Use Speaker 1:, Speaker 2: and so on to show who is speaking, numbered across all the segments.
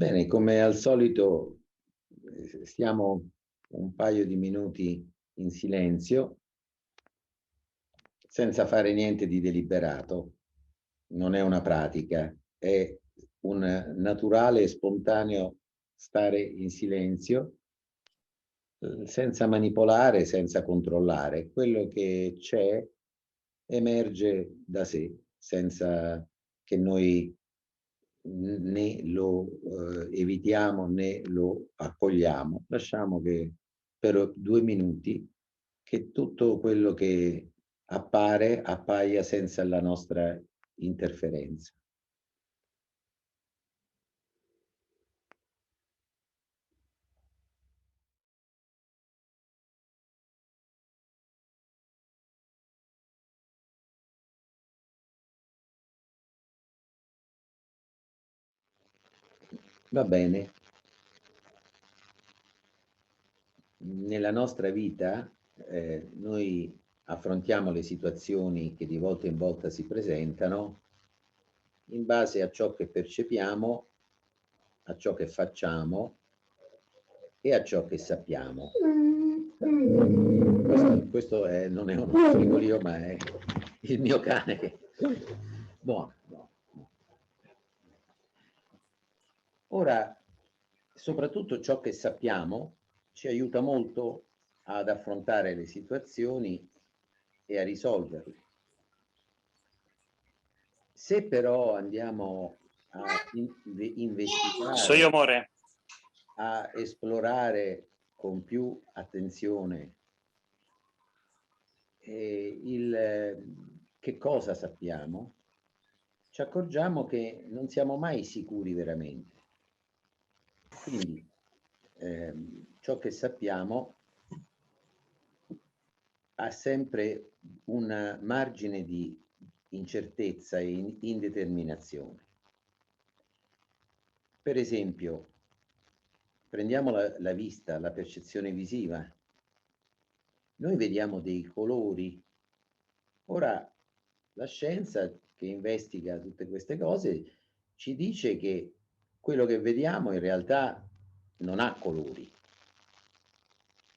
Speaker 1: Bene, come al solito stiamo un paio di minuti in silenzio, senza fare niente di deliberato. Non è una pratica, è un naturale e spontaneo stare in silenzio, senza manipolare, senza controllare. Quello che c'è emerge da sé, senza che noi né lo evitiamo né lo accogliamo. Lasciamo che per 2 minuti che tutto quello che appare appaia senza la nostra interferenza. Va bene. Nella nostra vita noi affrontiamo le situazioni che di volta in volta si presentano in base a ciò che percepiamo, a ciò che facciamo e a ciò che sappiamo. Questo non è uno frigorifero, ma è il mio cane che... Buono, buono. Ora, soprattutto ciò che sappiamo ci aiuta molto ad affrontare le situazioni e a risolverle. Se però andiamo a investigare,
Speaker 2: Soy io, amore.
Speaker 1: a esplorare con più attenzione che cosa sappiamo, ci accorgiamo che non siamo mai sicuri veramente. Quindi ciò che sappiamo ha sempre un margine di incertezza e indeterminazione. Per esempio, prendiamo la vista, la percezione visiva. Noi vediamo dei colori. Ora, la scienza che investiga tutte queste cose ci dice che quello che vediamo in realtà non ha colori,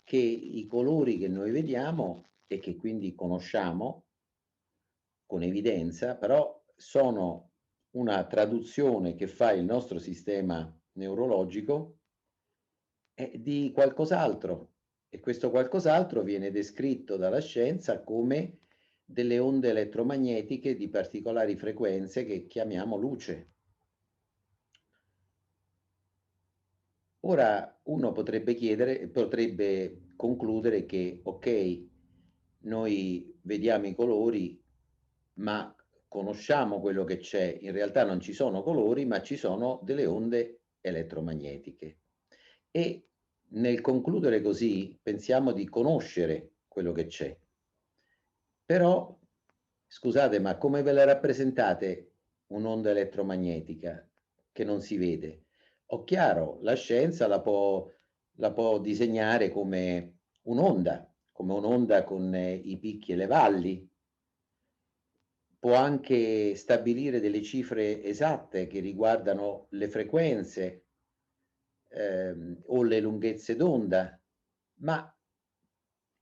Speaker 1: che i colori che noi vediamo e che quindi conosciamo con evidenza, però sono una traduzione che fa il nostro sistema neurologico di qualcos'altro, e questo qualcos'altro viene descritto dalla scienza come delle onde elettromagnetiche di particolari frequenze che chiamiamo luce. Ora uno potrebbe concludere che, ok, noi vediamo i colori, ma conosciamo quello che c'è. In realtà non ci sono colori, ma ci sono delle onde elettromagnetiche. E nel concludere così, pensiamo di conoscere quello che c'è. Però, scusate, ma come ve la rappresentate un'onda elettromagnetica che non si vede? Ho chiaro, la scienza la può disegnare come un'onda con i picchi e le valli. Può anche stabilire delle cifre esatte che riguardano le frequenze o le lunghezze d'onda, ma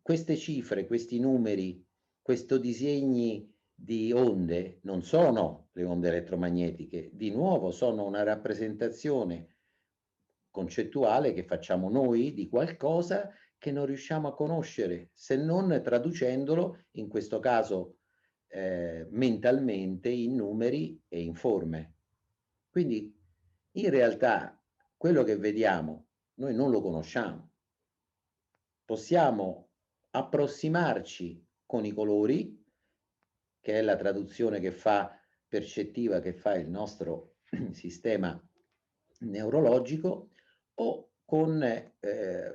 Speaker 1: queste cifre, questi numeri, questi disegni di onde non sono le onde elettromagnetiche, di nuovo sono una rappresentazione concettuale che facciamo noi di qualcosa che non riusciamo a conoscere, se non traducendolo, in questo caso mentalmente, in numeri e in forme. Quindi in realtà quello che vediamo noi non lo conosciamo. Possiamo approssimarci con i colori, che è la traduzione che fa percettiva, che fa il nostro sistema neurologico, o con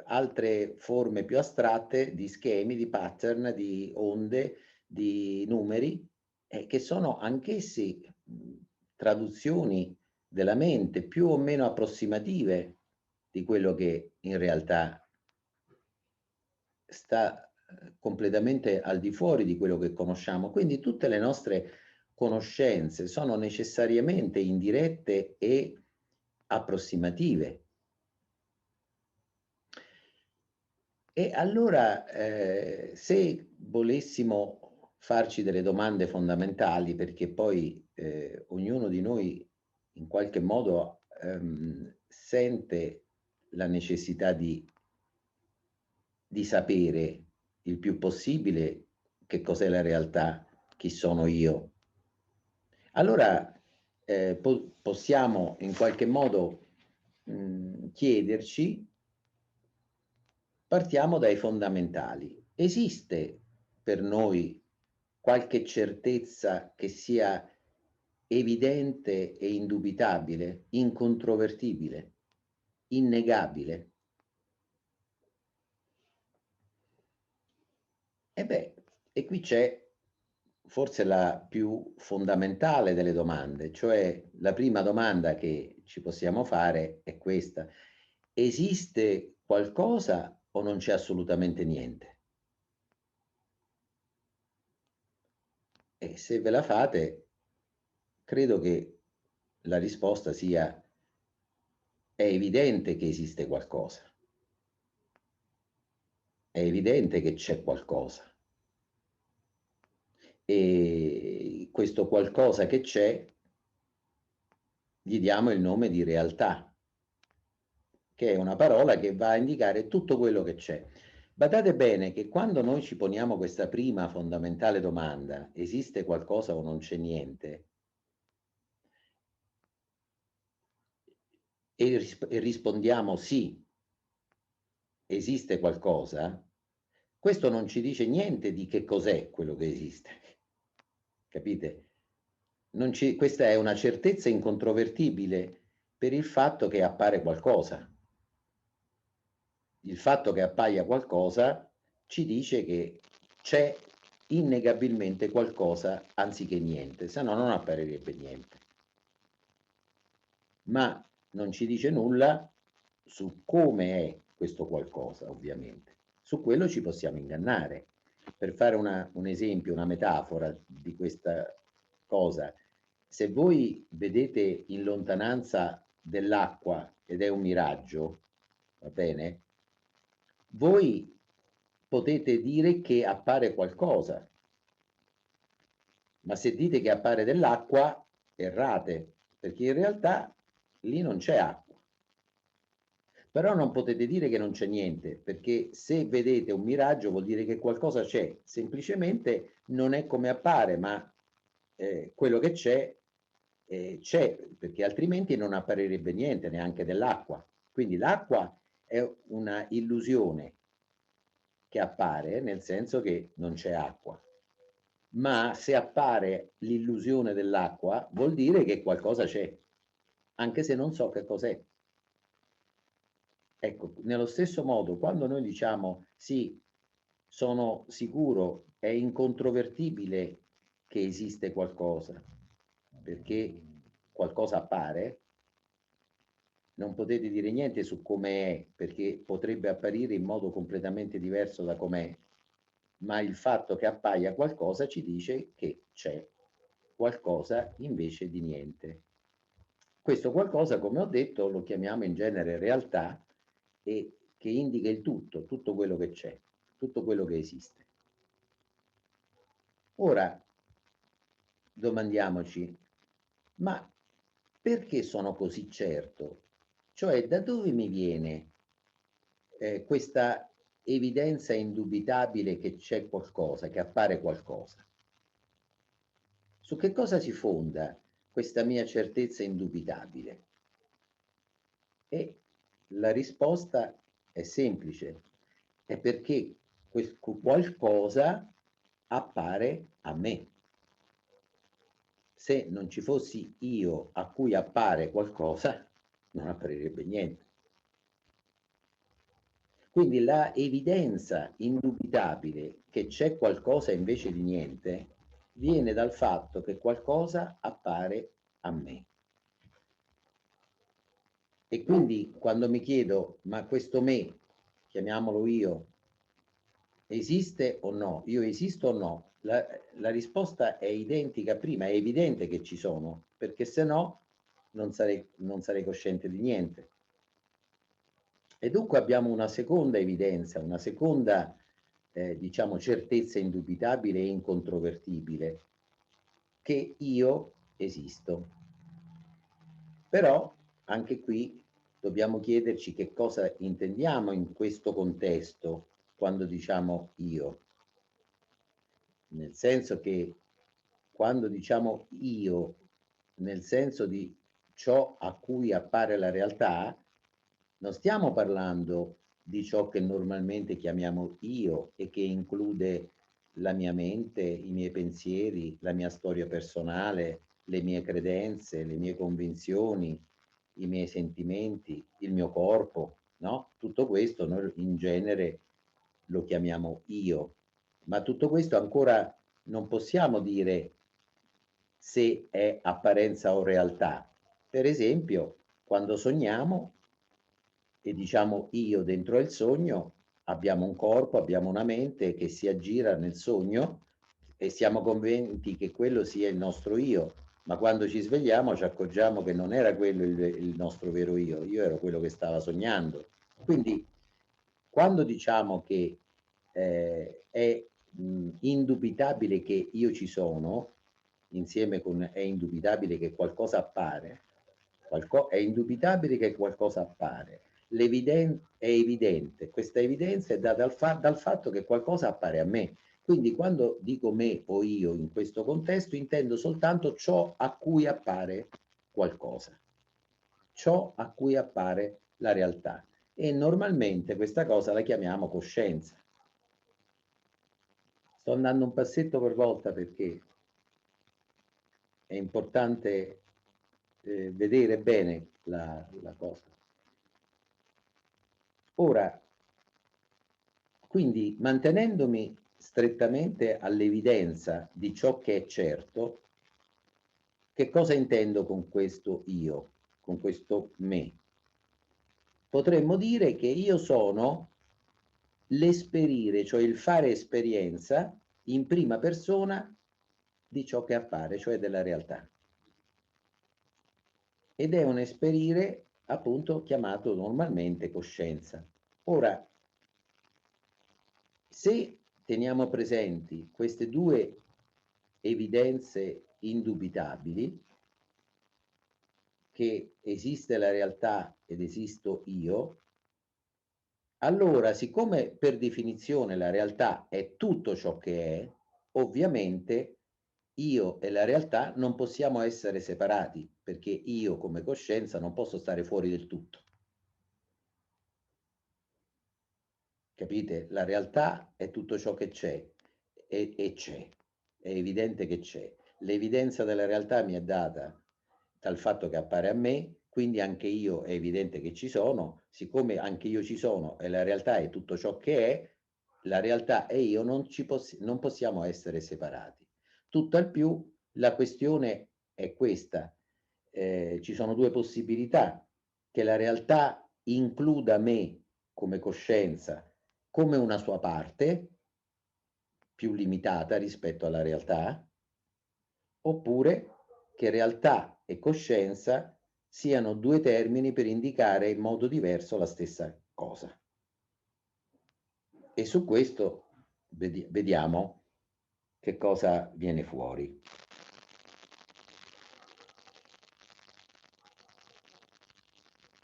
Speaker 1: altre forme più astratte di schemi, di pattern, di onde, di numeri, che sono anch'essi traduzioni della mente più o meno approssimative di quello che in realtà sta completamente al di fuori di quello che conosciamo. Quindi tutte le nostre conoscenze sono necessariamente indirette e approssimative. E allora, se volessimo farci delle domande fondamentali, perché poi ognuno di noi in qualche modo sente la necessità di sapere il più possibile che cos'è la realtà, chi sono io. Allora possiamo in qualche modo chiederci, partiamo dai fondamentali. Esiste per noi qualche certezza che sia evidente e indubitabile, incontrovertibile, innegabile? E beh, e qui c'è forse la più fondamentale delle domande, cioè la prima domanda che ci possiamo fare è questa: esiste qualcosa o non c'è assolutamente niente? E se ve la fate, credo che la risposta sia: è evidente che esiste qualcosa, è evidente che c'è qualcosa. E questo qualcosa che c'è gli diamo il nome di realtà, che è una parola che va a indicare tutto quello che c'è. Badate bene che quando noi ci poniamo questa prima fondamentale domanda, esiste qualcosa o non c'è niente, e rispondiamo sì, esiste qualcosa, questo non ci dice niente di che cos'è quello che esiste, capite? Questa è una certezza incontrovertibile per il fatto che appare qualcosa. Il fatto che appaia qualcosa ci dice che c'è innegabilmente qualcosa anziché niente, se no non apparirebbe niente. Ma non ci dice nulla su come è questo qualcosa, ovviamente. Su quello ci possiamo ingannare. Per fare un esempio, una metafora di questa cosa, se voi vedete in lontananza dell'acqua ed è un miraggio, va bene? Voi potete dire che appare qualcosa, ma se dite che appare dell'acqua, errate, perché in realtà lì non c'è acqua. Però non potete dire che non c'è niente, perché se vedete un miraggio vuol dire che qualcosa c'è, semplicemente non è come appare, ma quello che c'è, perché altrimenti non apparirebbe niente, neanche dell'acqua. Quindi l'acqua è una illusione che appare, nel senso che non c'è acqua. Ma se appare l'illusione dell'acqua, vuol dire che qualcosa c'è, anche se non so che cos'è. Ecco, nello stesso modo, quando noi diciamo sì, sono sicuro, è incontrovertibile che esiste qualcosa, perché qualcosa appare, non potete dire niente su come è, perché potrebbe apparire in modo completamente diverso da com'è, ma il fatto che appaia qualcosa ci dice che c'è qualcosa invece di niente. Questo qualcosa, come ho detto, lo chiamiamo in genere realtà, e che indica il tutto, tutto quello che c'è, tutto quello che esiste. Ora domandiamoci, ma perché sono così certo? Cioè, da dove mi viene questa evidenza indubitabile che c'è qualcosa, che appare qualcosa? Su che cosa si fonda questa mia certezza indubitabile? E la risposta è semplice, è perché qualcosa appare a me. Se non ci fossi io a cui appare qualcosa, non apparirebbe niente. Quindi la evidenza indubitabile che c'è qualcosa invece di niente viene dal fatto che qualcosa appare a me. E quindi quando mi chiedo, ma questo me, chiamiamolo io, esiste o no? Io esisto o no? La risposta è identica prima, è evidente che ci sono, perché se no non sarei cosciente di niente. E dunque abbiamo una seconda evidenza, una seconda, diciamo, certezza indubitabile e incontrovertibile, che io esisto. Però anche qui dobbiamo chiederci che cosa intendiamo in questo contesto quando diciamo io. Nel senso che quando diciamo io, nel senso di ciò a cui appare la realtà, non stiamo parlando di ciò che normalmente chiamiamo io e che include la mia mente, i miei pensieri, la mia storia personale, le mie credenze, le mie convinzioni, i miei sentimenti, il mio corpo, no? Tutto questo noi in genere lo chiamiamo io, ma tutto questo ancora non possiamo dire se è apparenza o realtà. Per esempio, quando sogniamo e diciamo io dentro il sogno, abbiamo un corpo, abbiamo una mente che si aggira nel sogno e siamo convinti che quello sia il nostro io, ma quando ci svegliamo ci accorgiamo che non era quello il nostro vero io ero quello che stava sognando. Quindi quando diciamo che è indubitabile che io ci sono, insieme con è indubitabile che qualcosa appare, è indubitabile che qualcosa appare. È evidente, questa evidenza è data dal fatto che qualcosa appare a me. Quindi quando dico me o io in questo contesto intendo soltanto ciò a cui appare qualcosa, ciò a cui appare la realtà. E normalmente questa cosa la chiamiamo coscienza. Sto andando un passetto per volta perché è importante vedere bene la cosa. Ora, quindi mantenendomi strettamente all'evidenza di ciò che è certo, che cosa intendo con questo io, con questo me? Potremmo dire che io sono l'esperire, cioè il fare esperienza in prima persona di ciò che appare, cioè della realtà. Ed è un esperire appunto chiamato normalmente coscienza. Ora, se teniamo presenti queste due evidenze indubitabili, che esiste la realtà ed esisto io, allora, siccome per definizione la realtà è tutto ciò che è, ovviamente io e la realtà non possiamo essere separati, perché io come coscienza non posso stare fuori del tutto. Capite? La realtà è tutto ciò che c'è e c'è, è evidente che c'è. L'evidenza della realtà mi è data dal fatto che appare a me, quindi anche io è evidente che ci sono, siccome anche io ci sono e la realtà è tutto ciò che è, la realtà e io non possiamo essere separati. Tutt'al più la questione è questa, ci sono due possibilità, che la realtà includa me come coscienza, come una sua parte, più limitata rispetto alla realtà, oppure che realtà e coscienza siano due termini per indicare in modo diverso la stessa cosa. E su questo vediamo che cosa viene fuori.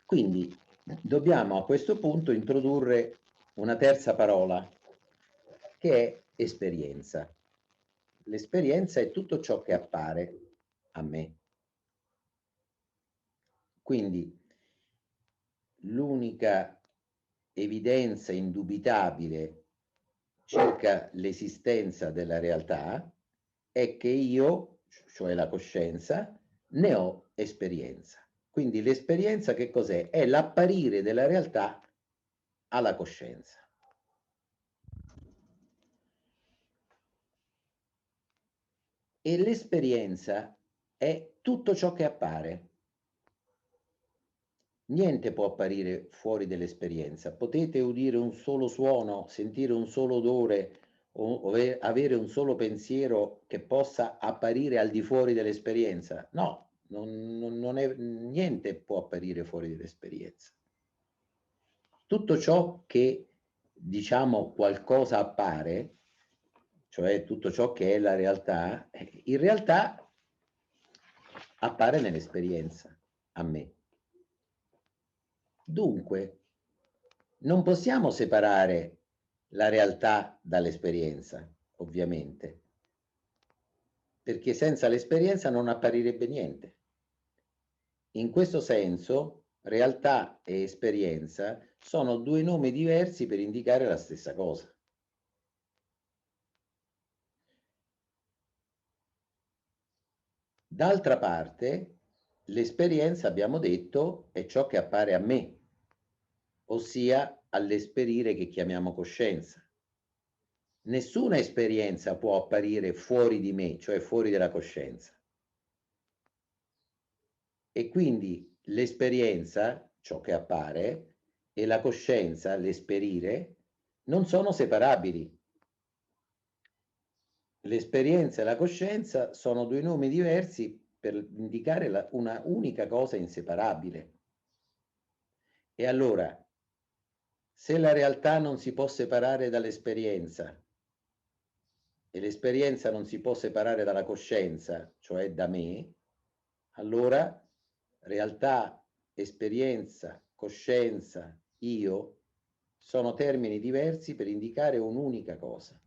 Speaker 1: Quindi dobbiamo a questo punto introdurre una terza parola, che è esperienza. L'esperienza è tutto ciò che appare a me. Quindi l'unica evidenza indubitabile circa l'esistenza della realtà è che io, cioè la coscienza, ne ho esperienza. Quindi l'esperienza che cos'è? È l'apparire della realtà alla coscienza. E l'esperienza è tutto ciò che appare. Niente può apparire fuori dell'esperienza. Potete udire un solo suono, sentire un solo odore o avere un solo pensiero che possa apparire al di fuori dell'esperienza? No, niente può apparire fuori dall'esperienza. Tutto ciò che, diciamo, qualcosa appare, cioè tutto ciò che è la realtà, in realtà appare nell'esperienza, a me. Dunque, non possiamo separare la realtà dall'esperienza, ovviamente, perché senza l'esperienza non apparirebbe niente. In questo senso, realtà e esperienza sono due nomi diversi per indicare la stessa cosa. D'altra parte, l'esperienza, abbiamo detto, è ciò che appare a me, ossia all'esperire che chiamiamo coscienza. Nessuna esperienza può apparire fuori di me, cioè fuori dalla coscienza. E quindi l'esperienza, ciò che appare, e la coscienza, l'esperire, non sono separabili. L'esperienza e la coscienza sono due nomi diversi per indicare una unica cosa inseparabile. E allora, se la realtà non si può separare dall'esperienza e l'esperienza non si può separare dalla coscienza, cioè da me, allora realtà, esperienza, coscienza, io sono termini diversi per indicare un'unica cosa.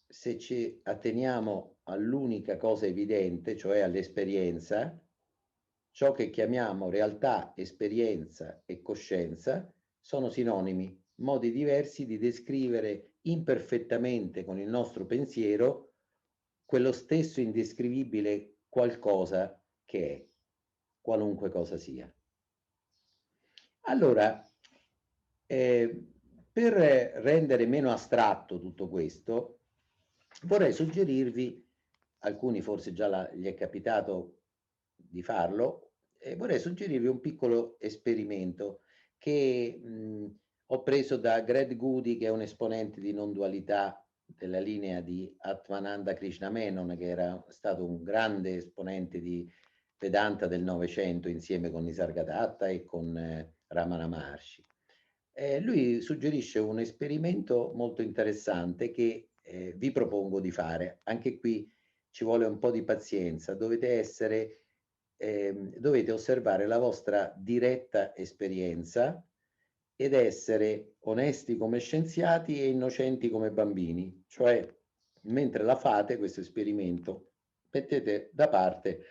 Speaker 1: Se ci atteniamo all'unica cosa evidente, cioè all'esperienza, ciò che chiamiamo realtà, esperienza e coscienza sono sinonimi, modi diversi di descrivere imperfettamente con il nostro pensiero quello stesso indescrivibile qualcosa che è, qualunque cosa sia. Allora, per rendere meno astratto tutto questo, vorrei suggerirvi, alcuni forse già gli è capitato di farlo, vorrei suggerirvi un piccolo esperimento che ho preso da Greg Goody, che è un esponente di non dualità della linea di Atmananda Krishna-Menon, che era stato un grande esponente di Vedanta del Novecento insieme con Nisargadatta e con Ramana Maharshi. Lui suggerisce un esperimento molto interessante che vi propongo di fare. Anche qui ci vuole un po' di pazienza, dovete osservare la vostra diretta esperienza ed essere onesti come scienziati e innocenti come bambini, cioè mentre la fate questo esperimento mettete da parte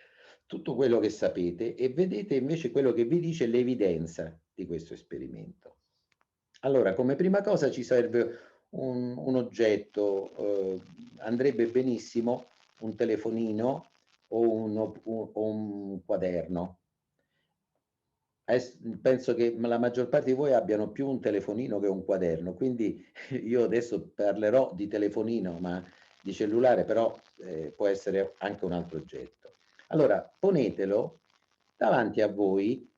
Speaker 1: tutto quello che sapete e vedete invece quello che vi dice l'evidenza di questo esperimento. Allora, come prima cosa ci serve un oggetto, andrebbe benissimo un telefonino o un quaderno. Penso che la maggior parte di voi abbiano più un telefonino che un quaderno, quindi io adesso parlerò di telefonino, ma di cellulare però può essere anche un altro oggetto. Allora, ponetelo davanti a voi,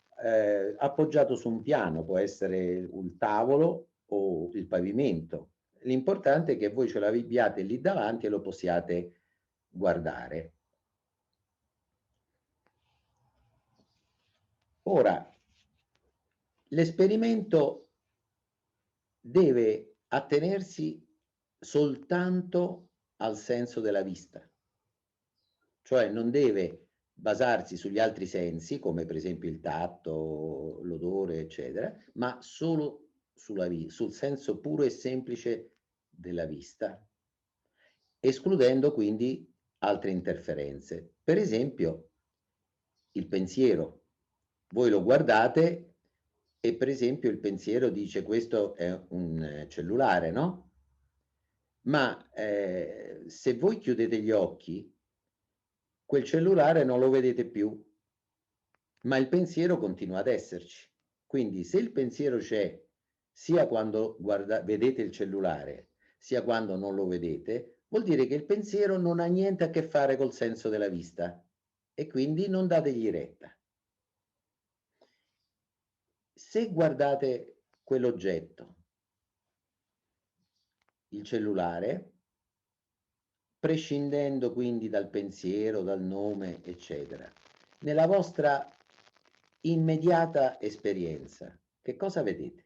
Speaker 1: appoggiato su un piano, può essere il tavolo o il pavimento. L'importante è che voi ce l'abbiate lì davanti e lo possiate guardare. Ora, l'esperimento deve attenersi soltanto al senso della vista, cioè non deve basarsi sugli altri sensi, come per esempio il tatto, l'odore, eccetera, ma solo sul senso puro e semplice della vista, escludendo quindi altre interferenze. Per esempio, il pensiero. Voi lo guardate e per esempio il pensiero dice questo è un cellulare, no? Ma se voi chiudete gli occhi, quel cellulare non lo vedete più, ma il pensiero continua ad esserci. Quindi se il pensiero c'è sia quando vedete il cellulare, sia quando non lo vedete, vuol dire che il pensiero non ha niente a che fare col senso della vista e quindi non dategli retta. Se guardate quell'oggetto, il cellulare, prescindendo quindi dal pensiero, dal nome, eccetera. Nella vostra immediata esperienza, che cosa vedete?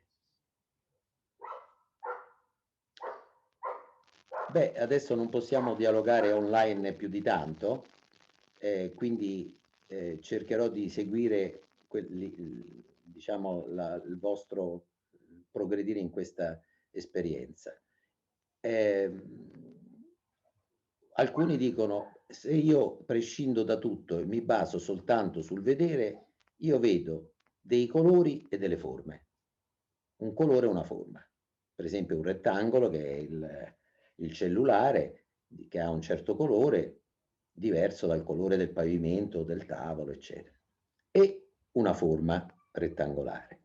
Speaker 1: Beh, adesso non possiamo dialogare online più di tanto, quindi cercherò di seguire diciamo, il vostro progredire in questa esperienza. Alcuni dicono, se io prescindo da tutto e mi baso soltanto sul vedere, io vedo dei colori e delle forme. Un colore e una forma. Per esempio un rettangolo, che è il cellulare, che ha un certo colore, diverso dal colore del pavimento, del tavolo, eccetera. E una forma rettangolare.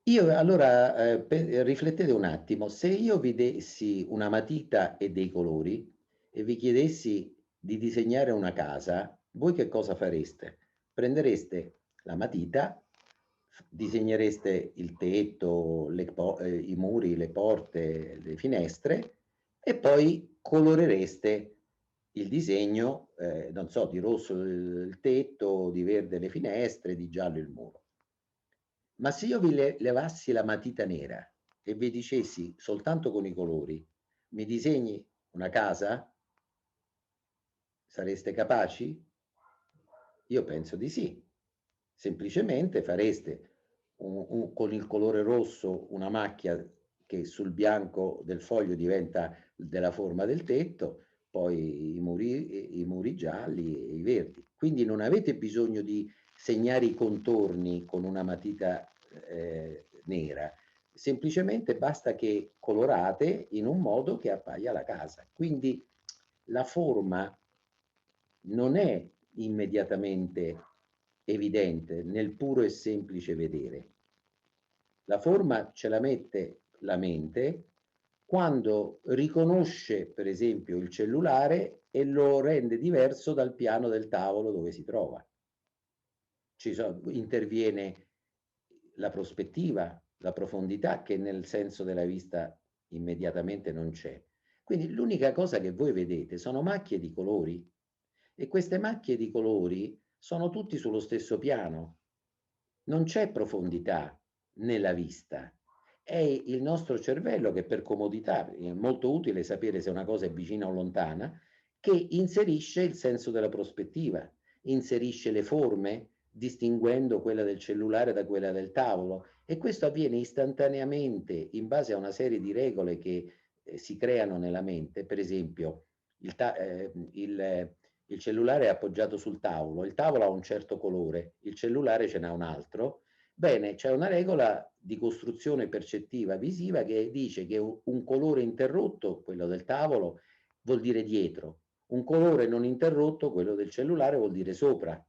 Speaker 1: Io allora, riflettete un attimo, se io vi dessi una matita e dei colori e vi chiedessi di disegnare una casa, voi che cosa fareste? Prendereste la matita, disegnereste il tetto, i muri, le porte, le finestre e poi colorereste il disegno, non so, di rosso il tetto, di verde le finestre, di giallo il muro. Ma se io vi levassi la matita nera e vi dicessi soltanto con i colori, mi disegni una casa? Sareste capaci? Io penso di sì. Semplicemente fareste con il colore rosso una macchia che sul bianco del foglio diventa della forma del tetto, poi i muri gialli e i verdi. Quindi non avete bisogno di segnare i contorni con una matita nera, semplicemente basta che colorate in un modo che appaia la casa. Quindi la forma non è immediatamente evidente nel puro e semplice vedere. La forma ce la mette la mente quando riconosce, per esempio, il cellulare e lo rende diverso dal piano del tavolo dove si trova. Interviene la prospettiva, la profondità che nel senso della vista immediatamente non c'è. Quindi l'unica cosa che voi vedete sono macchie di colori e queste macchie di colori sono tutti sullo stesso piano. Non c'è profondità nella vista. È il nostro cervello che per comodità, è molto utile sapere se una cosa è vicina o lontana, che inserisce il senso della prospettiva, inserisce le forme, distinguendo quella del cellulare da quella del tavolo, e questo avviene istantaneamente in base a una serie di regole che si creano nella mente. Per esempio, il cellulare è appoggiato sul tavolo, il tavolo ha un certo colore, il cellulare ce n'ha un altro. Bene, c'è una regola di costruzione percettiva visiva che dice che un colore interrotto, quello del tavolo, vuol dire dietro, un colore non interrotto, quello del cellulare, vuol dire sopra.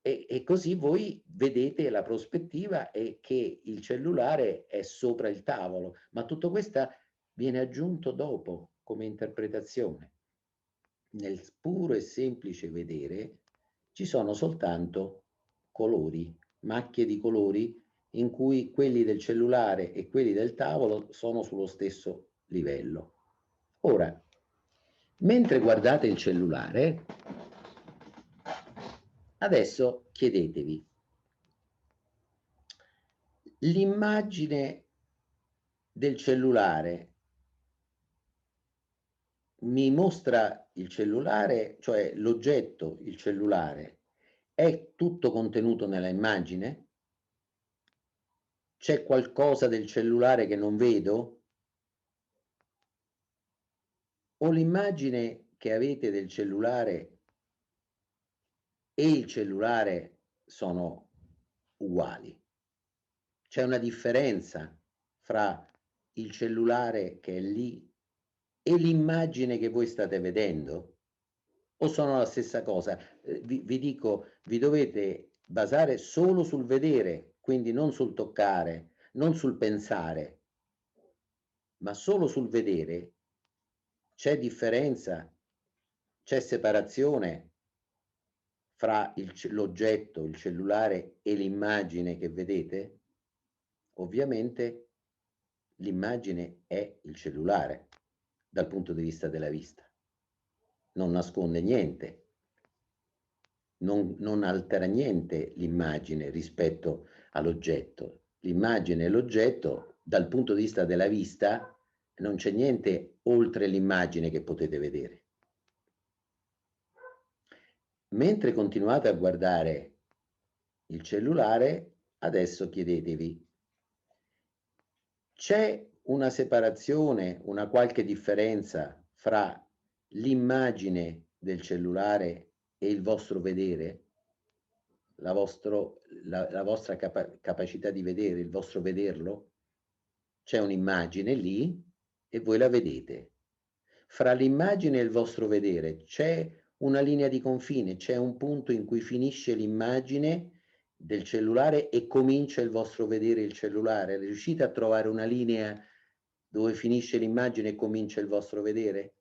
Speaker 1: E così voi vedete la prospettiva e che il cellulare è sopra il tavolo, ma tutto questo viene aggiunto dopo come interpretazione. Nel puro e semplice vedere ci sono soltanto colori, macchie di colori in cui quelli del cellulare e quelli del tavolo sono sullo stesso livello. Ora, mentre guardate il cellulare, adesso chiedetevi, l'immagine del cellulare mi mostra il cellulare, cioè l'oggetto, il cellulare, è tutto contenuto nella immagine? C'è qualcosa del cellulare che non vedo? O l'immagine che avete del cellulare e il cellulare sono uguali? C'è una differenza fra il cellulare che è lì e l'immagine che voi state vedendo? O sono la stessa cosa? Vi dico, vi dovete basare solo sul vedere, quindi non sul toccare, non sul pensare, ma solo sul vedere. C'è differenza, c'è separazione fra l'oggetto, il cellulare e l'immagine che vedete? Ovviamente l'immagine è il cellulare. dal punto di vista della vista. Non nasconde niente, non altera niente l'immagine rispetto all'oggetto. L'immagine e l'oggetto, dal punto di vista della vista, non c'è niente oltre l'immagine che potete vedere. Mentre continuate a guardare il cellulare, adesso chiedetevi: c'è una separazione, una qualche differenza fra l'immagine del cellulare e il vostro vedere? La vostra capacità di vedere, il vostro vederlo? C'è un'immagine lì e voi la vedete. Fra l'immagine e il vostro vedere c'è una linea di confine, c'è un punto in cui finisce l'immagine del cellulare e comincia il vostro vedere il cellulare. Riuscite a trovare una linea dove finisce l'immagine e comincia il vostro vedere?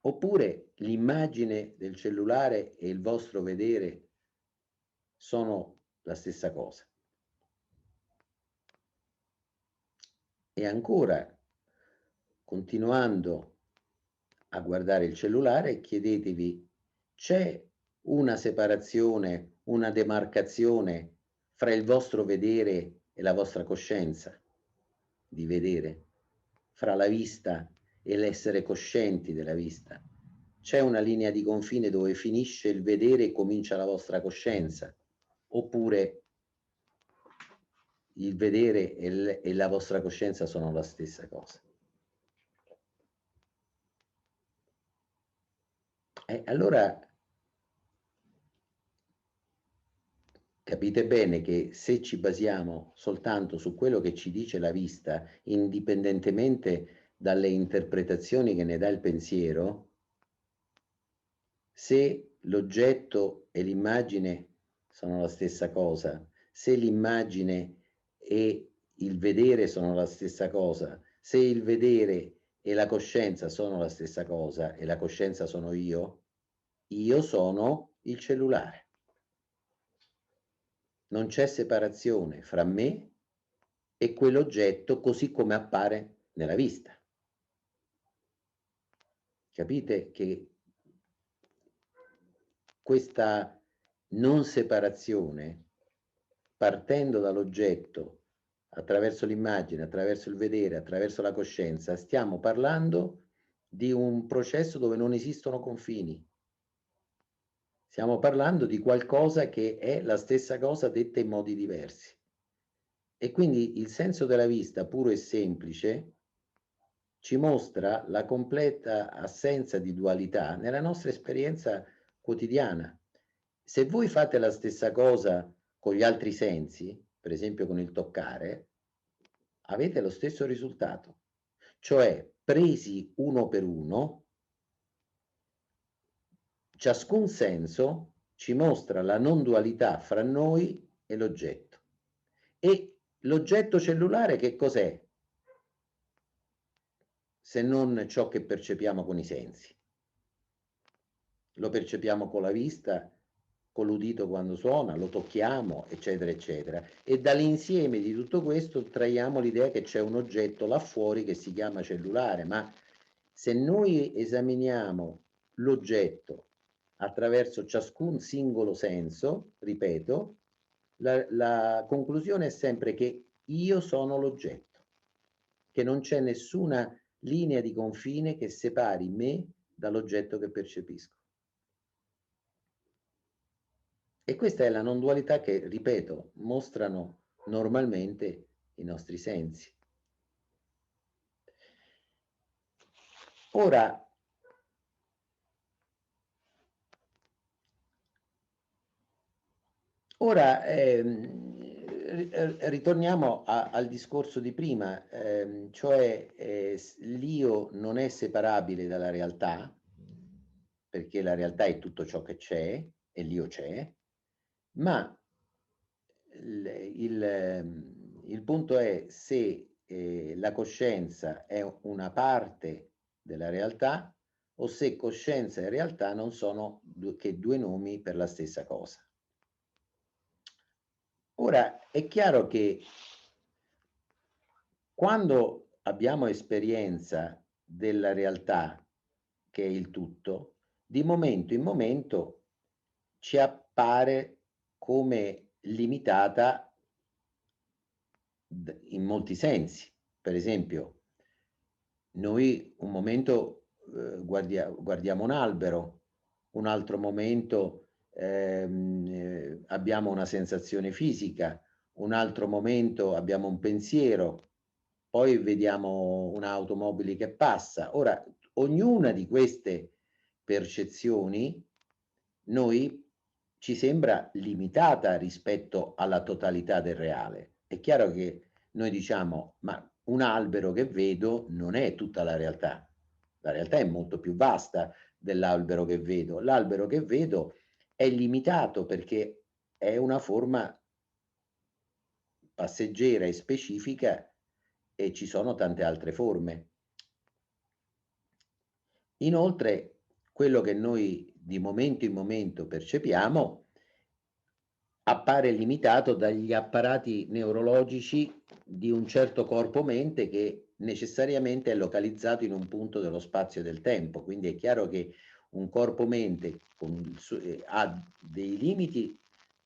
Speaker 1: Oppure l'immagine del cellulare e il vostro vedere sono la stessa cosa? E ancora, continuando a guardare il cellulare, chiedetevi: c'è una separazione, una demarcazione fra il vostro vedere e la vostra coscienza di vedere, fra la vista e l'essere coscienti della vista? C'è una linea di confine dove finisce il vedere e comincia la vostra coscienza? Oppure il vedere e la vostra coscienza sono la stessa cosa? Allora capite bene che se ci basiamo soltanto su quello che ci dice la vista, indipendentemente dalle interpretazioni che ne dà il pensiero, se l'oggetto e l'immagine sono la stessa cosa, se l'immagine e il vedere sono la stessa cosa, se il vedere e la coscienza sono la stessa cosa e la coscienza sono io sono il cellulare. Non c'è separazione fra me e quell'oggetto così come appare nella vista. Capite che questa non separazione, partendo dall'oggetto, attraverso l'immagine, attraverso il vedere, attraverso la coscienza, stiamo parlando di un processo dove non esistono confini. Stiamo parlando di qualcosa che è la stessa cosa detta in modi diversi. E quindi il senso della vista, puro e semplice, ci mostra la completa assenza di dualità nella nostra esperienza quotidiana. Se voi fate la stessa cosa con gli altri sensi, per esempio con il toccare, avete lo stesso risultato. Cioè, presi uno per uno, ciascun senso ci mostra la non dualità fra noi e l'oggetto. E l'oggetto cellulare che cos'è? Se non ciò che percepiamo con i sensi. Lo percepiamo con la vista, con l'udito quando suona, lo tocchiamo, eccetera, eccetera. E dall'insieme di tutto questo traiamo l'idea che c'è un oggetto là fuori che si chiama cellulare, ma se noi esaminiamo l'oggetto attraverso ciascun singolo senso, ripeto, la conclusione è sempre che io sono l'oggetto, che non c'è nessuna linea di confine che separi me dall'oggetto che percepisco. E questa è la non dualità che, ripeto, mostrano normalmente i nostri sensi. Ora ritorniamo al discorso di prima, cioè l'io non è separabile dalla realtà, perché la realtà è tutto ciò che c'è e l'io c'è, ma il punto è se la coscienza è una parte della realtà o se coscienza e realtà non sono che due nomi per la stessa cosa. Ora, è chiaro che quando abbiamo esperienza della realtà, che è il tutto, di momento in momento ci appare come limitata in molti sensi. Per esempio, noi un momento guardiamo un albero, un altro momento abbiamo una sensazione fisica, un altro momento abbiamo un pensiero, poi vediamo un'automobile che passa. Ora, ognuna di queste percezioni noi ci sembra limitata rispetto alla totalità del reale. È chiaro che noi diciamo: "Ma un albero che vedo non è tutta la realtà. La realtà è molto più vasta dell'albero che vedo. L'albero che vedo è limitato perché è una forma passeggera e specifica e ci sono tante altre forme". Inoltre, quello che noi di momento in momento percepiamo appare limitato dagli apparati neurologici di un certo corpo-mente che necessariamente è localizzato in un punto dello spazio e del tempo. Quindi è chiaro che un corpo-mente ha dei limiti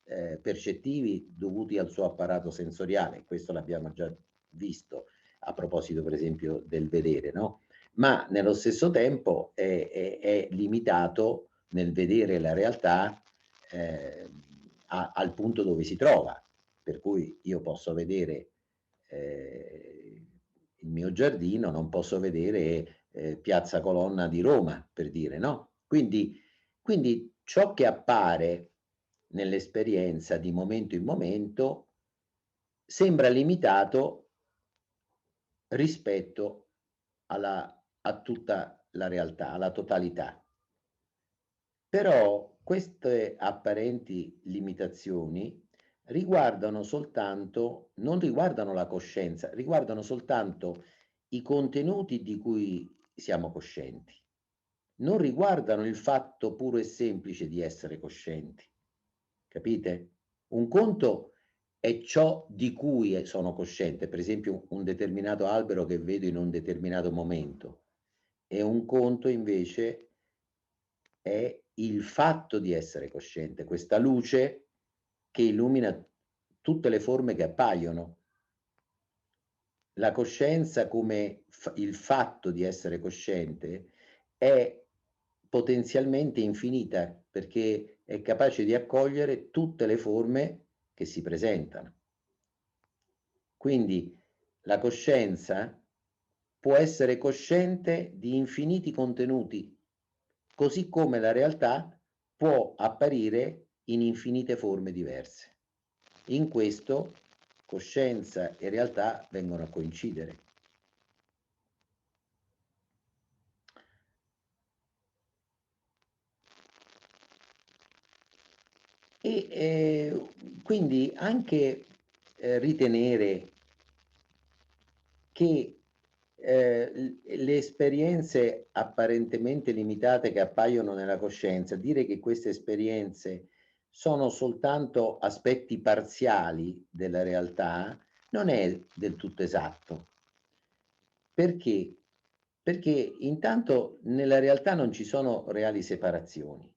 Speaker 1: percettivi dovuti al suo apparato sensoriale, questo l'abbiamo già visto a proposito per esempio del vedere, no? Ma nello stesso tempo è limitato nel vedere la realtà al punto dove si trova. Per cui io posso vedere il mio giardino, non posso vedere Piazza Colonna di Roma, per dire, no? Quindi ciò che appare nell'esperienza di momento in momento sembra limitato rispetto a tutta la realtà, alla totalità. Però queste apparenti limitazioni non riguardano la coscienza, riguardano soltanto i contenuti di cui siamo coscienti, non riguardano il fatto puro e semplice di essere coscienti, capite? Un conto è ciò di cui sono cosciente, per esempio un determinato albero che vedo in un determinato momento, e un conto invece è il fatto di essere cosciente, questa luce che illumina tutte le forme che appaiono. La coscienza come il fatto di essere cosciente è potenzialmente infinita, perché è capace di accogliere tutte le forme che si presentano. Quindi la coscienza può essere cosciente di infiniti contenuti, così come la realtà può apparire in infinite forme diverse. In questo coscienza e realtà vengono a coincidere. E quindi anche ritenere che le esperienze apparentemente limitate che appaiono nella coscienza, dire che queste esperienze sono soltanto aspetti parziali della realtà, non è del tutto esatto. Perché? Perché intanto nella realtà non ci sono reali separazioni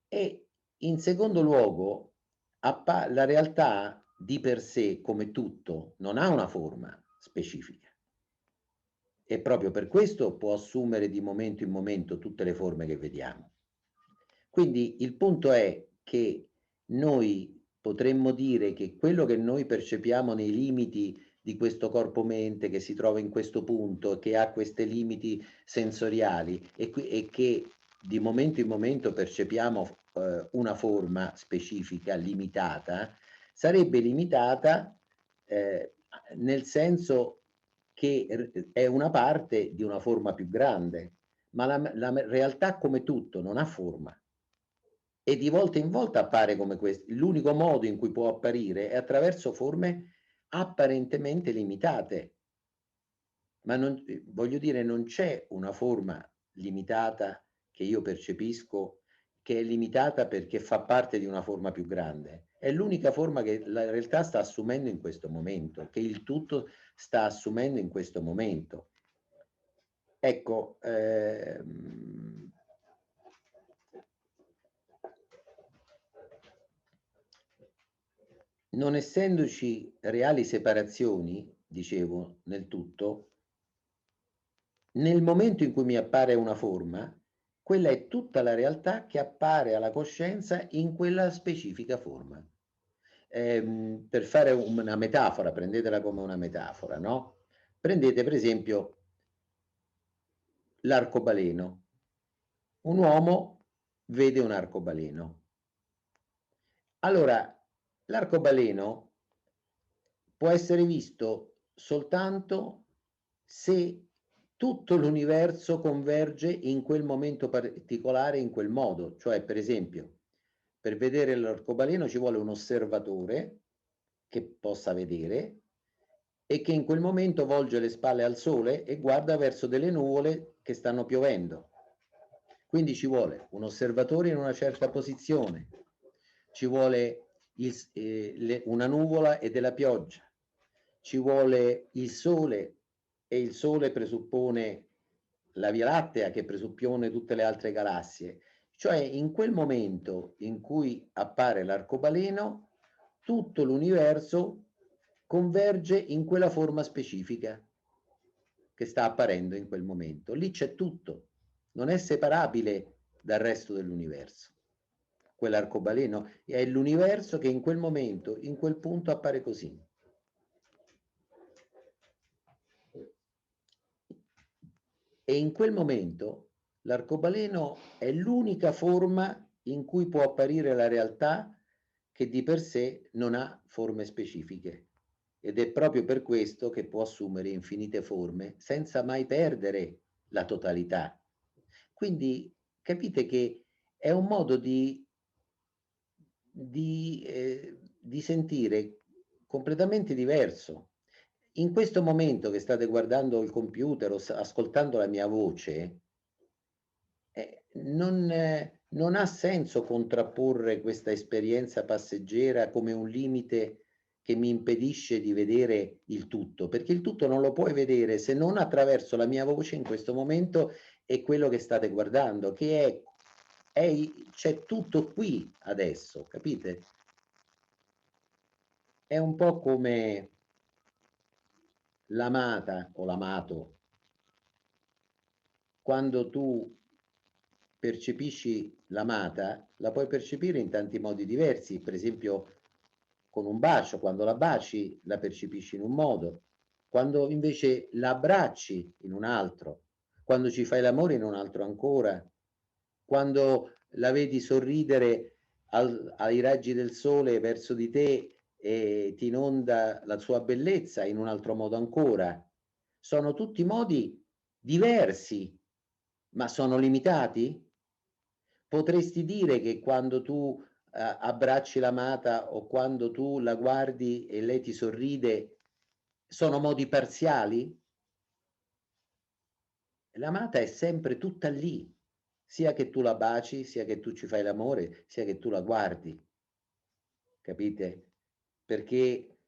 Speaker 1: e in secondo luogo la realtà di per sé, come tutto, non ha una forma specifica. E proprio per questo può assumere di momento in momento tutte le forme che vediamo. Quindi il punto è che noi potremmo dire che quello che noi percepiamo nei limiti di questo corpo-mente che si trova in questo punto, che ha questi limiti sensoriali e che di momento in momento percepiamo una forma specifica, limitata, sarebbe limitata nel senso che è una parte di una forma più grande, ma la realtà come tutto non ha forma e di volta in volta appare come l'unico modo in cui può apparire è attraverso forme apparentemente limitate, ma non voglio dire, non c'è una forma limitata che io percepisco che è limitata perché fa parte di una forma più grande. è l'unica forma che la realtà sta assumendo in questo momento, che il tutto sta assumendo in questo momento. Ecco, non essendoci reali separazioni, dicevo, nel tutto, nel momento in cui mi appare una forma, quella è tutta la realtà che appare alla coscienza in quella specifica forma. Per fare una metafora, prendetela come una metafora, no? Prendete per esempio l'arcobaleno. Un uomo vede un arcobaleno. Allora, l'arcobaleno può essere visto soltanto se tutto l'universo converge in quel momento particolare, in quel modo. Cioè, per esempio, per vedere l'arcobaleno ci vuole un osservatore che possa vedere e che in quel momento volge le spalle al sole e guarda verso delle nuvole che stanno piovendo. Quindi ci vuole un osservatore in una certa posizione, ci vuole una nuvola e della pioggia, ci vuole il sole, e il sole presuppone la Via Lattea che presuppone tutte le altre galassie. Cioè in quel momento in cui appare l'arcobaleno, tutto l'universo converge in quella forma specifica che sta apparendo in quel momento. Lì c'è tutto, non è separabile dal resto dell'universo. Quell'arcobaleno è l'universo che in quel momento, in quel punto appare così. E in quel momento l'arcobaleno è l'unica forma in cui può apparire la realtà che di per sé non ha forme specifiche. Ed è proprio per questo che può assumere infinite forme senza mai perdere la totalità. Quindi capite che è un modo di sentire completamente diverso. In questo momento che state guardando il computer o ascoltando la mia voce, non ha senso contrapporre questa esperienza passeggera come un limite che mi impedisce di vedere il tutto, perché il tutto non lo puoi vedere se non attraverso la mia voce in questo momento e quello che state guardando, che c'è tutto qui adesso, capite? È un po' come l'amata o l'amato, quando tu percepisci l'amata, la puoi percepire in tanti modi diversi, per esempio con un bacio, quando la baci la percepisci in un modo, quando invece la abbracci in un altro, quando ci fai l'amore in un altro ancora, quando la vedi sorridere ai raggi del sole verso di te e ti inonda la sua bellezza in un altro modo ancora. Sono tutti modi diversi, ma sono limitati? Potresti dire che quando tu abbracci l'amata o quando tu la guardi e lei ti sorride sono modi parziali? L'amata è sempre tutta lì, sia che tu la baci, sia che tu ci fai l'amore, sia che tu la guardi, capite? Perché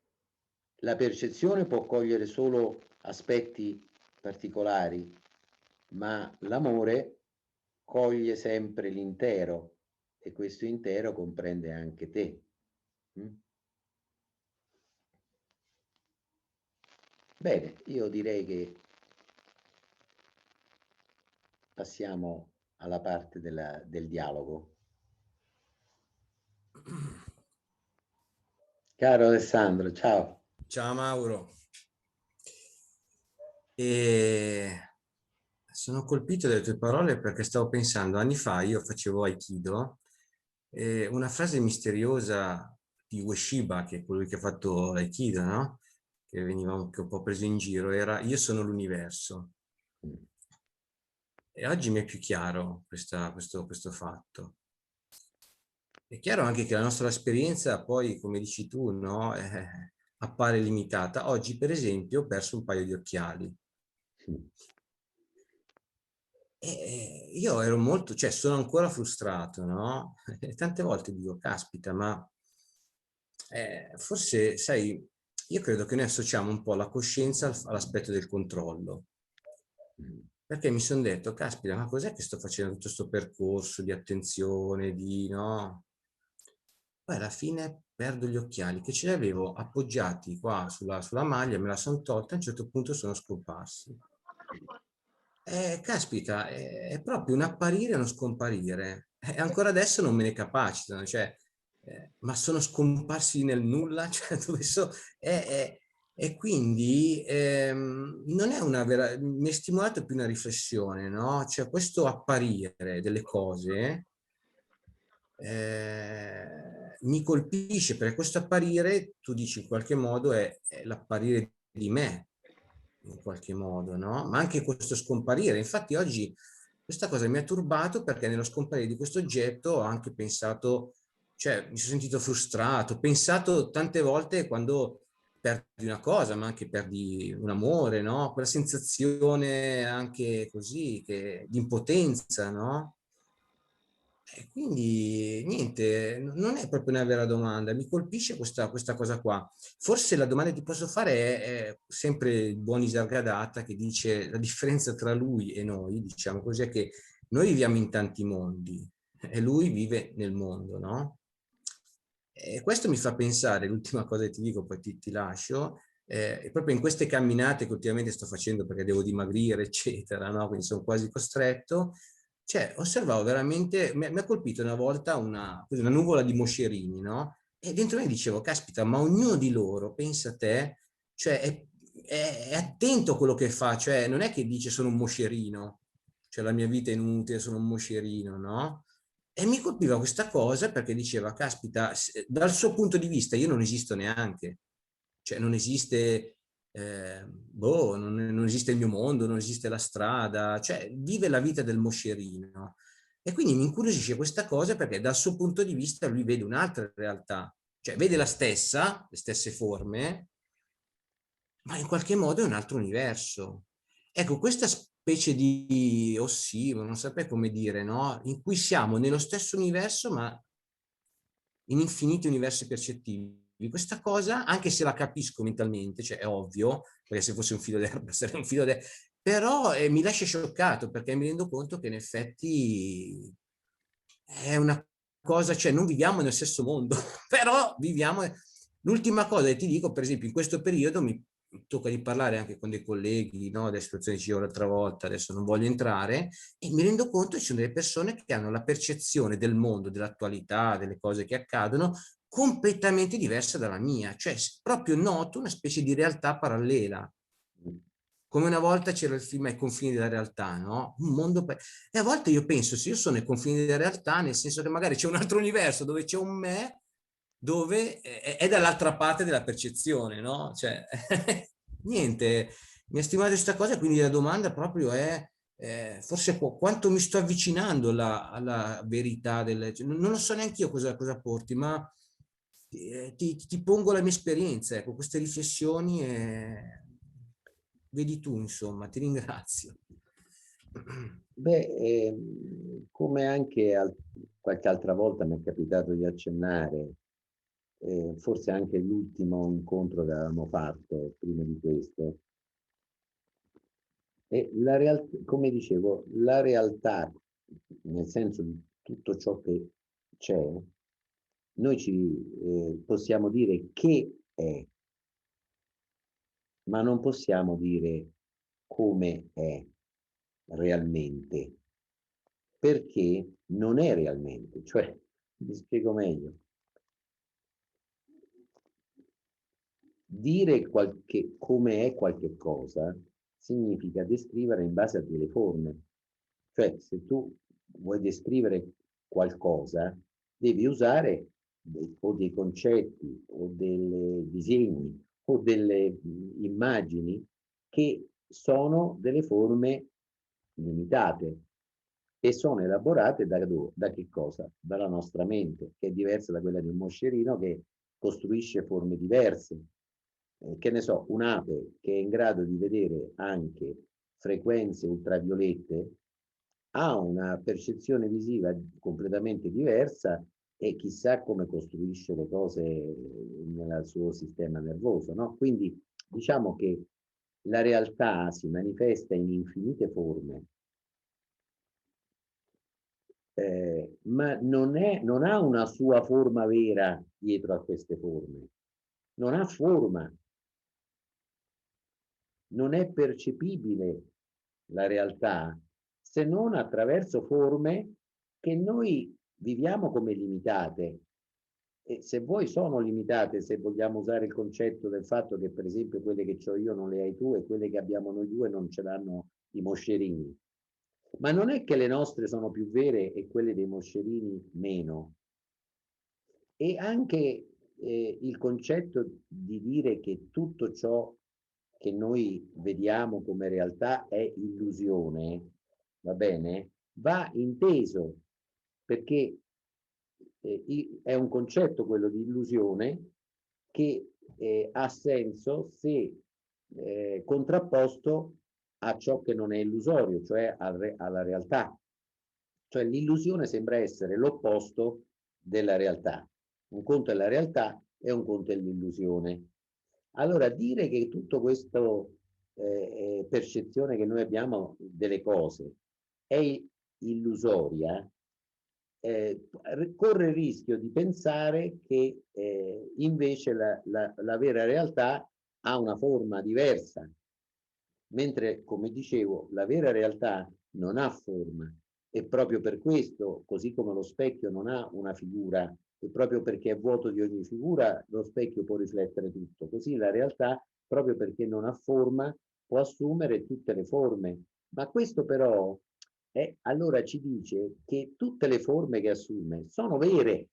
Speaker 1: la percezione può cogliere solo aspetti particolari, ma l'amore coglie sempre l'intero e questo intero comprende anche te. Bene, io direi che passiamo alla parte del dialogo. Caro Alessandro, ciao.
Speaker 2: Ciao Mauro. E sono colpito dalle tue parole perché stavo pensando, anni fa io facevo Aikido e una frase misteriosa di Ueshiba, che è colui che ha fatto l'Aikido, no? Che veniva anche un po' preso in giro, era io sono l'universo. E oggi mi è più chiaro questo fatto. È chiaro anche che la nostra esperienza poi, come dici tu, no? Appare limitata. Oggi, per esempio, ho perso un paio di occhiali. E io ero molto, cioè sono ancora frustrato, no? E tante volte dico, caspita, ma forse, sai, io credo che noi associamo un po' la coscienza all'aspetto del controllo. Perché mi sono detto, caspita, ma cos'è che sto facendo tutto questo percorso di attenzione, di no? Poi alla fine perdo gli occhiali che ce li avevo appoggiati qua sulla maglia, me la sono tolta, a un certo punto sono scomparsi. Caspita, è proprio un apparire e uno scomparire. E ancora adesso non me ne capacitano, cioè, ma sono scomparsi nel nulla, cioè, e quindi non è una vera, mi è stimolato più una riflessione, no? Cioè questo apparire delle cose mi colpisce perché questo apparire, tu dici in qualche modo, è l'apparire di me, in qualche modo, no? Ma anche questo scomparire. Infatti oggi questa cosa mi ha turbato perché nello scomparire di questo oggetto ho anche pensato, cioè mi sono sentito frustrato, ho pensato tante volte quando perdi una cosa, ma anche perdi un amore, no? Quella sensazione anche così, di impotenza, no? E quindi niente, non è proprio una vera domanda, mi colpisce questa cosa qua. Forse la domanda che ti posso fare è sempre il buon Isargadata che dice la differenza tra lui e noi, diciamo così, è che noi viviamo in tanti mondi e lui vive nel mondo, no? E questo mi fa pensare, l'ultima cosa che ti dico, poi ti lascio, proprio in queste camminate che ultimamente sto facendo perché devo dimagrire, eccetera, no? Quindi sono quasi costretto, cioè osservavo veramente, mi ha colpito una volta una nuvola di moscerini, no? E dentro me dicevo, caspita, ma ognuno di loro, pensa a te, cioè è attento a quello che fa, cioè non è che dice sono un moscerino, cioè la mia vita è inutile, sono un moscerino, no? E mi colpiva questa cosa perché diceva, caspita, dal suo punto di vista io non esisto neanche, cioè non esiste, non esiste il mio mondo, non esiste la strada, cioè vive la vita del moscerino. E quindi mi incuriosisce questa cosa perché dal suo punto di vista lui vede un'altra realtà, cioè vede la stessa, le stesse forme, ma in qualche modo è un altro universo. Ecco, questa specie di ossimoro, non saprei come dire, no? In cui siamo nello stesso universo, ma in infiniti universi percettivi. Questa cosa, anche se la capisco mentalmente, cioè è ovvio, perché se fosse un filo d'erba sarebbe un filo d'erba, però mi lascia scioccato perché mi rendo conto che in effetti è una cosa, cioè non viviamo nel stesso mondo, però viviamo. L'ultima cosa che ti dico, per esempio, in questo periodo mi tocca di parlare anche con dei colleghi, no, delle situazioni che dicevo l'altra volta, adesso non voglio entrare, e mi rendo conto che ci sono delle persone che hanno la percezione del mondo, dell'attualità, delle cose che accadono, completamente diversa dalla mia, cioè proprio noto una specie di realtà parallela. Come una volta c'era il film Ai confini della realtà, no? Un mondo. E a volte io penso, se io sono ai confini della realtà, nel senso che magari c'è un altro universo dove c'è un me, dove è dall'altra parte della percezione, no? Cioè, niente, mi ha stimolato questa cosa, quindi la domanda proprio è forse quanto mi sto avvicinando alla verità cioè, non lo so neanche io cosa porti, ma ti pongo la mia esperienza, ecco, queste riflessioni e vedi tu, insomma, ti ringrazio.
Speaker 1: Beh, come anche qualche altra volta mi è capitato di accennare, forse anche l'ultimo incontro che avevamo fatto prima di questo, e come dicevo, la realtà, nel senso di tutto ciò che c'è, noi possiamo dire che è, ma non possiamo dire come è realmente, perché non è realmente. Cioè, mi spiego meglio. Dire come è qualche cosa significa descrivere in base a delle forme. Cioè, se tu vuoi descrivere qualcosa, devi usare o dei concetti o dei disegni o delle immagini che sono delle forme limitate e sono elaborate da che cosa? Dalla nostra mente, che è diversa da quella di un moscerino che costruisce forme diverse. Che ne so, un'ape che è in grado di vedere anche frequenze ultraviolette ha una percezione visiva completamente diversa e chissà come costruisce le cose nel suo sistema nervoso, no? Quindi diciamo che la realtà si manifesta in infinite forme, ma non ha una sua forma vera dietro a queste forme, non ha forma, non è percepibile la realtà se non attraverso forme che noi viviamo come limitate. E se vuoi sono limitate, se vogliamo usare il concetto del fatto che per esempio quelle che ho io non le hai tu e quelle che abbiamo noi due non ce l'hanno i moscerini. Ma non è che le nostre sono più vere e quelle dei moscerini meno. E anche il concetto di dire che tutto ciò che noi vediamo come realtà è illusione, va bene? Va inteso perché è un concetto quello di illusione che ha senso se contrapposto a ciò che non è illusorio, cioè alla realtà. Cioè l'illusione sembra essere l'opposto della realtà. Un conto è la realtà e un conto è l'illusione. Allora, dire che tutto questo percezione che noi abbiamo delle cose è illusoria, corre il rischio di pensare che invece la vera realtà ha una forma diversa, mentre, come dicevo, la vera realtà non ha forma e proprio per questo, così come lo specchio non ha una figura, e proprio perché è vuoto di ogni figura, lo specchio può riflettere tutto. Così la realtà, proprio perché non ha forma, può assumere tutte le forme. Ma questo però allora ci dice che tutte le forme che assume sono vere.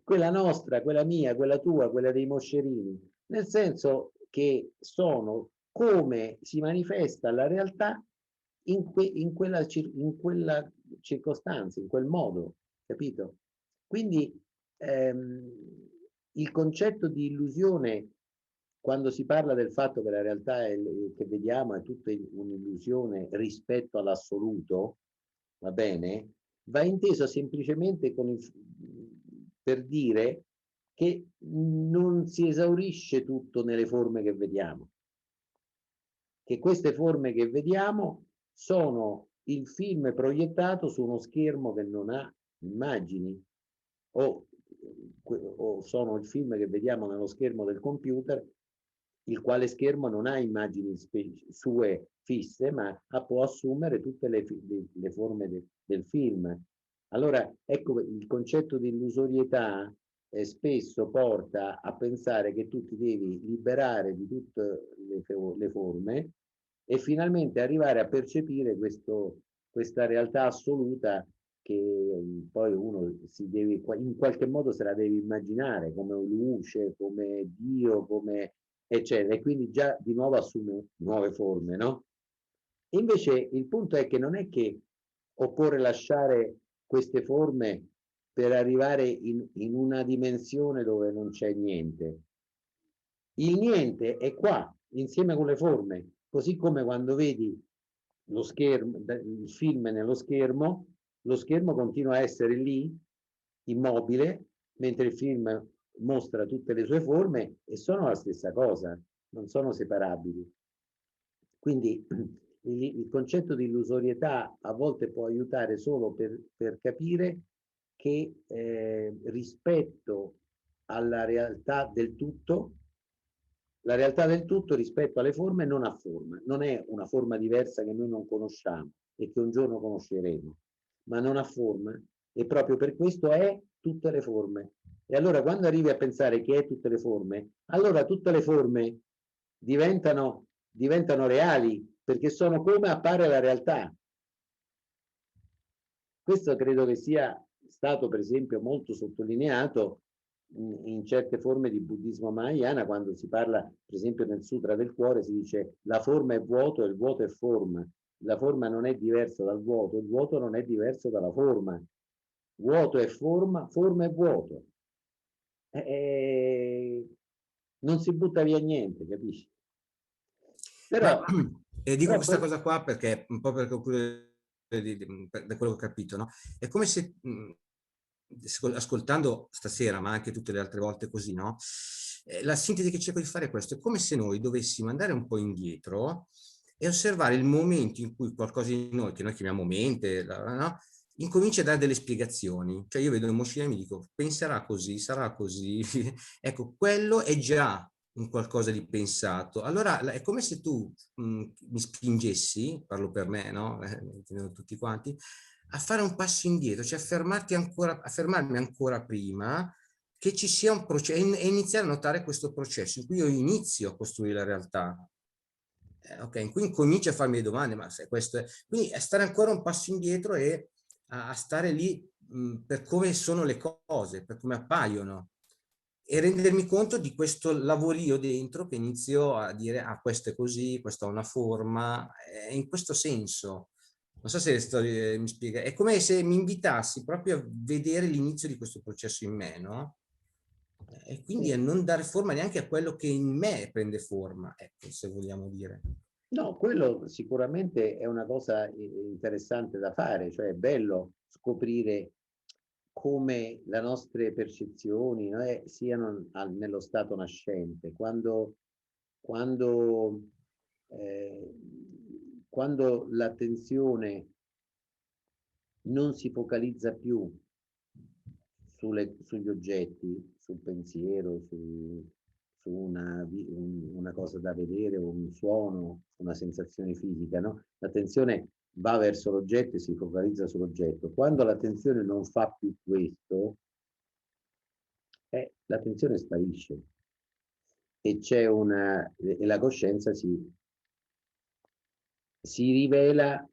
Speaker 1: Quella nostra, quella mia, quella tua, quella dei moscerini, nel senso che sono come si manifesta la realtà in quella circostanza, in quel modo, capito? Quindi il concetto di illusione, quando si parla del fatto che la realtà che vediamo è tutta un'illusione rispetto all'assoluto, va bene? Va inteso semplicemente per dire che non si esaurisce tutto nelle forme che vediamo, che queste forme che vediamo sono il film proiettato su uno schermo che non ha immagini o, o sono il film che vediamo nello schermo del computer, il quale schermo non ha immagini sue fisse, ma può assumere tutte le forme del film. Allora, ecco, il concetto di illusorietà spesso porta a pensare che tu ti devi liberare di tutte le forme e finalmente arrivare a percepire questa realtà assoluta che poi uno si deve, in qualche modo se la deve immaginare come luce, come Dio, come eccetera, e quindi già di nuovo assume nuove forme, no? E invece il punto è che non è che occorre lasciare queste forme per arrivare in una dimensione dove non c'è niente. Il niente è qua, insieme con le forme, così come quando vedi lo schermo, il film nello lo schermo continua a essere lì, immobile, mentre il film mostra tutte le sue forme e sono la stessa cosa, non sono separabili. Quindi il concetto di illusorietà a volte può aiutare solo per capire che rispetto alla realtà del tutto, la realtà del tutto rispetto alle forme non ha forma, non è una forma diversa che noi non conosciamo e che un giorno conosceremo, ma non ha forma e proprio per questo è tutte le forme. E allora quando arrivi a pensare che è tutte le forme, allora tutte le forme diventano reali perché sono come appare la realtà. Questo credo che sia stato per esempio molto sottolineato in certe forme di buddismo mahayana, quando si parla per esempio nel Sutra del Cuore si dice la forma è vuoto e il vuoto è forma. La forma non è diversa dal vuoto, il vuoto non è diverso dalla forma. Vuoto è forma, forma è vuoto. Non si butta via niente, capisci?
Speaker 2: Ma
Speaker 1: Però,
Speaker 2: dico
Speaker 1: però
Speaker 2: questa
Speaker 1: poi,
Speaker 2: cosa qua perché un po' per concludere da quello che ho capito, no? È come se ascoltando stasera, ma anche tutte le altre volte così, no? La sintesi che cerco di fare è questo: è come se noi dovessimo andare un po' indietro e osservare il momento in cui qualcosa di noi, che noi chiamiamo mente, no? Incomincia a dare delle spiegazioni. Cioè io vedo emozioni e mi dico, penserà così, sarà così. Ecco, quello è già un qualcosa di pensato. Allora è come se tu mi spingessi, parlo per me, no? Tutti quanti, a fare un passo indietro, cioè a fermarmi ancora prima che ci sia un processo e iniziare a notare questo processo in cui io inizio a costruire la realtà. Ok, quindi comincio a farmi le domande, ma se questo è... Quindi è stare ancora un passo indietro e a stare lì per come sono le cose, per come appaiono e rendermi conto di questo lavorio dentro che inizio a dire, ah, questo è così, questo ha una forma, è in questo senso. Non so se mi spiega, è come se mi invitassi proprio a vedere l'inizio di questo processo in me, no? E quindi a
Speaker 1: Sì.
Speaker 2: non dare forma neanche a quello che in me prende forma, ecco, se vogliamo dire.
Speaker 1: No, quello sicuramente è una cosa interessante da fare, cioè è bello scoprire come le nostre percezioni, no, siano nello stato nascente. Quando, eh, quando l'attenzione non si focalizza più sugli oggetti, sul pensiero, su una cosa da vedere, un suono, una sensazione fisica, no? L'attenzione va verso l'oggetto e si focalizza sull'oggetto. Quando l'attenzione non fa più questo, l'attenzione sparisce e e la coscienza si rivela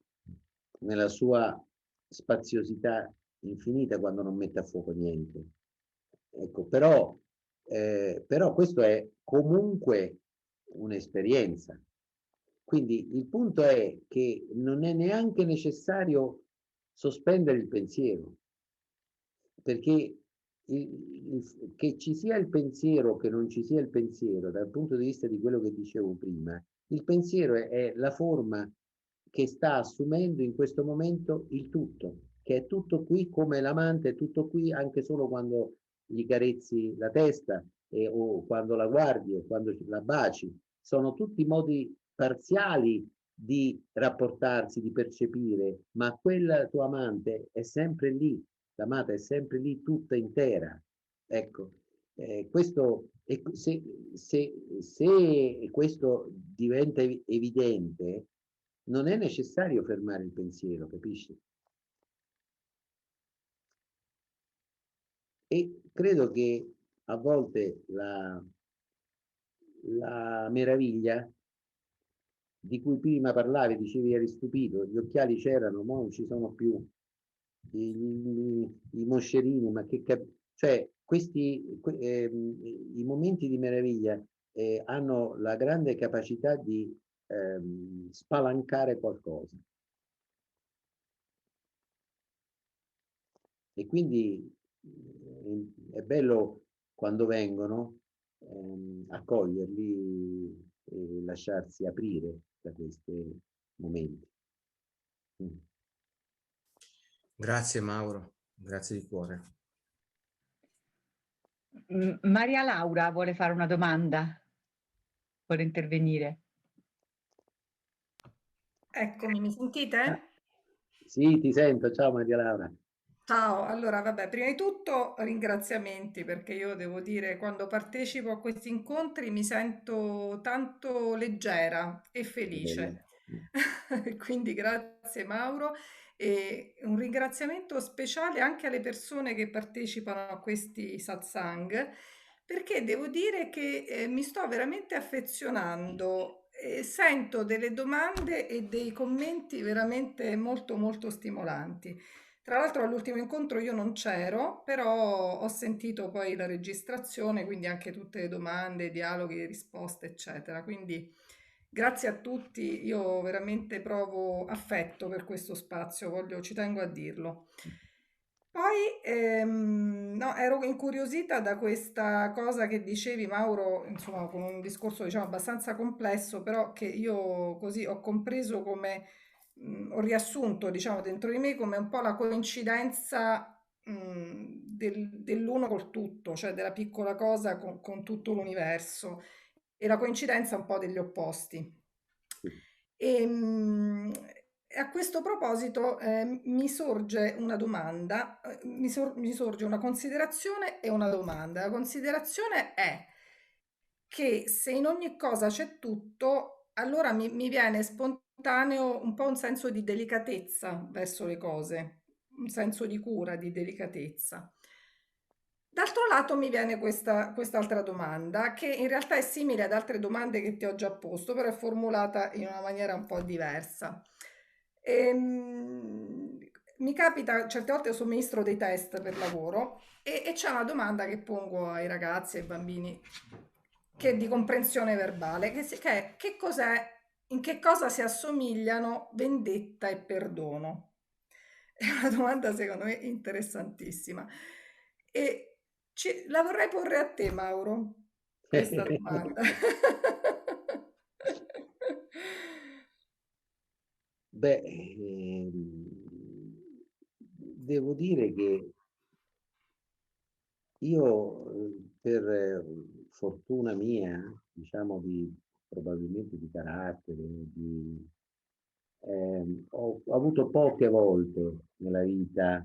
Speaker 1: nella sua spaziosità infinita quando non mette a fuoco niente. Ecco, però questo è comunque un'esperienza. Quindi il punto è che non è neanche necessario sospendere il pensiero, perché che ci sia il pensiero o che non ci sia il pensiero, dal punto di vista di quello che dicevo prima, il pensiero è la forma che sta assumendo in questo momento il tutto, che è tutto qui come l'amante, è tutto qui anche solo quando gli carezzi la testa o quando la guardi o quando la baci. Sono tutti modi parziali di rapportarsi, di percepire, ma quella tua amante è sempre lì, l'amata è sempre lì tutta intera. Ecco, questo, se questo diventa evidente, non è necessario fermare il pensiero, capisci? E credo che a volte la meraviglia di cui prima parlavi, dicevi eri stupito, gli occhiali c'erano, ma non ci sono più, i moscerini, ma cioè i momenti di meraviglia hanno la grande capacità di spalancare qualcosa. E quindi è bello quando vengono accoglierli e lasciarsi aprire da questi momenti. Mm.
Speaker 2: Grazie Mauro, grazie di cuore.
Speaker 3: Maria Laura vuole fare una domanda, vuole intervenire.
Speaker 4: Eccomi, mi sentite?
Speaker 1: Sì, ti sento. Ciao Maria Laura.
Speaker 4: Ciao, allora vabbè, prima di tutto ringraziamenti perché io devo dire quando partecipo a questi incontri mi sento tanto leggera e
Speaker 1: Che bello.
Speaker 4: felice. Quindi grazie Mauro e un ringraziamento speciale anche alle persone che partecipano a questi satsang perché devo dire che mi sto veramente affezionando e sento delle domande e dei commenti veramente molto molto stimolanti. Tra l'altro all'ultimo incontro io non c'ero, però ho sentito poi la registrazione, quindi anche tutte le domande, dialoghi, risposte, eccetera. Quindi grazie a tutti, io veramente provo affetto per questo spazio, ci tengo a dirlo. Poi no, ero incuriosita da questa cosa che dicevi, Mauro, insomma, con un discorso diciamo abbastanza complesso, però che io così ho compreso come ho riassunto, diciamo, dentro di me come un po' la coincidenza dell'uno col tutto, cioè della piccola cosa con tutto l'universo, e la coincidenza un po' degli opposti. E a questo proposito mi sorge una domanda, mi sorge una considerazione e una domanda. La considerazione è che se in ogni cosa c'è tutto, allora mi viene spontaneo un po' un senso di delicatezza verso le cose, un senso di cura, di delicatezza. D'altro lato mi viene quest'altra domanda, che in realtà è simile ad altre domande che ti ho già posto, però è formulata in una maniera un po' diversa. Ehm, Mi capita, certe volte somministro dei test per lavoro e c'è una domanda che pongo ai ragazzi, ai bambini, che è di comprensione verbale, che è che cos'è, in che cosa si assomigliano vendetta e perdono? È una domanda secondo me interessantissima. E la vorrei porre a te, Mauro, questa domanda.
Speaker 1: Beh, devo dire che io, per fortuna mia, diciamo probabilmente di carattere, ho avuto poche volte nella vita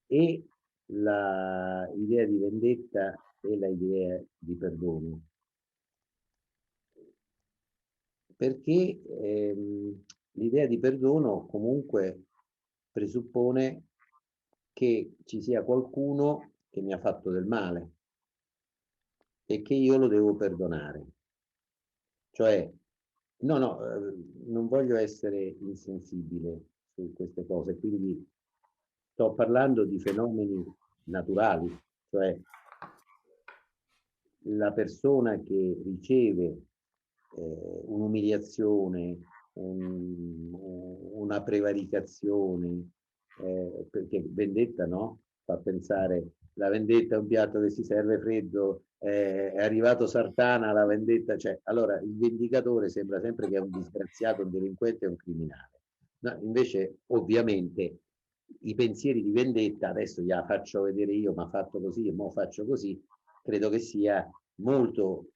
Speaker 1: e l'idea di vendetta e l'idea di perdono. Perché l'idea di perdono comunque presuppone che ci sia qualcuno che mi ha fatto del male e che io lo devo perdonare. Cioè, no, non voglio essere insensibile su queste cose, quindi sto parlando di fenomeni naturali, cioè la persona che riceve un'umiliazione, una prevaricazione, perché vendetta, no? Fa pensare, la vendetta è un piatto che si serve freddo, è arrivato Sartana, la vendetta, cioè, allora il vendicatore sembra sempre che è un disgraziato, un delinquente, un criminale. No, invece, ovviamente, i pensieri di vendetta, adesso gliela faccio vedere io, ma fatto così e mo faccio così, credo che sia molto,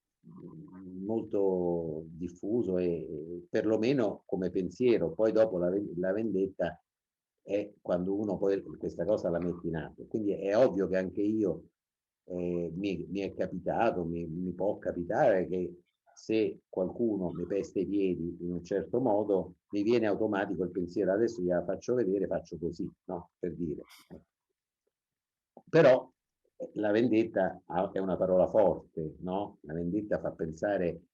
Speaker 1: molto diffuso e perlomeno come pensiero. Poi dopo la vendetta è quando uno poi questa cosa la mette in atto. Quindi è ovvio che anche io mi è capitato, mi può capitare che se qualcuno mi pesta i piedi in un certo modo, mi viene automatico il pensiero, adesso gliela faccio vedere, faccio così, no? Per dire. Però la vendetta è una parola forte, no? La vendetta fa pensare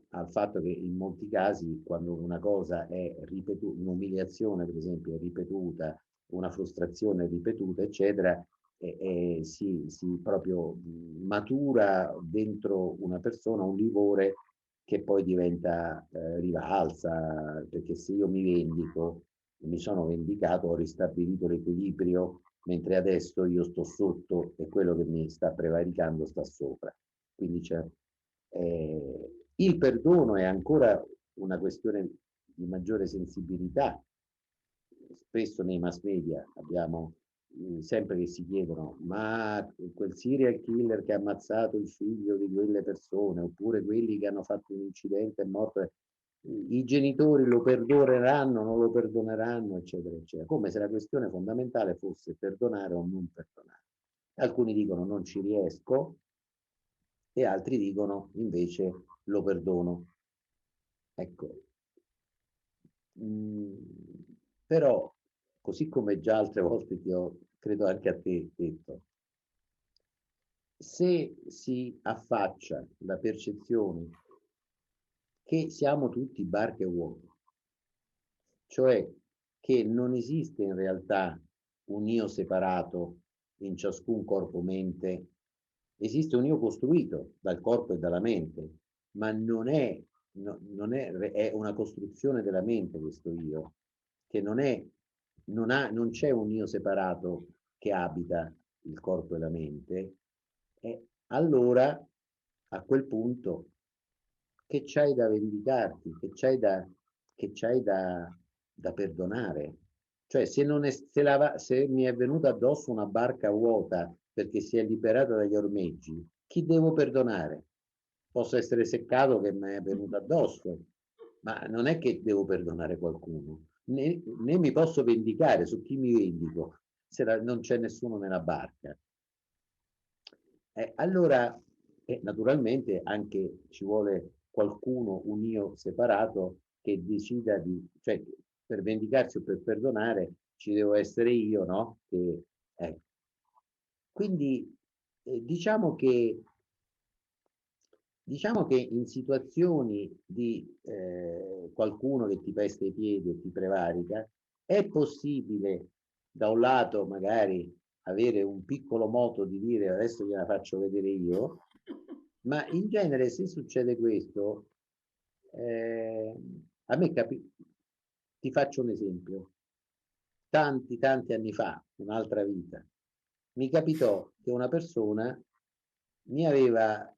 Speaker 1: al fatto che in molti casi, quando una cosa è ripetuta, un'umiliazione per esempio è ripetuta, una frustrazione è ripetuta, eccetera, si proprio matura dentro una persona un livore che poi diventa rivalsa, perché se io mi vendico, mi sono vendicato, ho ristabilito l'equilibrio, mentre adesso io sto sotto e quello che mi sta prevaricando sta sopra. Quindi c'è, il perdono è ancora una questione di maggiore sensibilità. Spesso nei mass media abbiamo sempre che si chiedono, ma quel serial killer che ha ammazzato il figlio di quelle persone, oppure quelli che hanno fatto un incidente e è morto, i genitori lo perdoneranno, non lo perdoneranno, eccetera, eccetera, come se la questione fondamentale fosse perdonare o non perdonare. Alcuni dicono non ci riesco e altri dicono invece lo perdono. Ecco, però, così come già altre volte ti ho, credo anche a te, detto, se si affaccia la percezione che siamo tutti barche e uomini, cioè che non esiste in realtà un io separato in ciascun corpo-mente, esiste un io costruito dal corpo e dalla mente, ma è una costruzione della mente questo io, che non c'è un io separato che abita il corpo e la mente, e allora a quel punto che c'hai da vendicarti, che c'hai da perdonare. Cioè, se mi è venuta addosso una barca vuota perché si è liberata dagli ormeggi, chi devo perdonare? Posso essere seccato che mi è venuto addosso, ma non è che devo perdonare qualcuno, né mi posso vendicare. Su chi mi vendico se non c'è nessuno nella barca. Allora, naturalmente anche ci vuole qualcuno, un io separato, che decida cioè per vendicarsi o per perdonare ci devo essere io, no? Ecco. Quindi diciamo che in situazioni di qualcuno che ti pesta i piedi o ti prevarica, è possibile da un lato magari avere un piccolo moto di dire adesso gliela faccio vedere io, ma in genere se succede questo, eh, a me ti faccio un esempio. Tanti anni fa, un'altra vita, mi capitò che una persona mi aveva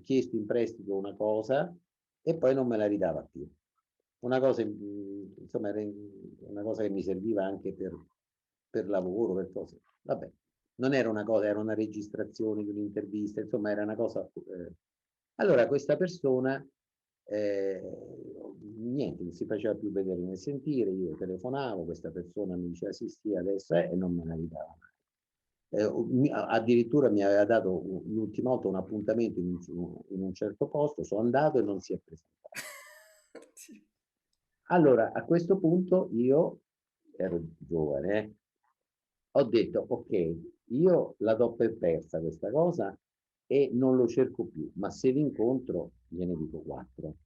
Speaker 1: chiesto in prestito una cosa e poi non me la ridava più. Una cosa, insomma, era una cosa che mi serviva anche per lavoro, per cose. Vabbè, non era una cosa, era una registrazione di un'intervista, insomma, era una cosa. Allora, questa persona, niente, non si faceva più vedere né sentire, io telefonavo, questa persona mi diceva sì, sì, adesso è, e non me la ridava mai. Addirittura mi aveva dato l'ultima volta un appuntamento in un certo posto, sono andato e non si è presentato. Allora, a questo punto io ero giovane, ho detto, ok, io la do per persa questa cosa e non lo cerco più, ma se l'incontro gliene dico 4.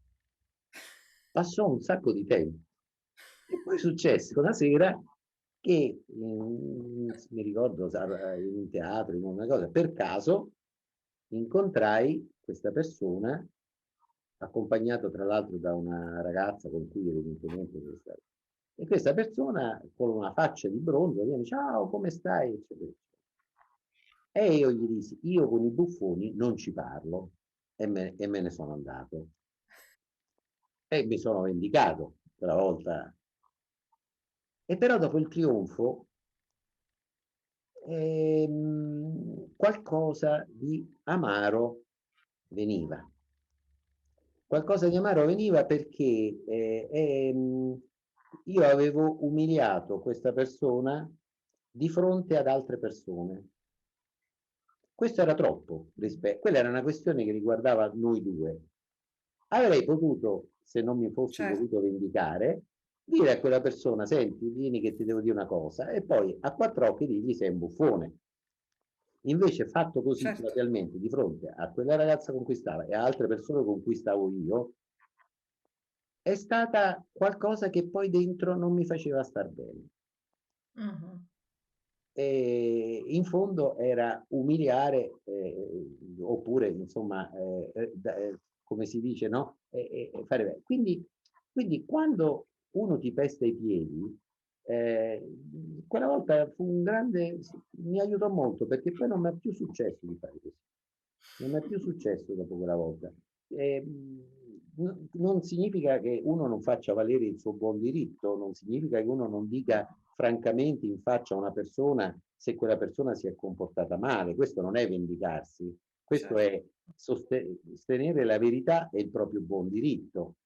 Speaker 1: Passò un sacco di tempo e poi successe una sera che mi ricordo in un teatro, in una cosa, per caso incontrai questa persona, accompagnato tra l'altro da una ragazza con cui evidentemente e questa persona con una faccia di bronzo viene, ciao, come stai? Eccetera, eccetera. E io gli dissi, io con i buffoni non ci parlo e me ne sono andato. E mi sono vendicato quella volta. E però dopo il trionfo qualcosa di amaro veniva. Qualcosa di amaro veniva perché io avevo umiliato questa persona di fronte ad altre persone. Questo era troppo, quella era una questione che riguardava noi due. Avrei potuto, se non mi fossi voluto vendicare, dire a quella persona, senti, vieni che ti devo dire una cosa, e poi a quattro occhi digli sei un buffone. Invece fatto così platealmente di fronte a quella ragazza con cui stava e a altre persone con cui stavo io, è stata qualcosa che poi dentro non mi faceva star bene. E in fondo era umiliare, oppure insomma, come si dice, no? Fare bene. Quindi quando uno ti pesta i piedi, quella volta fu un grande, mi aiutò molto perché poi non mi è più successo di fare così. Non mi è più successo dopo quella volta. Non significa che uno non faccia valere il suo buon diritto, non significa che uno non dica francamente in faccia a una persona se quella persona si è comportata male. Questo non è vendicarsi, questo è sostenere la verità e il proprio buon diritto.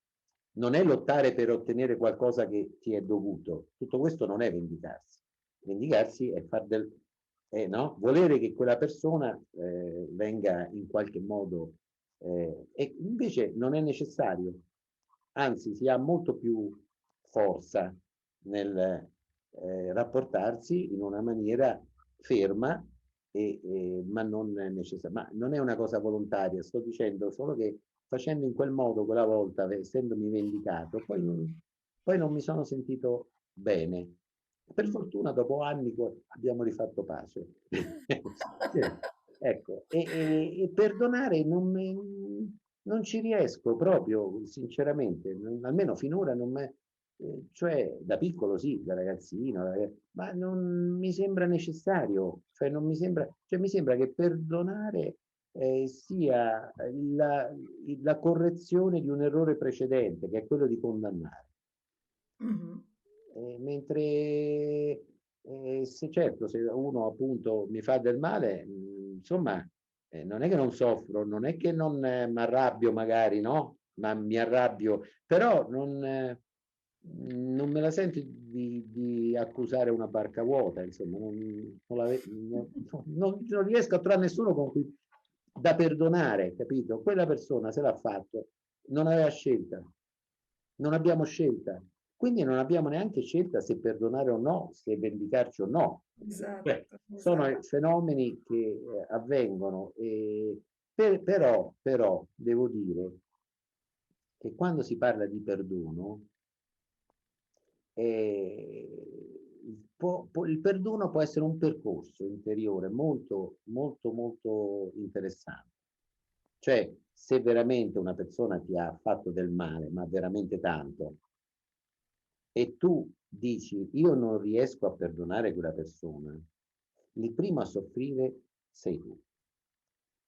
Speaker 1: Non è lottare per ottenere qualcosa che ti è dovuto. Tutto questo non è vendicarsi. Vendicarsi è no? Volere che quella persona venga in qualche modo e invece non è necessario, anzi si ha molto più forza nel rapportarsi in una maniera ferma ma non necessaria, ma non è una cosa volontaria, sto dicendo solo che facendo in quel modo quella volta, essendomi vendicato, poi non mi sono sentito bene. Per fortuna dopo anni abbiamo rifatto pace. Ecco, e perdonare non ci riesco proprio, sinceramente, almeno finora non me, cioè da piccolo sì, da ragazzino, ma non mi sembra necessario, cioè non mi sembra, cioè mi sembra che perdonare sia la correzione di un errore precedente, che è quello di condannare. mentre se certo, se uno appunto mi fa del male, insomma, non è che non soffro, non è che non mi arrabbio magari, no? Ma mi arrabbio, però non me la sento di accusare una barca vuota, insomma, non riesco a trovare nessuno con cui da perdonare, capito? Quella persona se l'ha fatto, non aveva scelta, non abbiamo scelta, quindi non abbiamo neanche scelta se perdonare o no, se vendicarci o no. Cioè,
Speaker 4: Esatto,
Speaker 1: sono
Speaker 4: esatto.
Speaker 1: fenomeni che avvengono, però devo dire che quando si parla di perdono, il perdono può essere un percorso interiore molto, molto, molto interessante. Cioè, se veramente una persona ti ha fatto del male, ma veramente tanto, e tu dici io non riesco a perdonare quella persona, il primo a soffrire sei tu.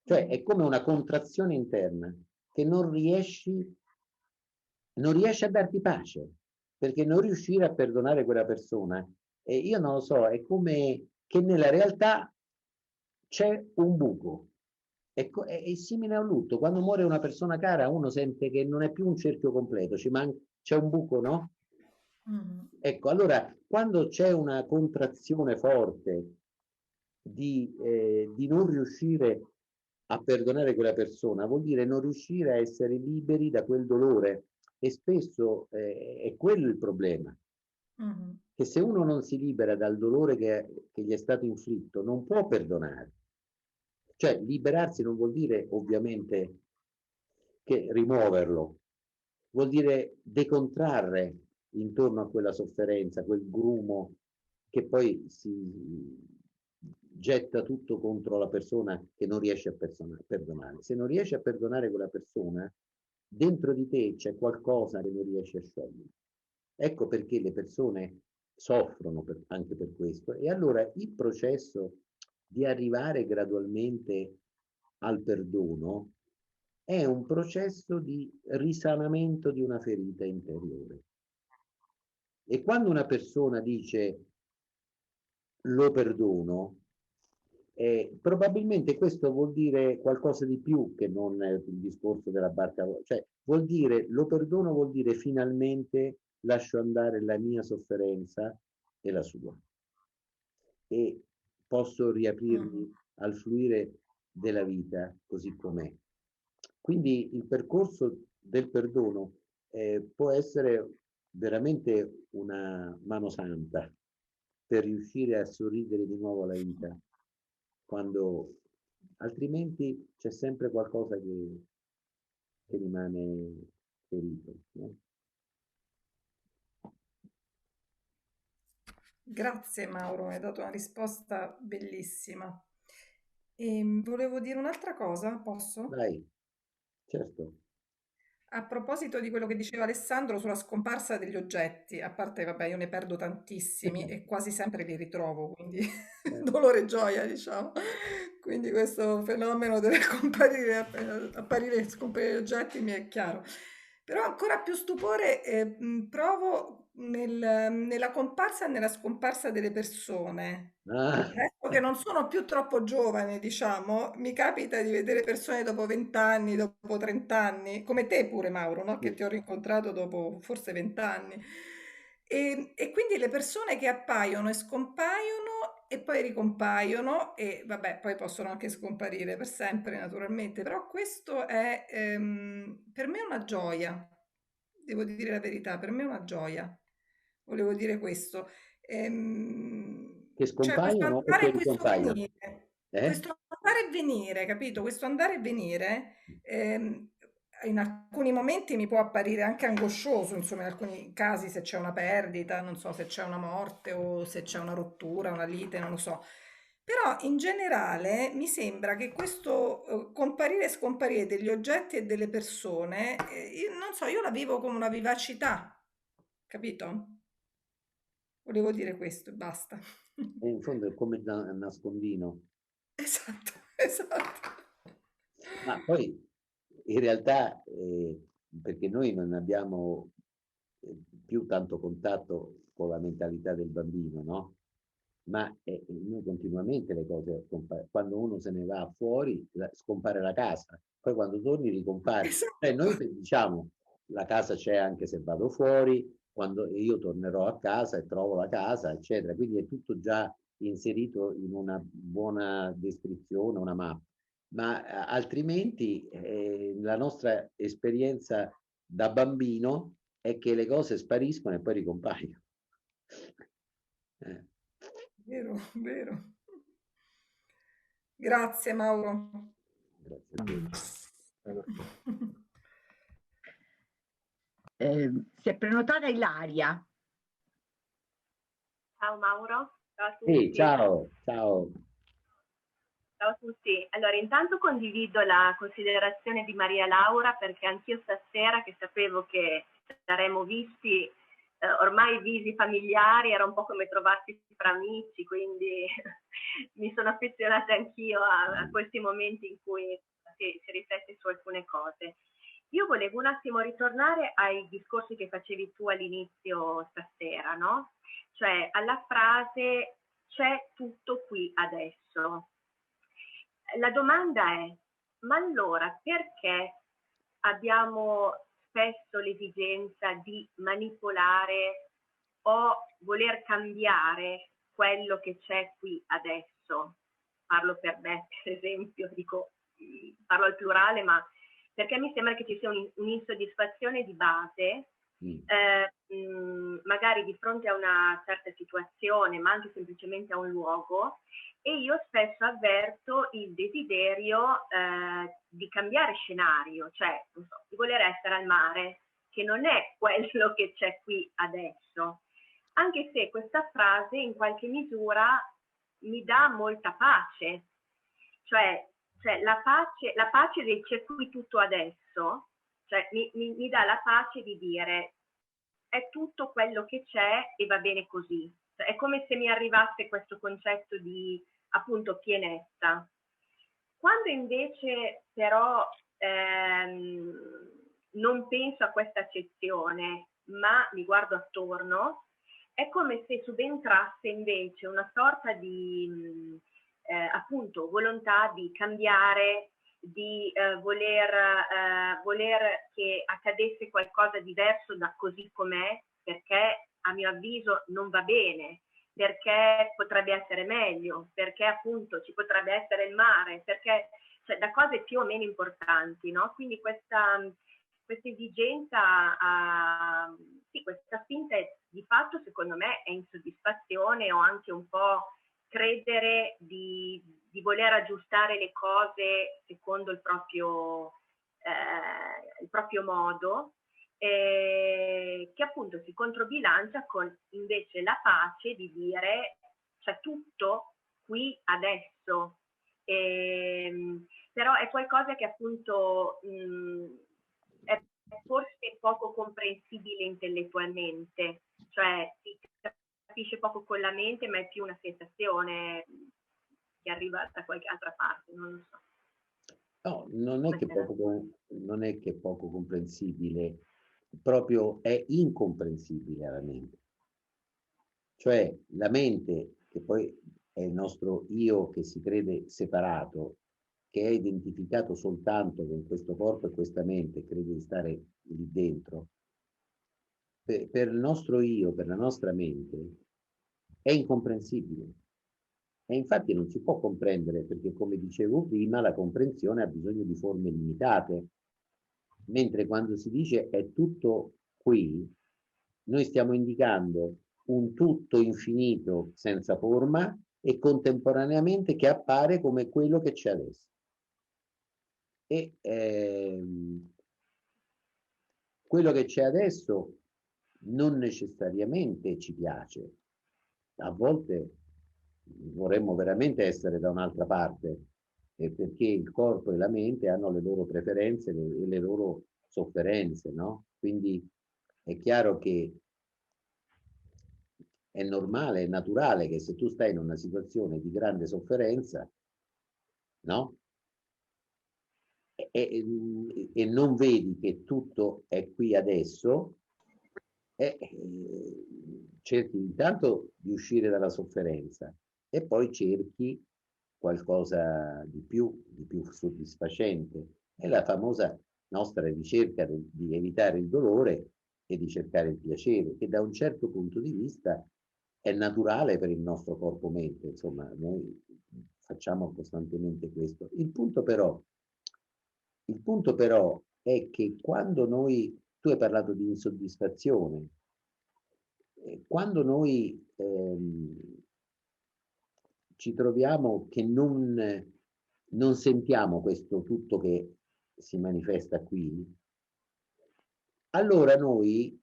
Speaker 1: Cioè è come una contrazione interna che non riesci a darti pace, perché non riuscire a perdonare quella persona, e io non lo so, è come che nella realtà c'è un buco. È simile a un lutto. Quando muore una persona cara, uno sente che non è più un cerchio completo, c'è un buco, no?
Speaker 4: Mhm.
Speaker 1: Ecco, allora, quando c'è una contrazione forte di non riuscire a perdonare quella persona, vuol dire non riuscire a essere liberi da quel dolore. E spesso è quello il problema,
Speaker 4: Mhm.
Speaker 1: che se uno non si libera dal dolore che gli è stato inflitto, non può perdonare. Cioè, liberarsi non vuol dire ovviamente che rimuoverlo, vuol dire decontrarre intorno a quella sofferenza, quel grumo che poi si getta tutto contro la persona che non riesce a perdonare. Se non riesci a perdonare quella persona, dentro di te c'è qualcosa che non riesci a sciogliere. Ecco perché le persone soffrono anche per questo. E allora il processo di arrivare gradualmente al perdono è un processo di risanamento di una ferita interiore. E quando una persona dice lo perdono, probabilmente questo vuol dire qualcosa di più che non il discorso della barca, cioè vuol dire lo perdono, vuol dire finalmente lascio andare la mia sofferenza e la sua e posso
Speaker 4: Mhm.
Speaker 1: riaprirmi al fluire della vita così com'è. Quindi il percorso del perdono può essere veramente una mano santa per riuscire a sorridere di nuovo alla vita, quando altrimenti c'è sempre qualcosa che rimane ferito. No?
Speaker 4: Grazie Mauro, mi hai dato una risposta bellissima. E volevo dire un'altra cosa, posso?
Speaker 1: Dai, certo.
Speaker 4: A proposito di quello che diceva Alessandro sulla scomparsa degli oggetti, a parte, vabbè, io ne perdo tantissimi e quasi sempre li ritrovo, quindi
Speaker 1: Eh,
Speaker 4: dolore e gioia, diciamo. Quindi questo fenomeno delle comparire, apparire e scomparire gli oggetti mi è chiaro. Però ancora più stupore provo nella comparsa e nella scomparsa delle persone.
Speaker 1: ah,
Speaker 4: Adesso che non sono più troppo giovane, diciamo, mi capita di vedere persone dopo 20 anni, dopo 30 anni, come te pure Mauro, no? Che
Speaker 1: sì.
Speaker 4: ti ho rincontrato dopo forse 20 anni. E quindi le persone che appaiono e scompaiono e poi ricompaiono e vabbè, poi possono anche scomparire per sempre naturalmente, però questo è per me una gioia, devo dire la verità, per me è una gioia, volevo dire questo.
Speaker 1: Che
Speaker 4: Cioè questo
Speaker 1: scompaiono e
Speaker 4: andare
Speaker 1: poi
Speaker 4: e questo
Speaker 1: ricompaiono.
Speaker 4: venire,
Speaker 1: Eh?
Speaker 4: questo andare e venire, capito? Questo andare e venire, in alcuni momenti mi può apparire anche angoscioso, insomma, in alcuni casi se c'è una perdita, non so se c'è una morte o se c'è una rottura, una lite, non lo so. Però in generale mi sembra che questo comparire e scomparire degli oggetti e delle persone, io non so, io la vivo come una vivacità, capito? Volevo dire questo e basta.
Speaker 1: E in fondo è come un nascondino.
Speaker 4: Esatto, esatto.
Speaker 1: Ma poi in realtà, perché noi non abbiamo più tanto contatto po' la mentalità del bambino, no? Ma noi continuamente le cose quando uno se ne va fuori scompare la casa, poi quando torni ricompare. Noi
Speaker 4: Esatto.
Speaker 1: diciamo la casa c'è anche se vado fuori, quando io tornerò a casa e trovo la casa, eccetera. Quindi è tutto già inserito in una buona descrizione, una mappa. Ma altrimenti la nostra esperienza da bambino è che le cose spariscono e poi ricompaiono.
Speaker 4: Vero, vero. Grazie Mauro.
Speaker 1: Grazie a te.
Speaker 3: Si è prenotata Ilaria.
Speaker 5: Ciao Mauro, ciao a tutti.
Speaker 1: Sì, ciao, ciao.
Speaker 5: Ciao a tutti. Allora, intanto condivido la considerazione di Maria Laura, perché anch'io stasera, che sapevo che saremmo visti, ormai visi familiari, era un po' come trovarsi fra amici, quindi mi sono affezionata anch'io a questi momenti in cui si riflette su alcune cose. Io volevo un attimo ritornare ai discorsi che facevi tu all'inizio stasera, no? Cioè alla frase "c'è tutto qui adesso". La domanda è: ma allora perché abbiamo spesso l'esigenza di manipolare o voler cambiare quello che c'è qui adesso? Parlo per me, per esempio, parlo al plurale, ma perché mi sembra che ci sia un'insoddisfazione di base, magari di fronte a una certa situazione, ma anche semplicemente a un luogo, e io spesso avverto il desiderio di cambiare scenario, cioè non so, di voler essere al mare, che non è quello che c'è qui adesso, anche se questa frase in qualche misura mi dà molta pace, cioè la pace del "c'è qui tutto adesso", cioè mi dà la pace di dire è tutto quello che c'è e va bene così. Cioè, è come se mi arrivasse questo concetto di appunto pienezza. Quando invece però non penso a questa accezione, ma mi guardo attorno, è come se subentrasse invece una sorta di appunto volontà di cambiare, di voler che accadesse qualcosa diverso da così com'è, perché a mio avviso non va bene, perché potrebbe essere meglio, perché appunto ci potrebbe essere il mare, perché cioè, da cose più o meno importanti, no? Quindi questa esigenza, sì, questa spinta di fatto secondo me è insoddisfazione o anche un po' credere di voler aggiustare le cose secondo il proprio modo, che appunto si controbilancia con invece la pace di dire c'è tutto qui adesso. Però è qualcosa che appunto è forse poco comprensibile intellettualmente, cioè si capisce poco con la mente, ma è più una sensazione che arriva da qualche altra parte, non lo so.
Speaker 1: No, non è che poco comprensibile, proprio è incomprensibile alla mente. Cioè la mente, che poi è il nostro io che si crede separato, che è identificato soltanto con questo corpo e questa mente, crede di stare lì dentro, per il nostro io, per la nostra mente, è incomprensibile. E infatti non si può comprendere perché, come dicevo prima, la comprensione ha bisogno di forme limitate, mentre quando si dice è tutto qui, noi stiamo indicando un tutto infinito senza forma e contemporaneamente che appare come quello che c'è adesso. E quello che c'è adesso non necessariamente ci piace. A volte vorremmo veramente essere da un'altra parte, perché il corpo e la mente hanno le loro preferenze e le loro sofferenze, no? Quindi è chiaro che è normale, è naturale che se tu stai in una situazione di grande sofferenza, no? E non vedi che tutto è qui adesso, cerchi intanto di uscire dalla sofferenza e poi cerchi qualcosa di più soddisfacente. È la famosa nostra ricerca di evitare il dolore e di cercare il piacere, che da un certo punto di vista è naturale per il nostro corpo-mente, insomma, noi facciamo costantemente questo. Il punto però è che quando tu hai parlato di insoddisfazione, quando noi ci troviamo che non sentiamo questo tutto che si manifesta qui, allora noi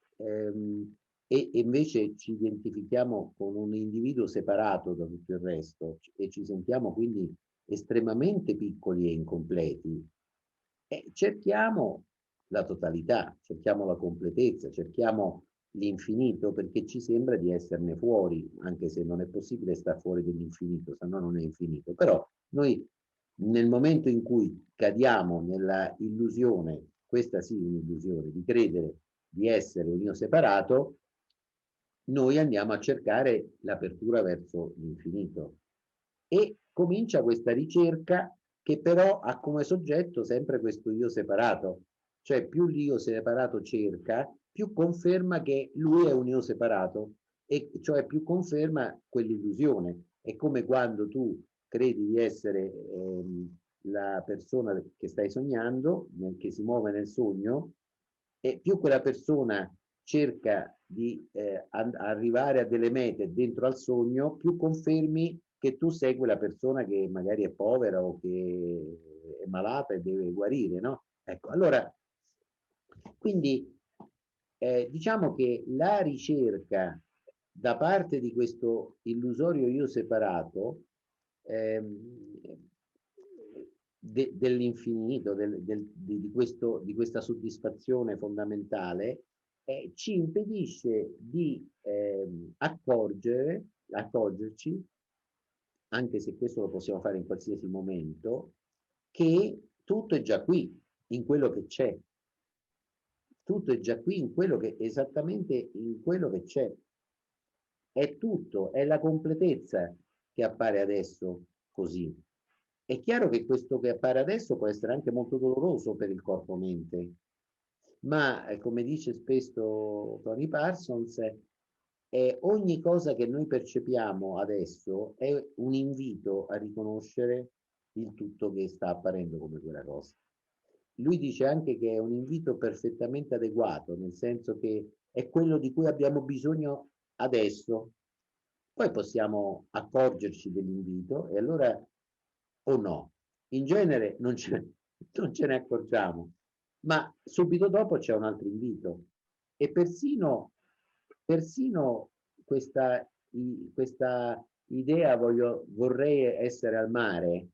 Speaker 1: e invece ci identifichiamo con un individuo separato da tutto il resto e ci sentiamo quindi estremamente piccoli e incompleti, cerchiamo la totalità, cerchiamo la completezza, cerchiamo l'infinito perché ci sembra di esserne fuori, anche se non è possibile stare fuori dell'infinito, se no non è infinito. Però noi nel momento in cui cadiamo nella illusione, questa sì un'illusione, di credere di essere un io separato, noi andiamo a cercare l'apertura verso l'infinito e comincia questa ricerca che però ha come soggetto sempre questo io separato, cioè più l'io separato cerca, più conferma che lui è un io separato e cioè più conferma quell'illusione. È come quando tu credi di essere la persona che stai sognando, che si muove nel sogno, e più quella persona cerca di arrivare a delle mete dentro al sogno, più confermi che tu sei quella persona che magari è povera o che è malata e deve guarire, no? Ecco, allora, quindi diciamo che la ricerca da parte di questo illusorio io separato dell'infinito, di questa soddisfazione fondamentale, ci impedisce di accorgerci, anche se questo lo possiamo fare in qualsiasi momento, che tutto è già qui, in quello che c'è. Tutto è già qui, in quello che, esattamente in quello che c'è. È tutto, è la completezza che appare adesso così. È chiaro che questo che appare adesso può essere anche molto doloroso per il corpo-mente, ma come dice spesso Tony Parsons, ogni cosa che noi percepiamo adesso è un invito a riconoscere il tutto che sta apparendo come quella cosa. Lui dice anche che è un invito perfettamente adeguato, nel senso che è quello di cui abbiamo bisogno adesso. Poi possiamo accorgerci dell'invito e allora o no. In genere non ce ne accorgiamo, ma subito dopo c'è un altro invito. E persino questa idea vorrei essere al mare,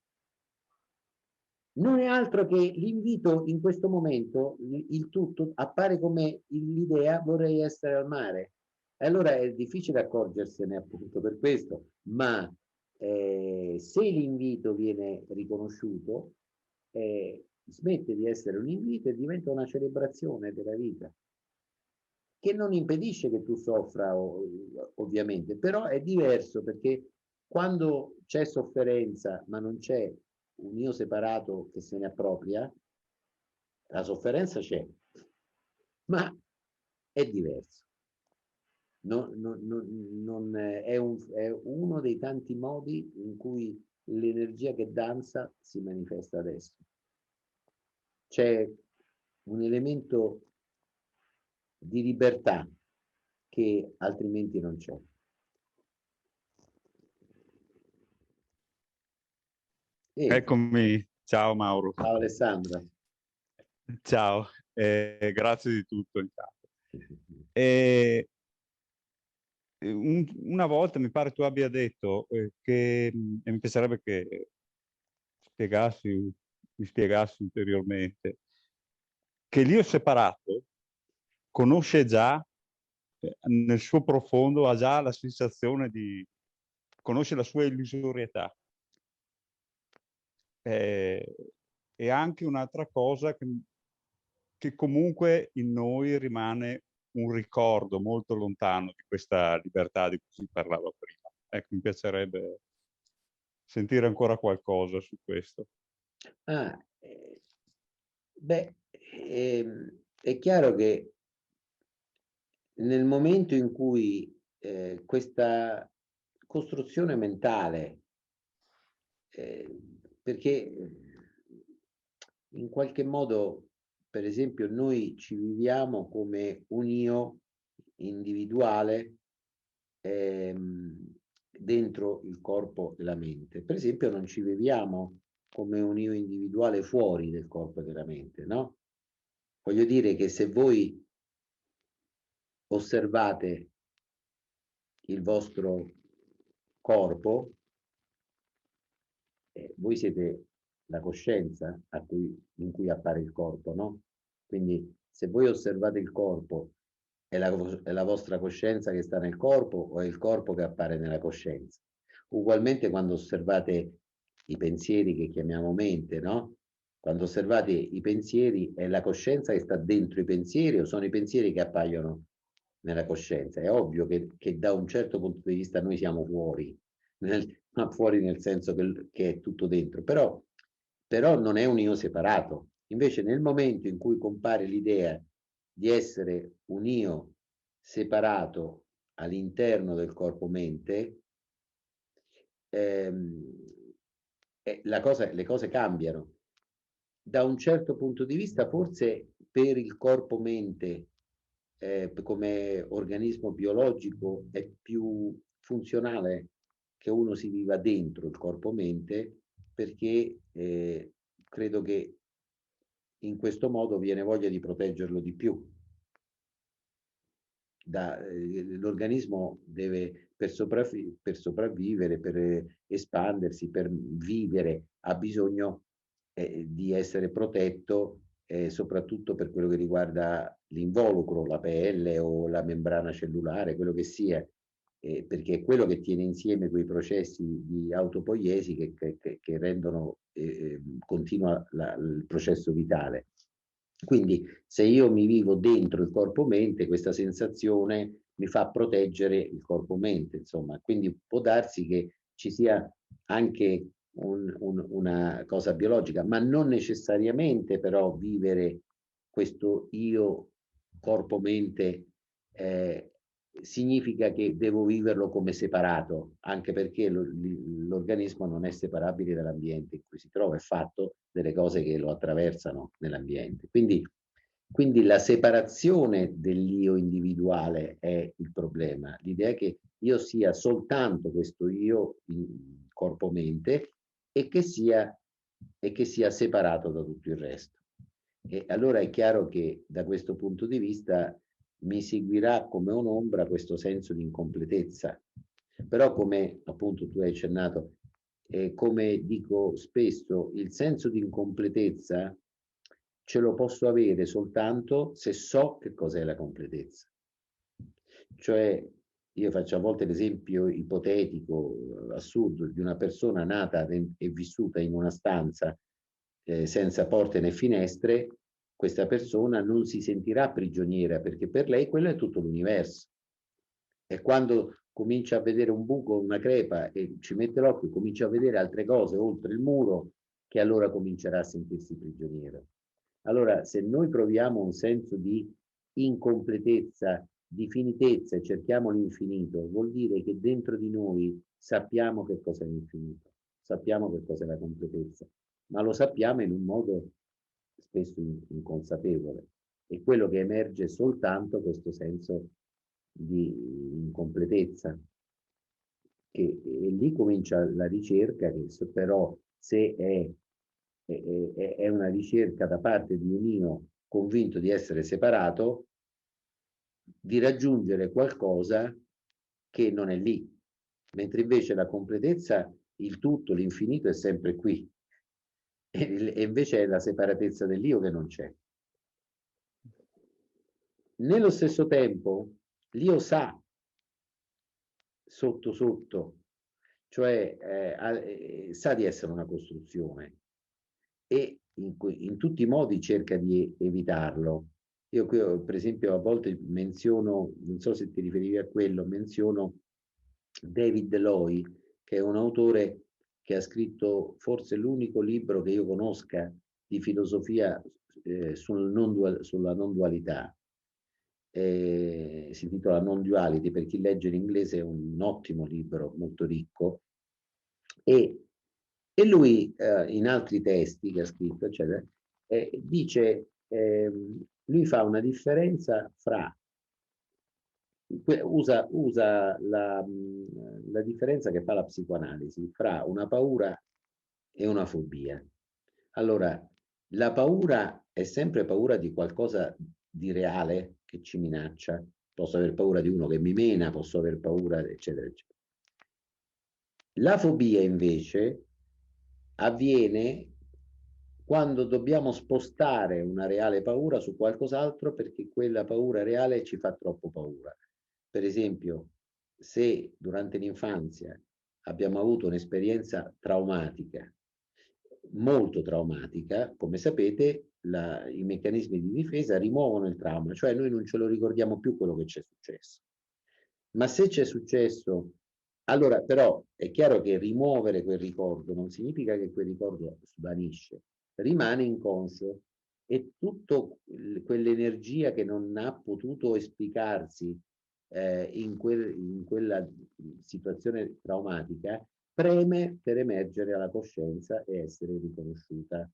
Speaker 1: non è altro che l'invito in questo momento, il tutto appare come l'idea vorrei essere al mare. E allora è difficile accorgersene appunto per questo, ma se l'invito viene riconosciuto, smette di essere un invito e diventa una celebrazione della vita, che non impedisce che tu soffra ovviamente, però è diverso perché quando c'è sofferenza ma non c'è un io separato che se ne appropria, la sofferenza c'è, ma è diverso. È uno dei tanti modi in cui l'energia che danza si manifesta adesso. C'è un elemento di libertà che altrimenti non c'è.
Speaker 6: Eccomi, ciao Mauro.
Speaker 1: Ciao Alessandra.
Speaker 6: Ciao, grazie di tutto intanto. Una volta mi pare tu abbia detto che, e mi piacerebbe che mi spiegassi ulteriormente, che l'io separato conosce già, nel suo profondo, ha già la sensazione conosce la sua illusorietà. E anche un'altra cosa che comunque in noi rimane un ricordo molto lontano di questa libertà di cui si parlava prima. Ecco, mi piacerebbe sentire ancora qualcosa su questo.
Speaker 1: Beh, è chiaro che nel momento in cui questa costruzione mentale, perché in qualche modo, per esempio, noi ci viviamo come un io individuale dentro il corpo e la mente. Per esempio, non ci viviamo come un io individuale fuori del corpo e della mente, no? Voglio dire che se voi osservate il vostro corpo, voi siete la coscienza in cui appare il corpo, no? Quindi se voi osservate il corpo, è la vostra coscienza che sta nel corpo o è il corpo che appare nella coscienza? Ugualmente quando osservate i pensieri che chiamiamo mente, no? Quando osservate i pensieri, è la coscienza che sta dentro i pensieri o sono i pensieri che appaiono nella coscienza? È ovvio che da un certo punto di vista noi siamo fuori, ma fuori nel senso che è tutto dentro, però non è un io separato. Invece nel momento in cui compare l'idea di essere un io separato all'interno del corpo-mente, le cose cambiano. Da un certo punto di vista, forse per il corpo-mente come organismo biologico è più funzionale che uno si viva dentro il corpo-mente, perché credo che in questo modo viene voglia di proteggerlo di più. L'organismo deve, per sopravvivere, per espandersi, per vivere, ha bisogno di essere protetto, soprattutto per quello che riguarda l'involucro, la pelle o la membrana cellulare, quello che sia, perché è quello che tiene insieme quei processi di autopoiesi che rendono continua il processo vitale. Quindi se io mi vivo dentro il corpo-mente, questa sensazione mi fa proteggere il corpo-mente, insomma. Quindi può darsi che ci sia anche una cosa biologica, ma non necessariamente però vivere questo io corpo-mente significa che devo viverlo come separato, anche perché l'organismo non è separabile dall'ambiente in cui si trova, è fatto delle cose che lo attraversano nell'ambiente. Quindi la separazione dell'io individuale è il problema. L'idea è che io sia soltanto questo io corpo-mente e che sia separato da tutto il resto. E allora è chiaro che da questo punto di vista mi seguirà come un'ombra questo senso di incompletezza. Però come appunto tu hai accennato, come dico spesso, il senso di incompletezza ce lo posso avere soltanto se so che cos'è la completezza. Cioè, io faccio a volte l'esempio ipotetico, assurdo, di una persona nata e vissuta in una stanza senza porte né finestre. Questa persona non si sentirà prigioniera perché per lei quello è tutto l'universo. E quando comincia a vedere un buco, una crepa e ci mette l'occhio, comincia a vedere altre cose oltre il muro, che allora comincerà a sentirsi prigioniera. Allora, se noi proviamo un senso di incompletezza, di finitezza e cerchiamo l'infinito, vuol dire che dentro di noi sappiamo che cos'è l'infinito, sappiamo che cos'è la completezza, ma lo sappiamo in un modo spesso inconsapevole. E quello che emerge è soltanto questo senso di incompletezza. E lì comincia la ricerca, che però se è una ricerca da parte di un io convinto di essere separato, di raggiungere qualcosa che non è lì, mentre invece la completezza, il tutto, l'infinito è sempre qui, e invece è la separatezza dell'io che non c'è. Nello stesso tempo, l'io sa sotto sotto, cioè sa di essere una costruzione e in tutti i modi cerca di evitarlo. Io qui, per esempio, a volte menziono, non so se ti riferivi a quello, menziono David Loy, che è un autore che ha scritto forse l'unico libro che io conosca di filosofia sulla non dualità. Si intitola Non Duality, per chi legge in inglese è un ottimo libro, molto ricco, e lui in altri testi che ha scritto, eccetera, dice, lui fa una differenza fra, usa la differenza che fa la psicoanalisi fra una paura e una fobia. Allora, la paura è sempre paura di qualcosa di reale che ci minaccia. Posso aver paura di uno che mi mena, posso aver paura, eccetera, eccetera. La fobia invece avviene quando dobbiamo spostare una reale paura su qualcos'altro perché quella paura reale ci fa troppo paura. Per esempio, se durante l'infanzia abbiamo avuto un'esperienza traumatica, molto traumatica, come sapete, i meccanismi di difesa rimuovono il trauma, cioè noi non ce lo ricordiamo più quello che c'è successo. Ma se c'è successo, allora però è chiaro che rimuovere quel ricordo non significa che quel ricordo svanisce, rimane inconscio e tutta quell'energia che non ha potuto esplicarsi in quella situazione traumatica preme per emergere alla coscienza e essere riconosciuta.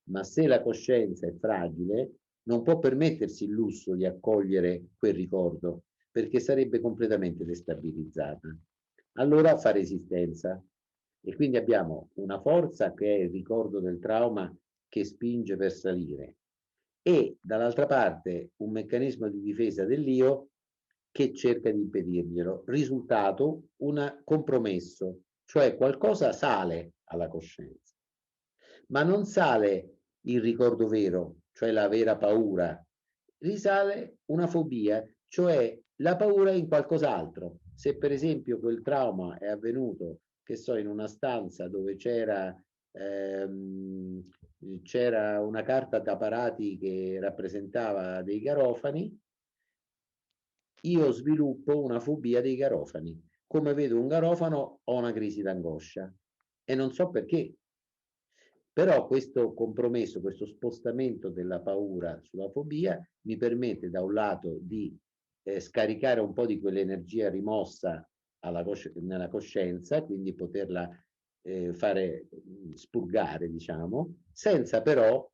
Speaker 1: Ma se la coscienza è fragile, non può permettersi il lusso di accogliere quel ricordo, perché sarebbe completamente destabilizzata. Allora fa resistenza. E quindi abbiamo una forza che è il ricordo del trauma che spinge per salire e dall'altra parte un meccanismo di difesa dell'io che cerca di impedirglielo. Risultato, un compromesso, cioè qualcosa sale alla coscienza, ma non sale il ricordo vero, cioè la vera paura, risale una fobia, cioè la paura in qualcos'altro. Se per esempio quel trauma è avvenuto, che so, in una stanza dove c'era una carta da parati che rappresentava dei garofani, io sviluppo una fobia dei garofani. Come vedo un garofano ho una crisi d'angoscia e non so perché. Però questo compromesso, questo spostamento della paura sulla fobia mi permette da un lato di scaricare un po' di quell'energia rimossa nella coscienza, quindi poterla fare spurgare, diciamo, senza però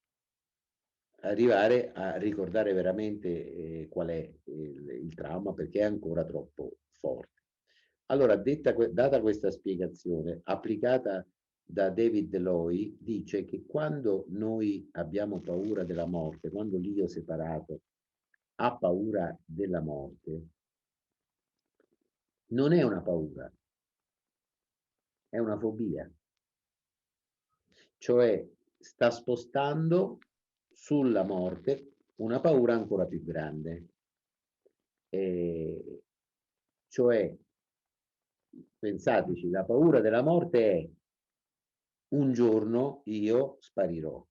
Speaker 1: arrivare a ricordare veramente qual è il trauma, perché è ancora troppo forte. Allora, data questa spiegazione, applicata da David Loy, dice che quando noi abbiamo paura della morte, quando l'io separato ha paura della morte, non è una paura, è una fobia. Cioè sta spostando sulla morte una paura ancora più grande. Cioè, pensateci, la paura della morte è un giorno io sparirò.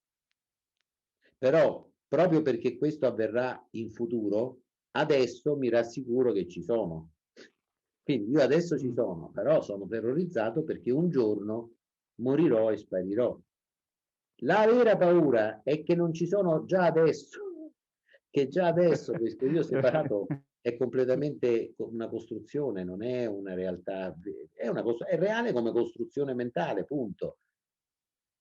Speaker 1: Però, proprio perché questo avverrà in futuro, adesso mi rassicuro che ci sono. Quindi io adesso ci sono, però sono terrorizzato perché un giorno morirò e sparirò. La vera paura è che non ci sono già adesso, che già adesso questo io separato è completamente una costruzione, non è una realtà, è reale come costruzione mentale, punto.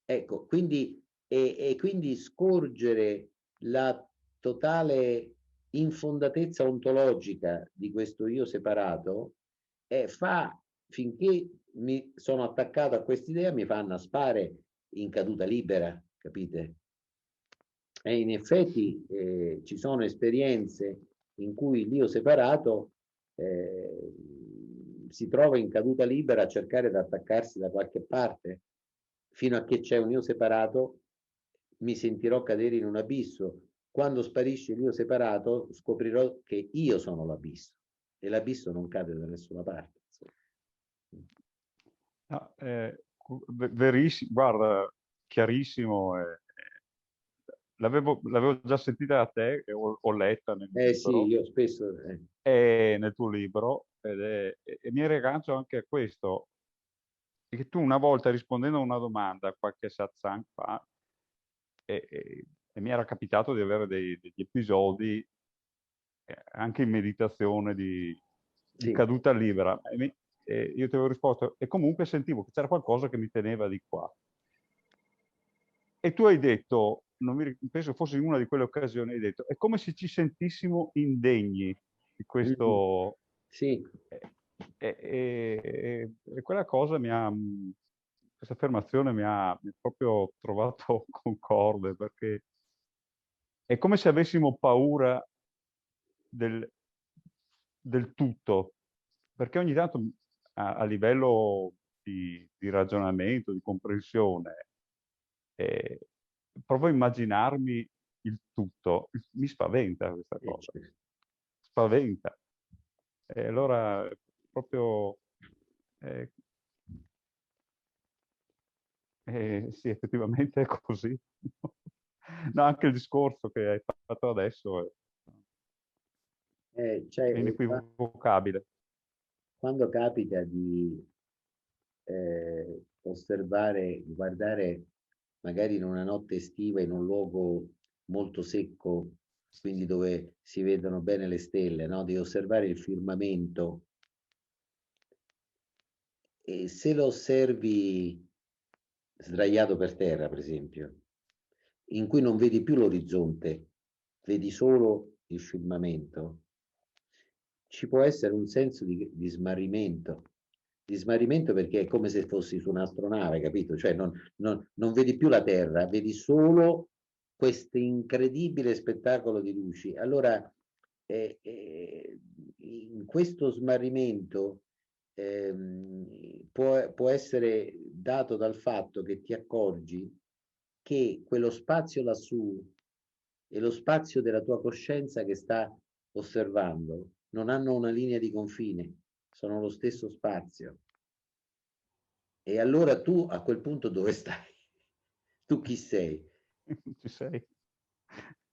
Speaker 1: Ecco, quindi, quindi scorgere la totale infondatezza ontologica di questo io separato fa, finché mi sono attaccato a quest'idea, mi fa annaspare in caduta libera, capite? E in effetti ci sono esperienze in cui l'io separato si trova in caduta libera a cercare di attaccarsi da qualche parte, fino a che c'è un io separato, mi sentirò cadere in un abisso. Quando sparisce l'io separato, scoprirò che io sono l'abisso e l'abisso non cade da nessuna parte.
Speaker 6: Verissimo, guarda, chiarissimo. l'avevo già sentita da te, e ho letta nel
Speaker 1: Sì,
Speaker 6: libro,
Speaker 1: io spesso...
Speaker 6: nel tuo libro, e mi riaggancio anche a questo, che tu una volta rispondendo a una domanda, qualche satsang fa, e mi era capitato di avere degli episodi, anche in meditazione, di
Speaker 1: Sì.
Speaker 6: caduta libera. E io ti avevo risposto, e comunque sentivo che c'era qualcosa che mi teneva di qua. E tu hai detto, penso fosse in una di quelle occasioni, hai detto, è come se ci sentissimo indegni di questo...
Speaker 1: Sì.
Speaker 6: E quella cosa questa affermazione mi ha proprio trovato concorde, perché è come se avessimo paura del tutto, perché ogni tanto a livello di ragionamento, di comprensione, provo a immaginarmi il tutto. Mi spaventa questa cosa, spaventa. E allora proprio sì, effettivamente è così. No, anche il discorso che hai fatto adesso è inequivocabile.
Speaker 1: Quando capita di osservare, guardare magari in una notte estiva in un luogo molto secco, quindi dove si vedono bene le stelle, no? Di osservare il firmamento, e se lo osservi sdraiato per terra, per esempio, in cui non vedi più l'orizzonte, vedi solo il firmamento, ci può essere un senso di smarrimento. Di smarrimento, perché è come se fossi su un'astronave, capito? Cioè non vedi più la Terra, vedi solo questo incredibile spettacolo di luci. Allora, in questo smarrimento può essere dato dal fatto che ti accorgi che quello spazio lassù e lo spazio della tua coscienza che sta osservando non hanno una linea di confine, sono lo stesso spazio. E allora tu a quel punto dove stai? Tu chi sei?
Speaker 6: Ci sei.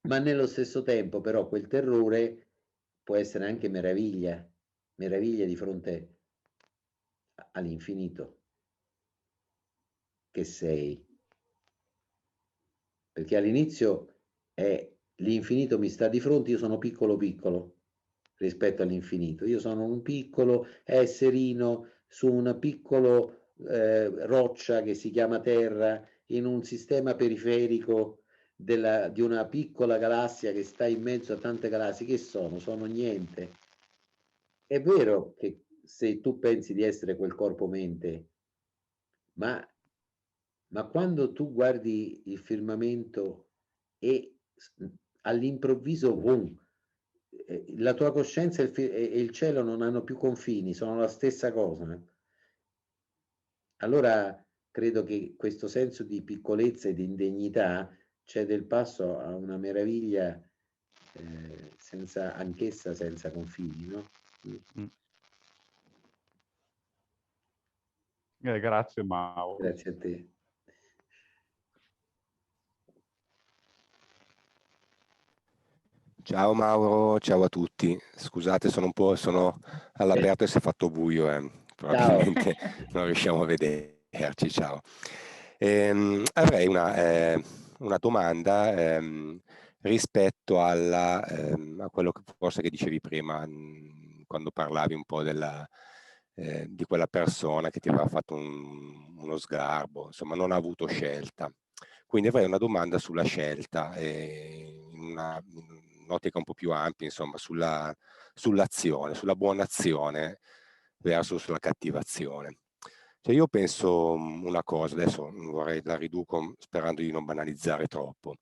Speaker 1: Ma nello stesso tempo però quel terrore può essere anche meraviglia, meraviglia di fronte all'infinito che sei. Perché all'inizio è l'infinito mi sta di fronte, io sono piccolo piccolo rispetto all'infinito. Io sono un piccolo esserino su una piccola roccia che si chiama Terra, in un sistema periferico di una piccola galassia che sta in mezzo a tante galassie. Che sono? Sono niente. È vero che se tu pensi di essere quel corpo-mente, ma quando tu guardi il firmamento e all'improvviso, boom, la tua coscienza e il cielo non hanno più confini, sono la stessa cosa. Allora credo che questo senso di piccolezza e di indegnità cede il passo a una meraviglia anch'essa senza confini, no?
Speaker 6: Grazie Mauro.
Speaker 1: Grazie a te.
Speaker 7: Ciao Mauro, ciao a tutti. Scusate, sono all'aperto e si è fatto buio, probabilmente non riusciamo a vederci. Ciao. Avrei una domanda rispetto a quello che forse che dicevi prima, quando parlavi un po' di quella persona che ti aveva fatto uno sgarbo, insomma non ha avuto scelta. Quindi avrei una domanda sulla scelta, in un'ottica un po' più ampia, insomma, sull'azione, sulla buona azione versus la cattiva azione. Cioè io penso una cosa, adesso la riduco sperando di non banalizzare troppo.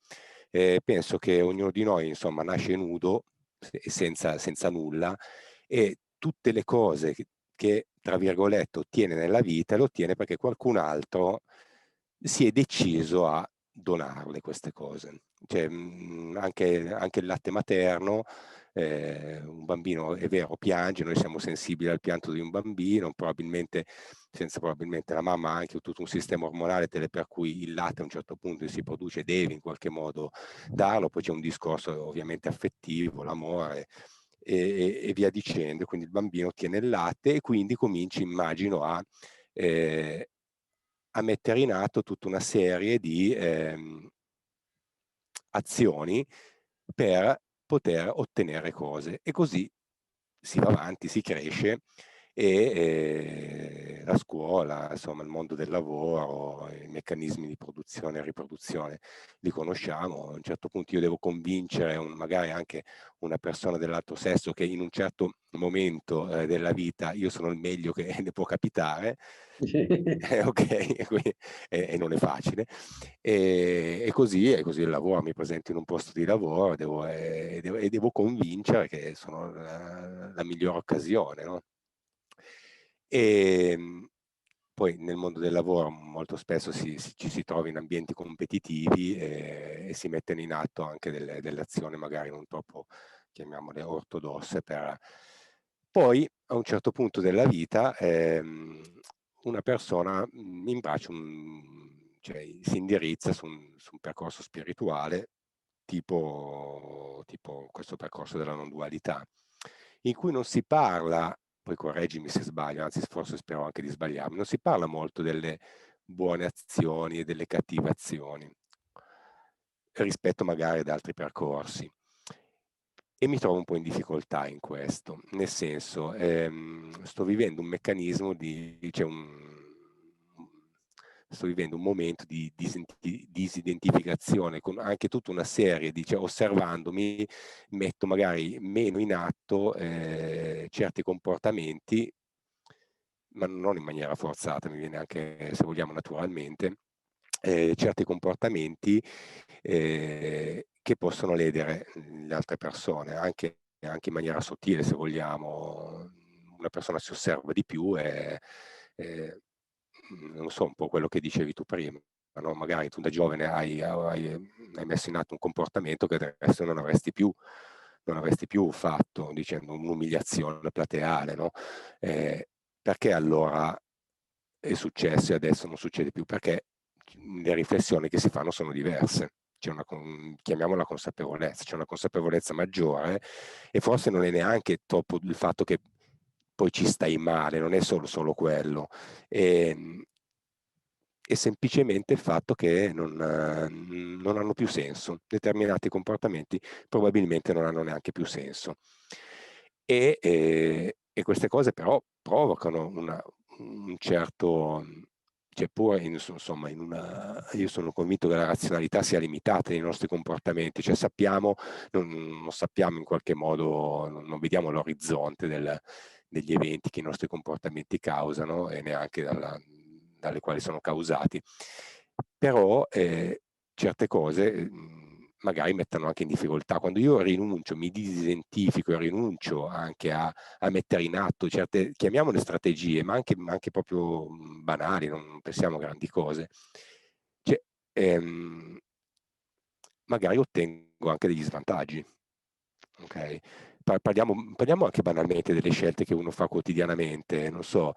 Speaker 7: Penso che ognuno di noi, insomma, nasce nudo, senza nulla, e tutte le cose che, tra virgolette, ottiene nella vita, le ottiene perché qualcun altro si è deciso a donarle queste cose. Cioè, anche il latte materno un bambino, è vero, piange, noi siamo sensibili al pianto di un bambino, probabilmente, senza probabilmente, la mamma ha anche tutto un sistema ormonale tale per cui il latte a un certo punto si produce, deve in qualche modo darlo, poi c'è un discorso ovviamente affettivo, l'amore e via dicendo, quindi il bambino ottiene il latte e quindi cominci, immagino, a mettere in atto tutta una serie di azioni per poter ottenere cose, e così si va avanti, si cresce, e la scuola, insomma il mondo del lavoro, i meccanismi di produzione e riproduzione li conosciamo. A un certo punto io devo convincere magari anche una persona dell'altro sesso che in un certo momento della vita io sono il meglio che ne può capitare, ok, e non è facile, e così il lavoro, mi presento in un posto di lavoro e devo convincere che sono la migliore occasione, no? E poi nel mondo del lavoro molto spesso ci si trova in ambienti competitivi e si mettono in atto anche delle azioni magari non troppo, chiamiamole, ortodosse. Poi a un certo punto della vita una persona cioè, si indirizza su un percorso spirituale tipo questo percorso della non dualità, in cui non si parla, poi correggimi se sbaglio, anzi forse spero anche di sbagliarmi, non si parla molto delle buone azioni e delle cattive azioni rispetto magari ad altri percorsi. E mi trovo un po' in difficoltà in questo, nel senso, sto vivendo un meccanismo sto vivendo un momento di disidentificazione con anche tutta una serie di, osservandomi, metto magari meno in atto certi comportamenti, ma non in maniera forzata, mi viene anche, se vogliamo, naturalmente, certi comportamenti che possono ledere le altre persone, anche in maniera sottile, se vogliamo. Una persona si osserva di più e non so, un po' quello che dicevi tu prima, no? Magari tu da giovane hai messo in atto un comportamento che adesso non avresti più fatto, dicendo un'umiliazione plateale, no? Perché allora è successo e adesso non succede più? Perché le riflessioni che si fanno sono diverse. C'è chiamiamola consapevolezza, c'è una consapevolezza maggiore, e forse non è neanche troppo il fatto che poi ci stai male, non è solo quello, è semplicemente il fatto che non hanno più senso, determinati comportamenti probabilmente non hanno neanche più senso, e queste cose però provocano un certo, cioè pure insomma io sono convinto che la razionalità sia limitata nei nostri comportamenti, cioè non sappiamo in qualche modo, non vediamo l'orizzonte degli eventi che i nostri comportamenti causano e neanche dalle quali sono causati, però certe cose magari mettono anche in difficoltà. Quando io rinuncio, mi disidentifico e rinuncio anche a mettere in atto certe, chiamiamole strategie, ma anche proprio banali, non pensiamo a grandi cose, cioè, magari ottengo anche degli svantaggi. Ok? Parliamo anche banalmente delle scelte che uno fa quotidianamente, non so,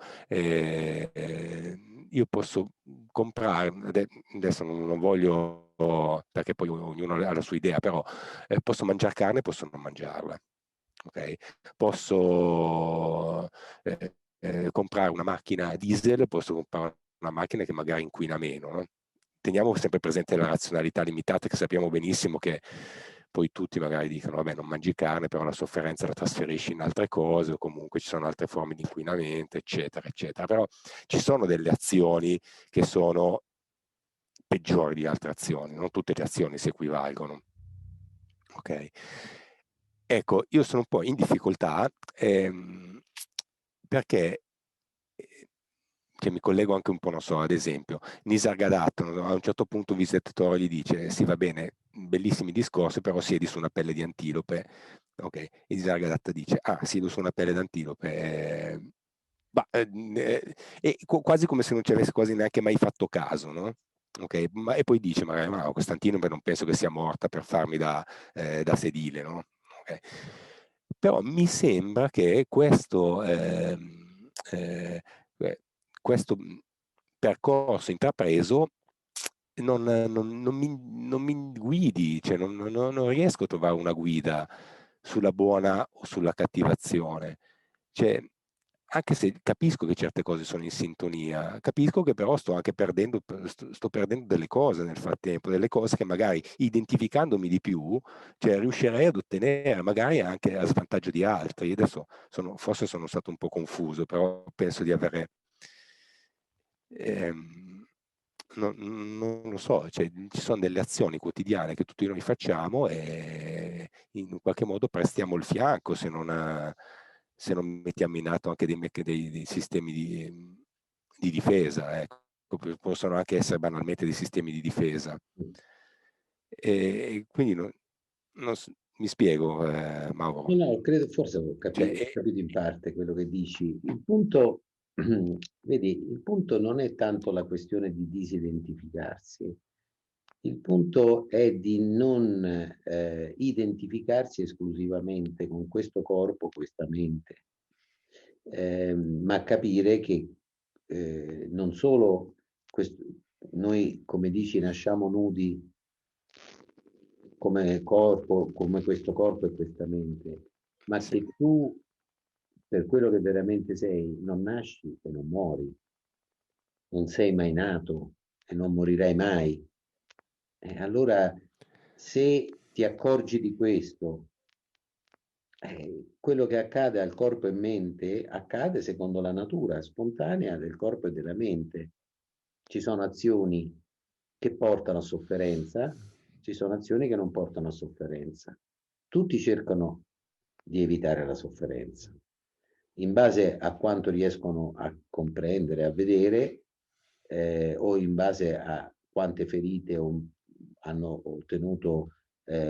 Speaker 7: io posso comprare, adesso non voglio, perché poi ognuno ha la sua idea, però posso mangiare carne, posso non mangiarla, ok? Posso comprare una macchina diesel, posso comprare una macchina che magari inquina meno, no? Teniamo sempre presente la razionalità limitata, che sappiamo benissimo che poi tutti magari dicono vabbè, non mangi carne, però la sofferenza la trasferisci in altre cose, o comunque ci sono altre forme di inquinamento, eccetera, eccetera. Però ci sono delle azioni che sono peggiori di altre azioni, non tutte le azioni si equivalgono. Ok? Ecco, io sono un po' in difficoltà perché che mi collego anche un po', non so, ad esempio, Nisargadatta, a un certo punto un visitatore gli dice, sì va bene, bellissimi discorsi, però siedi su una pelle di antilope, ok? E Nisargadatta dice, ah, siedo su una pelle d'antilope, quasi come se non ci avesse quasi neanche mai fatto caso, no? Okay, e poi dice, magari, ma questa antilope non penso che sia morta per farmi da sedile, no? Okay. Però mi sembra che questo percorso intrapreso non mi guidi, cioè non riesco a trovare una guida sulla buona o sulla cattiva azione. Cioè, anche se capisco che certe cose sono in sintonia, capisco che però sto perdendo delle cose nel frattempo, delle cose che magari identificandomi di più, cioè riuscirei ad ottenere, magari anche a svantaggio di altri. Adesso forse sono stato un po' confuso, però penso di avere... non lo so, cioè, ci sono delle azioni quotidiane che tutti noi facciamo e in qualche modo prestiamo il fianco se non mettiamo in atto anche dei sistemi di difesa, ecco. Possono anche essere banalmente dei sistemi di difesa. E quindi mi spiego, Mauro.
Speaker 1: No, credo, forse ho capito in parte quello che dici. Il punto, vedi, il punto non è tanto la questione di disidentificarsi. Il punto è di non identificarsi esclusivamente con questo corpo, questa mente, ma capire che non solo noi, come dici, nasciamo nudi come corpo, come questo corpo e questa mente, ma
Speaker 7: Sì.
Speaker 1: che tu, per quello che veramente sei, non nasci e non muori, non sei mai nato e non morirai mai. Allora, se ti accorgi di questo, quello che accade al corpo e mente accade secondo la natura spontanea del corpo e della mente. Ci sono azioni che portano a sofferenza, ci sono azioni che non portano a sofferenza. Tutti cercano di evitare la sofferenza, in base a quanto riescono a comprendere, a vedere, o in base a quante ferite hanno ottenuto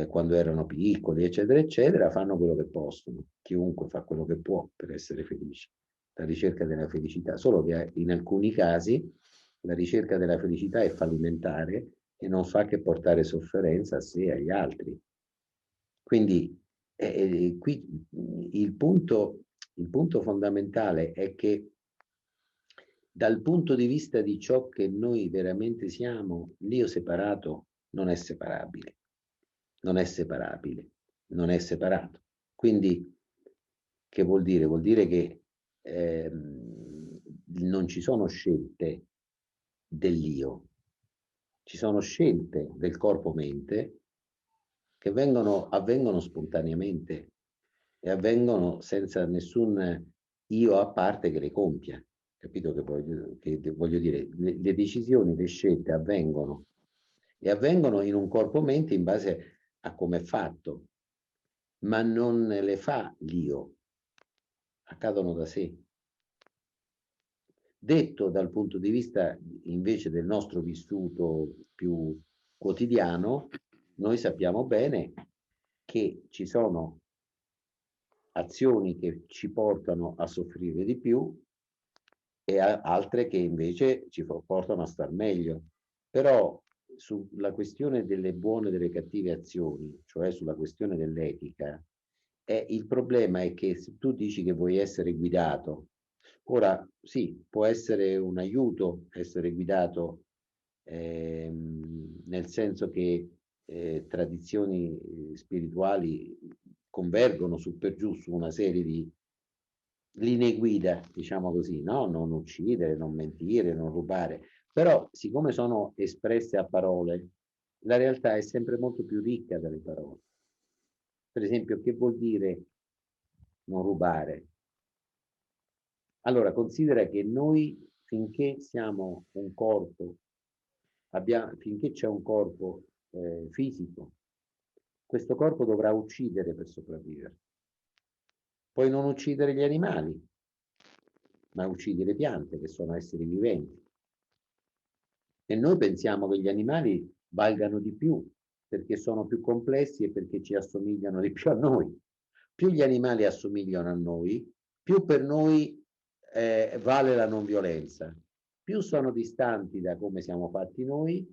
Speaker 1: quando erano piccoli, eccetera, eccetera, fanno quello che possono. Chiunque fa quello che può per essere felice. La ricerca della felicità, solo che in alcuni casi la ricerca della felicità è fallimentare e non fa che portare sofferenza a sé e agli altri. Quindi qui il punto fondamentale è che dal punto di vista di ciò che noi veramente siamo, l'io separato non è separabile, non è separabile, non è separato. Quindi che vuol dire? Vuol dire che non ci sono scelte dell'io, ci sono scelte del corpo-mente che avvengono spontaneamente e avvengono senza nessun io a parte che le compia. Capito che voglio dire? Le decisioni, le scelte avvengono e avvengono in un corpo-mente in base a come è fatto, ma non le fa l'io, accadono da sé. Detto dal punto di vista invece del nostro vissuto più quotidiano, noi sappiamo bene che ci sono azioni che ci portano a soffrire di più e altre che invece ci portano a star meglio. Però sulla questione delle buone e delle cattive azioni, cioè sulla questione dell'etica, il problema è che se tu dici che vuoi essere guidato, ora sì, può essere un aiuto essere guidato, nel senso che tradizioni spirituali convergono su per giù su una serie di linee guida, diciamo così, no? Non uccidere, non mentire, non rubare. Però, siccome sono espresse a parole, la realtà è sempre molto più ricca delle parole. Per esempio, che vuol dire non rubare? Allora, considera che noi, finché siamo un corpo, finché c'è un corpo fisico, questo corpo dovrà uccidere per sopravvivere. Puoi non uccidere gli animali, ma uccidi le piante, che sono esseri viventi. E noi pensiamo che gli animali valgano di più, perché sono più complessi e perché ci assomigliano di più a noi. Più gli animali assomigliano a noi, più per noi vale la non violenza. Più sono distanti da come siamo fatti noi,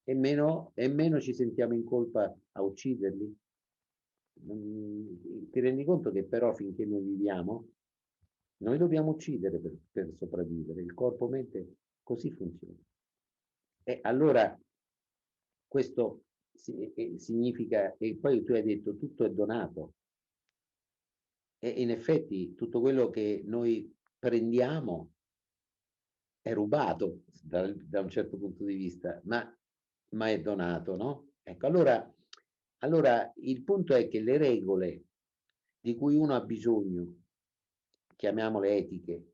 Speaker 1: e meno ci sentiamo in colpa a ucciderli. Ti rendi conto che però finché noi viviamo, noi dobbiamo uccidere per sopravvivere, il corpo-mente così funziona. E allora questo significa, e poi tu hai detto tutto è donato, e in effetti tutto quello che noi prendiamo è rubato da un certo punto di vista, ma è donato, no? Ecco, allora il punto è che le regole di cui uno ha bisogno, chiamiamole etiche,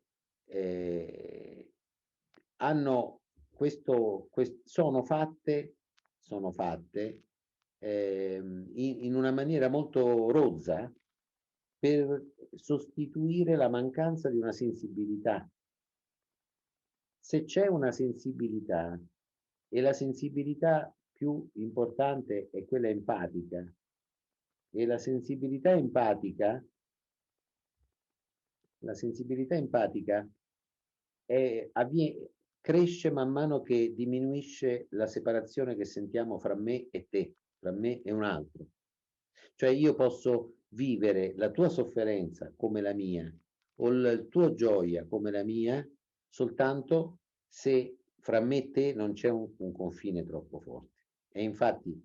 Speaker 1: hanno sono fatte in una maniera molto rozza per sostituire la mancanza di una sensibilità. Se c'è una sensibilità, e la sensibilità più importante è quella empatica, e la sensibilità empatica cresce man mano che diminuisce la separazione che sentiamo fra me e te, fra me e un altro. Cioè io posso vivere la tua sofferenza come la mia, o la tua gioia come la mia, soltanto se fra me e te non c'è un confine troppo forte. E infatti,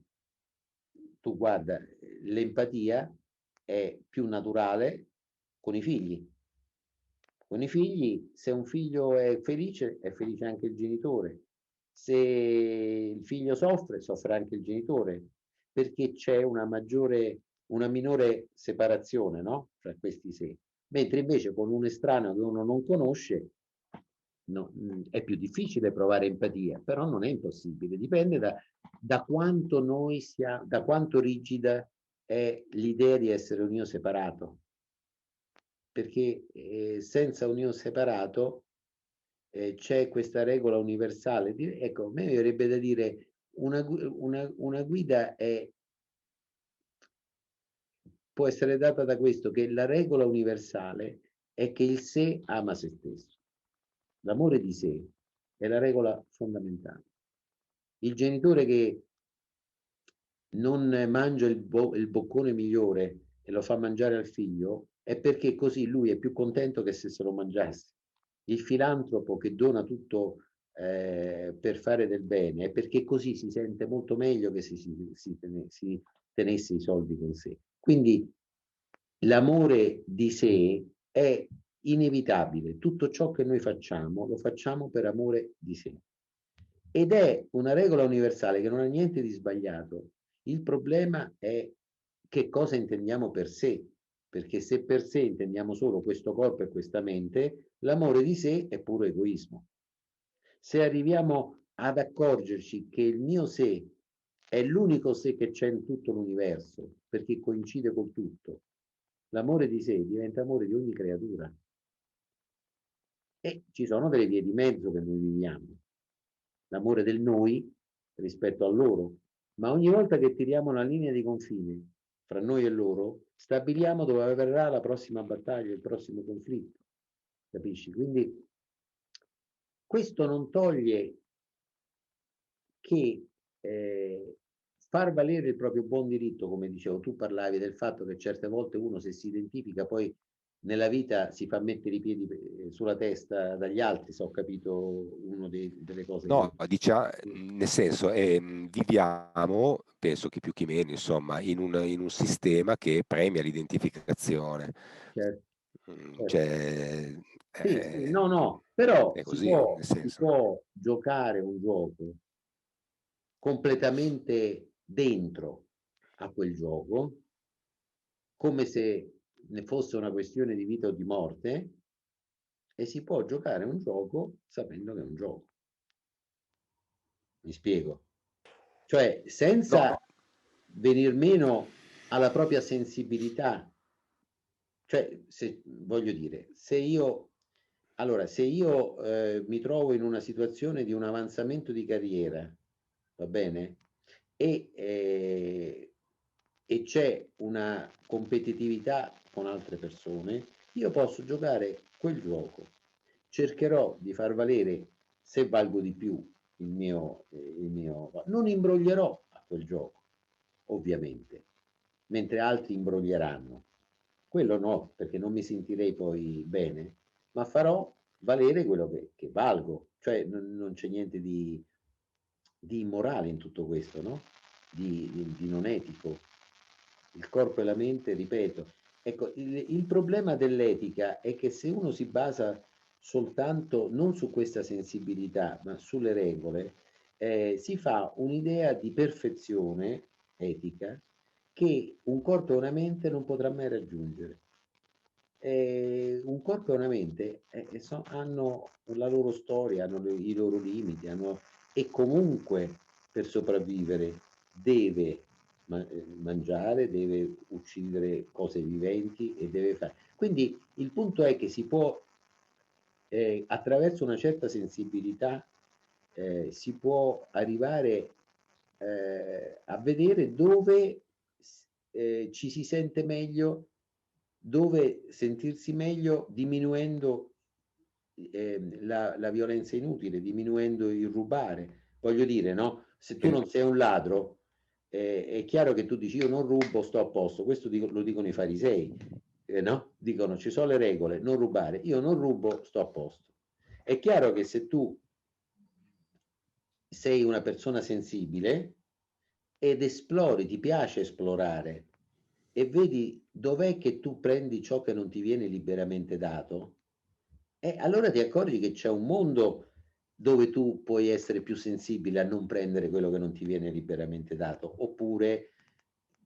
Speaker 1: tu guarda, l'empatia è più naturale con i figli. Con i figli, se un figlio è felice anche il genitore. Se il figlio soffre anche il genitore, perché c'è una minore separazione, no? Fra questi sé. Mentre invece con un estraneo che uno non conosce, no, è più difficile provare empatia, però non è impossibile, dipende da quanto da quanto rigida è l'idea di essere un io separato. Perché senza un io separato c'è questa regola universale. Ecco, a me verrebbe da dire una guida può essere data da questo, che la regola universale è che il sé ama se stesso. L'amore di sé è la regola fondamentale. Il genitore che non mangia il boccone migliore e lo fa mangiare al figlio è perché così lui è più contento che se lo mangiasse. Il filantropo che dona tutto per fare del bene è perché così si sente molto meglio che si tenesse i soldi con sé. Quindi l'amore di sé è inevitabile. Tutto ciò che noi facciamo lo facciamo per amore di sé. Ed è una regola universale che non ha niente di sbagliato. Il problema è che cosa intendiamo per sé, perché se per sé intendiamo solo questo corpo e questa mente, l'amore di sé è puro egoismo. Se arriviamo ad accorgerci che il mio sé è l'unico sé che c'è in tutto l'universo, perché coincide col tutto, l'amore di sé diventa amore di ogni creatura. E ci sono delle vie di mezzo che noi viviamo. L'amore del noi rispetto a loro, ma ogni volta che tiriamo una linea di confine fra noi e loro, stabiliamo dove avverrà la prossima battaglia, il prossimo conflitto, capisci? Quindi questo non toglie che far valere il proprio buon diritto, come dicevo, tu parlavi del fatto che certe volte uno se si identifica poi nella vita si fa mettere i piedi sulla testa dagli altri, se ho capito delle cose.
Speaker 7: No, diciamo, nel senso, viviamo, penso che più che meno, insomma, in un sistema che premia l'identificazione.
Speaker 1: Certo.
Speaker 7: Cioè,
Speaker 1: sì, no, però
Speaker 7: è così, nel
Speaker 1: si
Speaker 7: senso.
Speaker 1: può giocare un gioco completamente dentro a quel gioco, come se ne fosse una questione di vita o di morte, e si può giocare un gioco sapendo che è un gioco. Mi spiego? Cioè, senza venir meno alla propria sensibilità. Cioè, voglio dire, se io mi trovo in una situazione di un avanzamento di carriera, va bene? E c'è una competitività con altre persone, io posso giocare quel gioco. Cercherò di far valere, se valgo di più, non imbroglierò a quel gioco, ovviamente. mentre altri imbroglieranno. Quello no, perché non mi sentirei poi bene, ma farò valere quello che valgo, cioè non c'è niente di immorale in tutto questo, no? Di non etico. Il corpo e la mente, ripeto, ecco, il problema dell'etica è che se uno si basa soltanto non su questa sensibilità, ma sulle regole, si fa un'idea di perfezione etica che un corpo e una mente non potrà mai raggiungere. Un corpo e una mente hanno la loro storia, hanno i loro limiti, e comunque per sopravvivere deve mangiare, deve uccidere cose viventi e deve fare. Quindi il punto è che si può, attraverso una certa sensibilità, si può arrivare a vedere dove ci si sente meglio, dove sentirsi meglio diminuendo la violenza inutile, diminuendo il rubare. Voglio dire, no? Se tu non sei un ladro, è chiaro che tu dici io non rubo, sto a posto. Questo lo dicono i farisei, no? Dicono ci sono le regole, non rubare. Io non rubo, sto a posto. È chiaro che se tu sei una persona sensibile ed esplori, ti piace esplorare e vedi dov'è che tu prendi ciò che non ti viene liberamente dato, allora ti accorgi che c'è un mondo dove tu puoi essere più sensibile a non prendere quello che non ti viene liberamente dato, oppure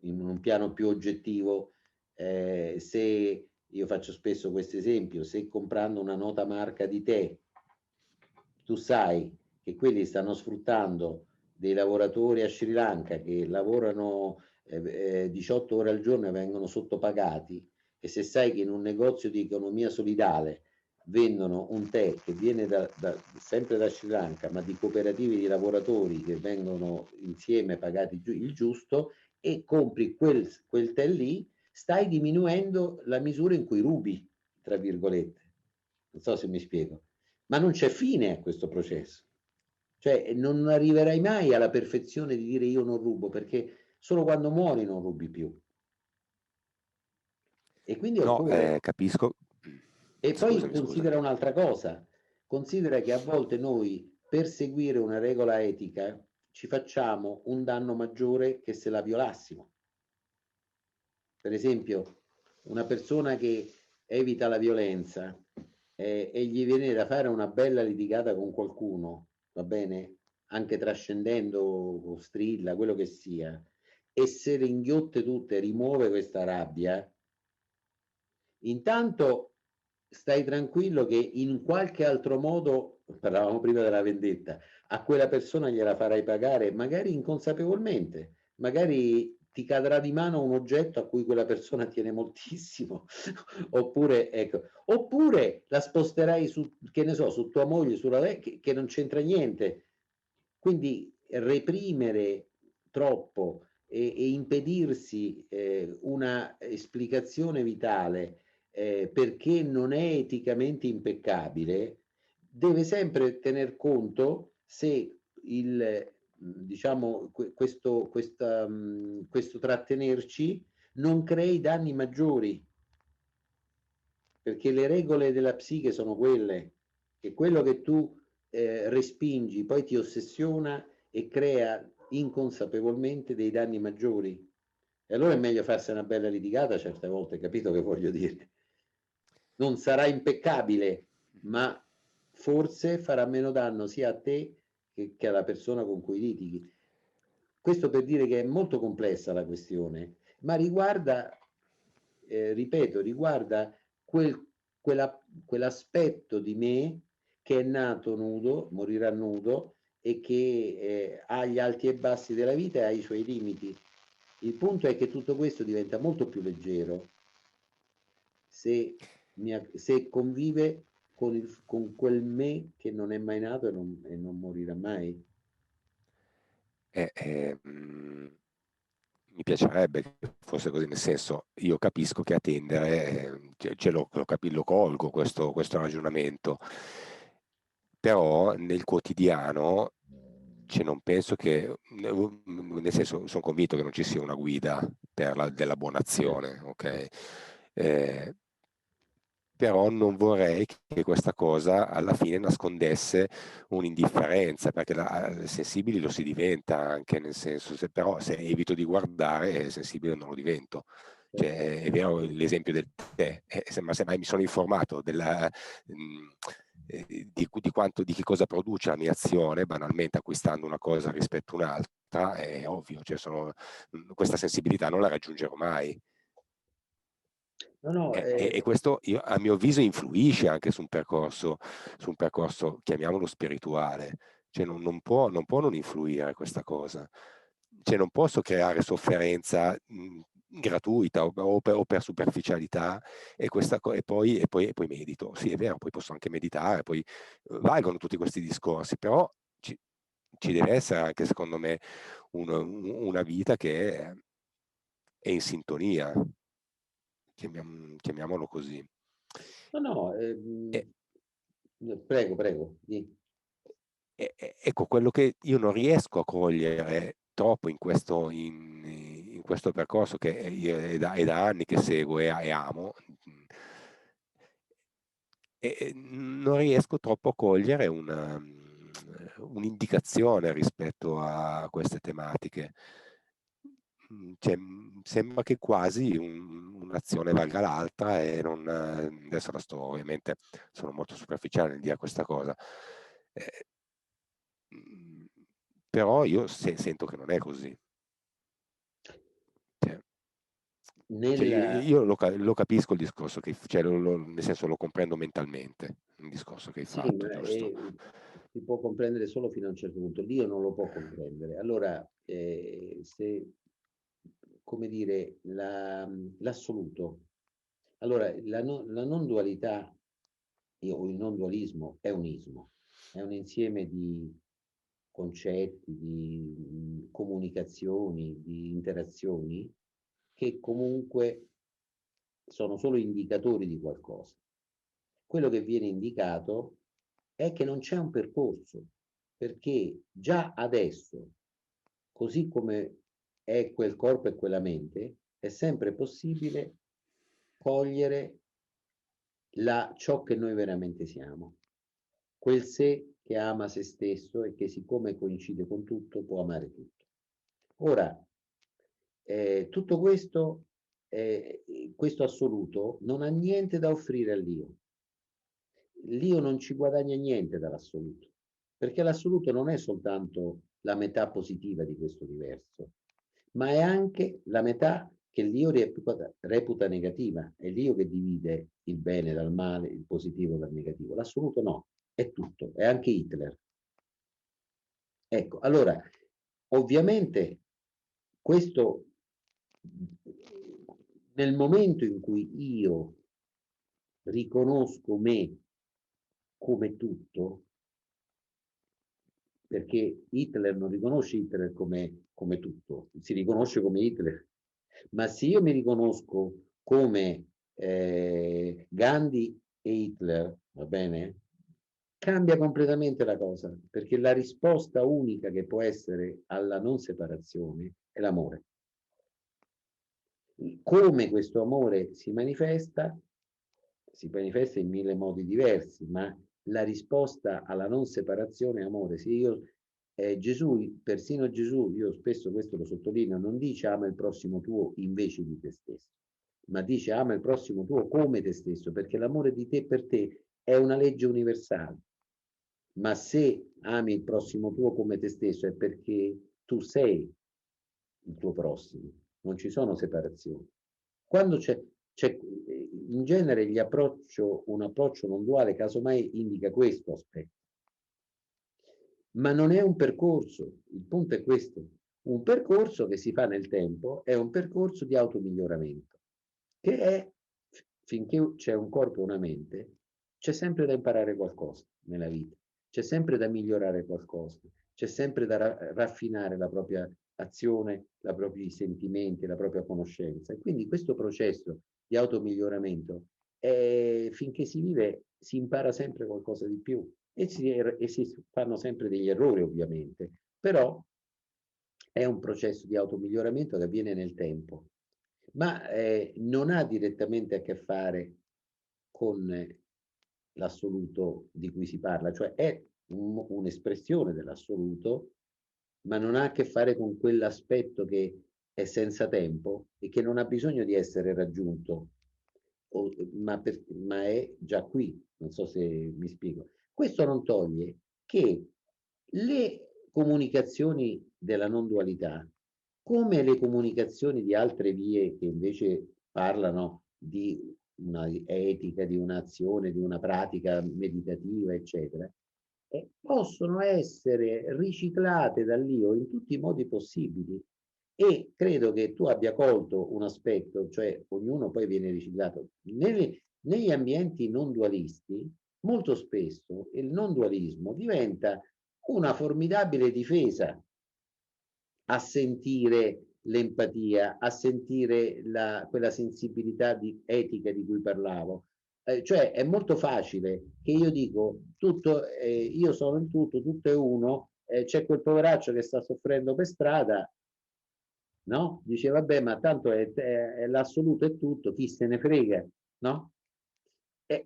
Speaker 1: in un piano più oggettivo, se io faccio spesso questo esempio, se comprando una nota marca di tè, tu sai che quelli stanno sfruttando dei lavoratori a Sri Lanka che lavorano 18 ore al giorno e vengono sottopagati, e se sai che in un negozio di economia solidale vendono un tè che viene sempre da Sri Lanka, ma di cooperative di lavoratori che vengono insieme pagati il giusto, e compri quel tè lì, stai diminuendo la misura in cui rubi, tra virgolette. Non so se mi spiego, ma non c'è fine a questo processo. Cioè non arriverai mai alla perfezione di dire io non rubo, perché solo quando muori non rubi più. E quindi occorre...
Speaker 7: capisco.
Speaker 1: E poi
Speaker 7: Scusami.
Speaker 1: considera un'altra cosa, considera che a volte noi per seguire una regola etica ci facciamo un danno maggiore che se la violassimo. Per esempio, una persona che evita la violenza e gli viene da fare una bella litigata con qualcuno, va bene? Anche trascendendo o strilla, quello che sia, e se le inghiotte tutte, rimuove questa rabbia, intanto stai tranquillo che in qualche altro modo, parlavamo prima della vendetta, a quella persona gliela farai pagare, magari inconsapevolmente, magari ti cadrà di mano un oggetto a cui quella persona tiene moltissimo, oppure, ecco, oppure la sposterai su, che ne so, su tua moglie, sulla che non c'entra niente. Quindi reprimere troppo e impedirsi una esplicazione vitale perché non è eticamente impeccabile, deve sempre tener conto se diciamo, questo trattenerci non crei danni maggiori, perché le regole della psiche sono quelle, che quello che tu respingi poi ti ossessiona e crea inconsapevolmente dei danni maggiori. E allora è meglio farsi una bella litigata certe volte, capito che voglio dire? Non sarà impeccabile, ma forse farà meno danno sia a te che alla persona con cui litighi. Questo per dire che è molto complessa la questione, ma riguarda, ripeto, riguarda quell'aspetto di me che è nato nudo, morirà nudo, e che ha gli alti e bassi della vita e ha i suoi limiti. Il punto è che tutto questo diventa molto più leggero se convive con quel me che non è mai nato e non morirà mai.
Speaker 7: Mi piacerebbe che fosse così, nel senso, io capisco che a tendere, lo colgo questo ragionamento, però nel quotidiano non penso che, nel senso, sono convinto che non ci sia una guida della buona azione, ok? Però non vorrei che questa cosa alla fine nascondesse un'indifferenza, perché sensibili lo si diventa anche, nel senso, però se evito di guardare, sensibile non lo divento. Cioè, è vero l'esempio del tè, ma semmai mi sono informato di che cosa produce la mia azione, banalmente acquistando una cosa rispetto a un'altra, è ovvio, cioè questa sensibilità non la raggiungerò mai.
Speaker 1: No,
Speaker 7: E questo, a mio avviso, influisce anche su un percorso, chiamiamolo spirituale. Cioè non può non influire questa cosa. Cioè non posso creare sofferenza gratuita o per superficialità e poi medito. Sì, è vero, poi posso anche meditare, poi valgono tutti questi discorsi, però ci deve essere anche, secondo me, una vita che è in sintonia. Chiamiamolo così.
Speaker 1: No, prego.
Speaker 7: Ecco, quello che io non riesco a cogliere troppo in questo percorso, che è da anni che seguo e amo, non riesco troppo a cogliere un'indicazione rispetto a queste tematiche. Cioè, sembra che quasi un'azione valga l'altra e non, adesso ovviamente sono molto superficiale nel dire questa cosa, però io sento che non è così. Io lo capisco il discorso che nel senso lo comprendo mentalmente, il discorso che hai fatto, giusto?
Speaker 1: Si può comprendere solo fino a un certo punto. Dio non lo può comprendere. Allora, come dire, l'assoluto. Allora, la non dualità o il non dualismo è un ismo, è un insieme di concetti, di comunicazioni, di interazioni che comunque sono solo indicatori di qualcosa. Quello che viene indicato è che non c'è un percorso, perché già adesso, così come è quel corpo e quella mente, è sempre possibile cogliere ciò che noi veramente siamo. Quel sé che ama se stesso e che, siccome coincide con tutto, può amare tutto. Ora, tutto questo assoluto non ha niente da offrire all'io. L'io non ci guadagna niente dall'assoluto, perché l'assoluto non è soltanto la metà positiva di questo universo, ma è anche la metà che l'io reputa negativa. È l'io che divide il bene dal male, il positivo dal negativo. L'assoluto no, è tutto, è anche Hitler. Ecco, allora, ovviamente questo, nel momento in cui io riconosco me come tutto, perché Hitler non riconosce Hitler come tutto, si riconosce come Hitler, ma se io mi riconosco come Gandhi e Hitler, va bene? Cambia completamente la cosa, perché la risposta unica che può essere alla non separazione è l'amore. Come questo amore si manifesta in 1000 modi diversi, ma la risposta alla non separazione è amore. Se io, Gesù, persino Gesù, io spesso questo lo sottolineo, non dice ama il prossimo tuo invece di te stesso, ma dice ama il prossimo tuo come te stesso, perché l'amore di te per te è una legge universale. Ma se ami il prossimo tuo come te stesso è perché tu sei il tuo prossimo, non ci sono separazioni. Quando c'è in genere un approccio non duale, casomai indica questo aspetto. Ma non è un percorso, il punto è questo. Un percorso che si fa nel tempo è un percorso di automiglioramento, che è, finché c'è un corpo e una mente, c'è sempre da imparare qualcosa nella vita, c'è sempre da migliorare qualcosa, c'è sempre da raffinare la propria azione, i propri sentimenti, la propria conoscenza. E quindi questo processo di automiglioramento, finché si vive, si impara sempre qualcosa di più e si fanno sempre degli errori, ovviamente, però è un processo di automiglioramento che avviene nel tempo, ma non ha direttamente a che fare con l'assoluto di cui si parla, cioè è un'espressione dell'assoluto, ma non ha a che fare con quell'aspetto che è senza tempo e che non ha bisogno di essere raggiunto, ma è già qui, non so se mi spiego. Questo non toglie che le comunicazioni della non dualità, come le comunicazioni di altre vie che invece parlano di una etica, di un'azione, di una pratica meditativa, eccetera, possono essere riciclate dall'io in tutti i modi possibili. E credo che tu abbia colto un aspetto, cioè ognuno poi viene riciclato. Negli ambienti non dualisti, molto spesso il non dualismo diventa una formidabile difesa a sentire l'empatia, a sentire quella sensibilità etica di cui parlavo. Cioè è molto facile che io dico tutto, io sono il tutto, tutto è uno, c'è quel poveraccio che sta soffrendo per strada, no? Dice vabbè, ma tanto è l'assoluto è tutto, chi se ne frega, no?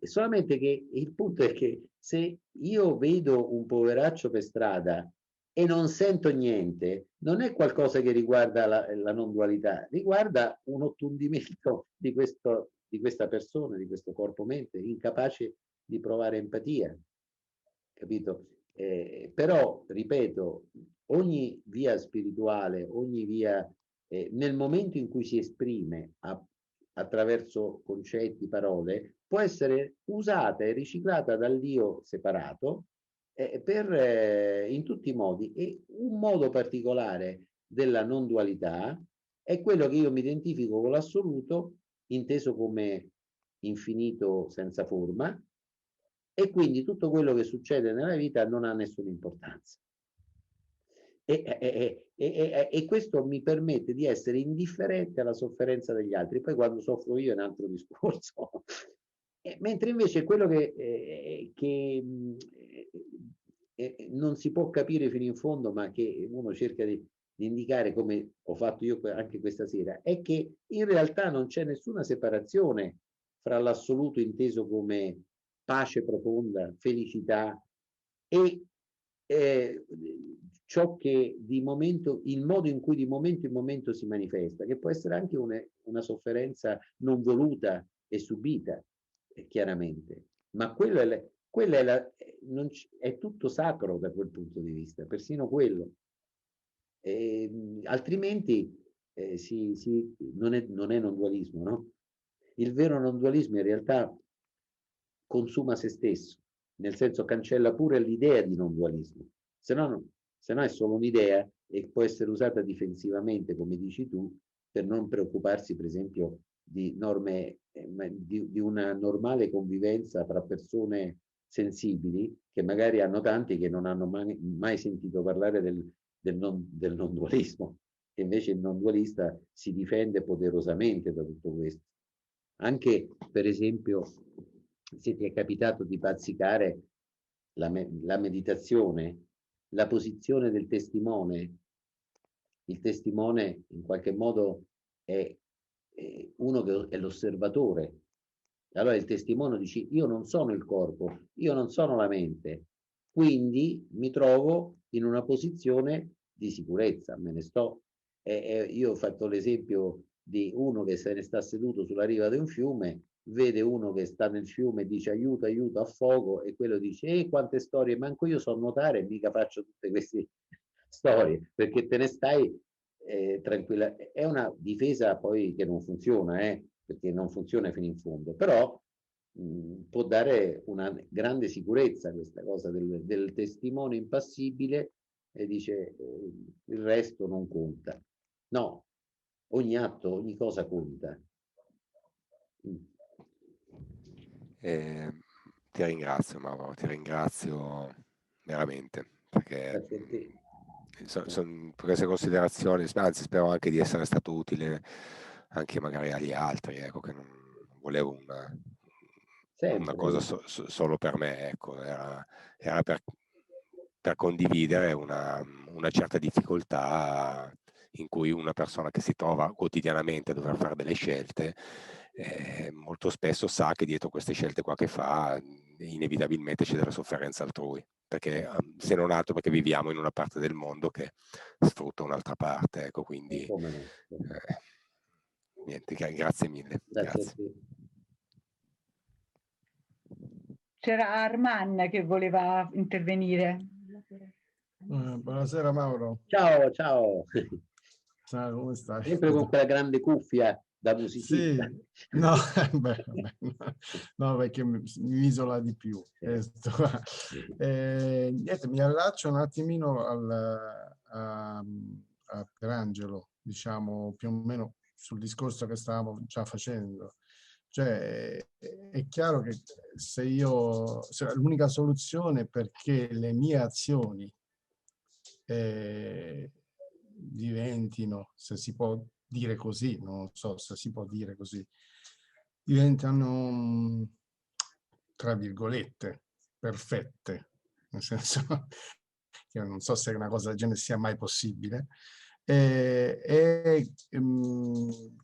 Speaker 1: Solamente che il punto è che se io vedo un poveraccio per strada e non sento niente, non è qualcosa che riguarda la non dualità, riguarda un ottundimento di questa persona, di questo corpo-mente, incapace di provare empatia, capito? Però, ripeto, ogni via spirituale, ogni via, nel momento in cui si esprime attraverso concetti, parole, può essere usata e riciclata dall'io separato in tutti i modi. E un modo particolare della non dualità è quello che io mi identifico con l'assoluto, inteso come infinito senza forma, e quindi tutto quello che succede nella vita non ha nessuna importanza. E questo mi permette di essere indifferente alla sofferenza degli altri. Poi quando soffro io è un altro discorso. Mentre invece quello che non si può capire fino in fondo, ma che uno cerca di indicare, come ho fatto io anche questa sera, è che in realtà non c'è nessuna separazione fra l'assoluto inteso come pace profonda, felicità e ciò che di momento, il modo in cui di momento in momento si manifesta, che può essere anche una sofferenza non voluta e subita, chiaramente, ma è tutto sacro da quel punto di vista, persino quello. Altrimenti non è non dualismo, no? Il vero non dualismo in realtà consuma se stesso, nel senso cancella pure l'idea di non dualismo, se no è solo un'idea e può essere usata difensivamente, come dici tu, per non preoccuparsi per esempio di norme, di una normale convivenza tra persone sensibili che magari hanno tanti che non hanno mai sentito parlare del non dualismo, e invece il non dualista si difende poderosamente da tutto questo. Anche per esempio se ti è capitato di bazzicare la meditazione, la posizione del testimone, il testimone in qualche modo è uno che è l'osservatore. Allora il testimone dice: io non sono il corpo, io non sono la mente, quindi mi trovo in una posizione di sicurezza, me ne sto. Io ho fatto l'esempio di uno che se ne sta seduto sulla riva di un fiume, vede uno che sta nel fiume e dice aiuto, aiuto, affogo, e quello dice quante storie, manco io so nuotare e mica faccio tutte queste storie, perché te ne stai tranquilla. È una difesa poi che non funziona, perché non funziona fino in fondo, però può dare una grande sicurezza questa cosa del testimone impassibile, e dice il resto non conta. No, ogni atto, ogni cosa conta.
Speaker 7: Ti ringrazio Mauro, ti ringrazio veramente, perché queste considerazioni, anzi spero anche di essere stato utile anche magari agli altri, ecco, che non volevo una cosa solo per me, ecco, era per per condividere una certa difficoltà in cui una persona che si trova quotidianamente a dover fare delle scelte molto spesso sa che dietro queste scelte qua che fa inevitabilmente c'è della sofferenza altrui, perché se non altro perché viviamo in una parte del mondo che sfrutta un'altra parte, ecco, quindi niente, grazie mille. Grazie.
Speaker 3: C'era Arman che voleva intervenire.
Speaker 8: Buonasera Mauro.
Speaker 1: Ciao, ciao.
Speaker 8: Ciao, come stai?
Speaker 1: Sempre con quella grande cuffia da musicista.
Speaker 8: Sì, no, no, perché mi isola di più. Niente, mi allaccio un attimino a Pierangelo, diciamo più o meno sul discorso che stavamo già facendo. Cioè, è chiaro che se l'unica soluzione perché le mie azioni diventino, se si può dire così, non so se si può dire così, diventano, tra virgolette, perfette, nel senso che non so se una cosa del genere sia mai possibile,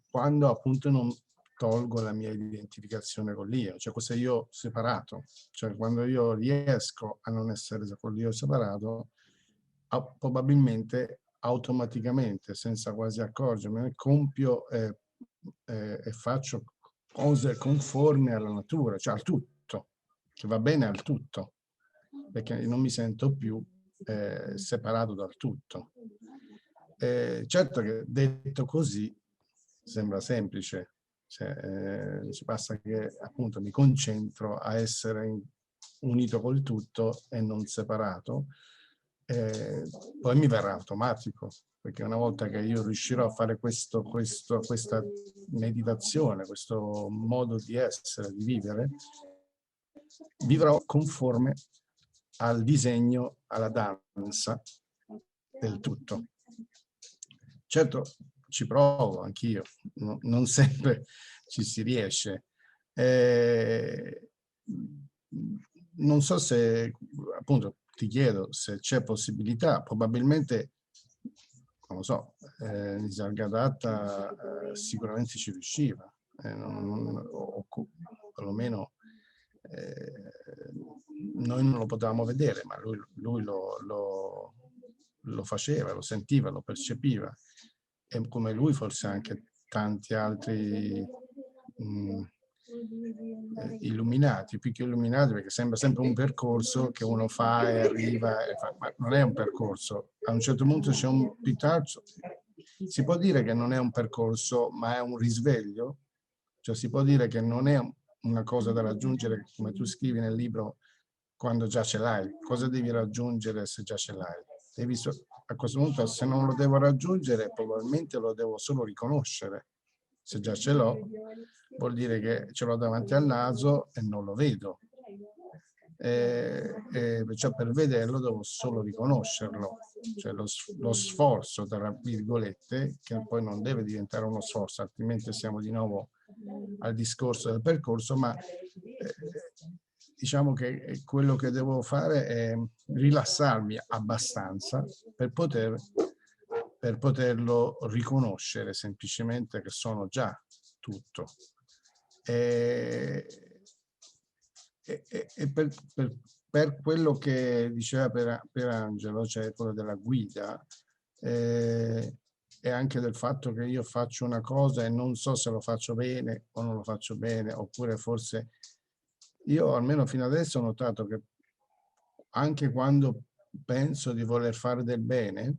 Speaker 8: quando appunto non tolgo la mia identificazione con l'io, cioè questo io separato, cioè quando io riesco a non essere con l'io separato, probabilmente automaticamente, senza quasi accorgermene, compio e faccio cose conformi alla natura, cioè al tutto, che va bene al tutto, perché non mi sento più separato dal tutto. Certo che detto così sembra semplice, cioè, basta che appunto mi concentro a essere unito col tutto e non separato, poi mi verrà automatico, perché una volta che io riuscirò a fare questa meditazione, questo modo di essere, di vivere, vivrò conforme al disegno, alla danza del tutto. Certo, ci provo anch'io, non sempre ci si riesce. Non so se, appunto, ti chiedo se c'è possibilità, probabilmente, non lo so, Nisargadatta sicuramente ci riusciva, o perlomeno noi non lo potevamo vedere, ma lui lo faceva, lo sentiva, lo percepiva, e come lui forse anche tanti altri illuminati, più che illuminati, perché sembra sempre un percorso che uno fa e arriva, ma non è un percorso. A un certo punto c'è un pitaccio, si può dire che non è un percorso, ma è un risveglio, cioè si può dire che non è una cosa da raggiungere, come tu scrivi nel libro, quando già ce l'hai. Cosa devi raggiungere se già ce l'hai? A questo punto, se non lo devo raggiungere, probabilmente lo devo solo riconoscere. Se già ce l'ho, vuol dire che ce l'ho davanti al naso e non lo vedo. Perciò per vederlo devo solo riconoscerlo. Cioè lo sforzo, tra virgolette, che poi non deve diventare uno sforzo, altrimenti siamo di nuovo al discorso del percorso, ma diciamo che quello che devo fare è rilassarmi abbastanza per poterlo riconoscere semplicemente che sono già tutto. E per quello che diceva Pierangelo, cioè quello della guida, e anche del fatto che io faccio una cosa e non so se lo faccio bene o non lo faccio bene, oppure forse io almeno fino adesso ho notato che anche quando penso di voler fare del bene,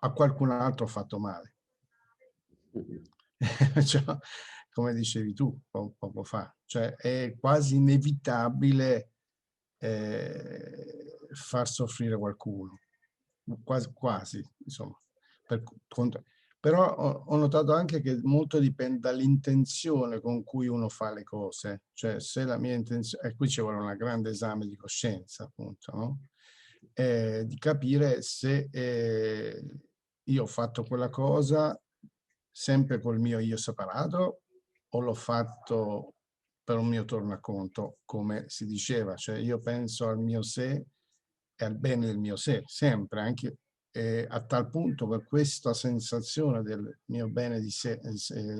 Speaker 8: a qualcun altro ho fatto male. Cioè, come dicevi tu poco fa, cioè è quasi inevitabile far soffrire qualcuno, quasi insomma. Però ho notato anche che molto dipende dall'intenzione con cui uno fa le cose, cioè se la mia intenzione, e qui ci vuole un grande esame di coscienza, appunto, no? Di capire se io ho fatto quella cosa sempre col mio io separato o l'ho fatto per un mio tornaconto, come si diceva, cioè io penso al mio sé e al bene del mio sé, sempre, anche a tal punto che questa sensazione del mio bene di sé,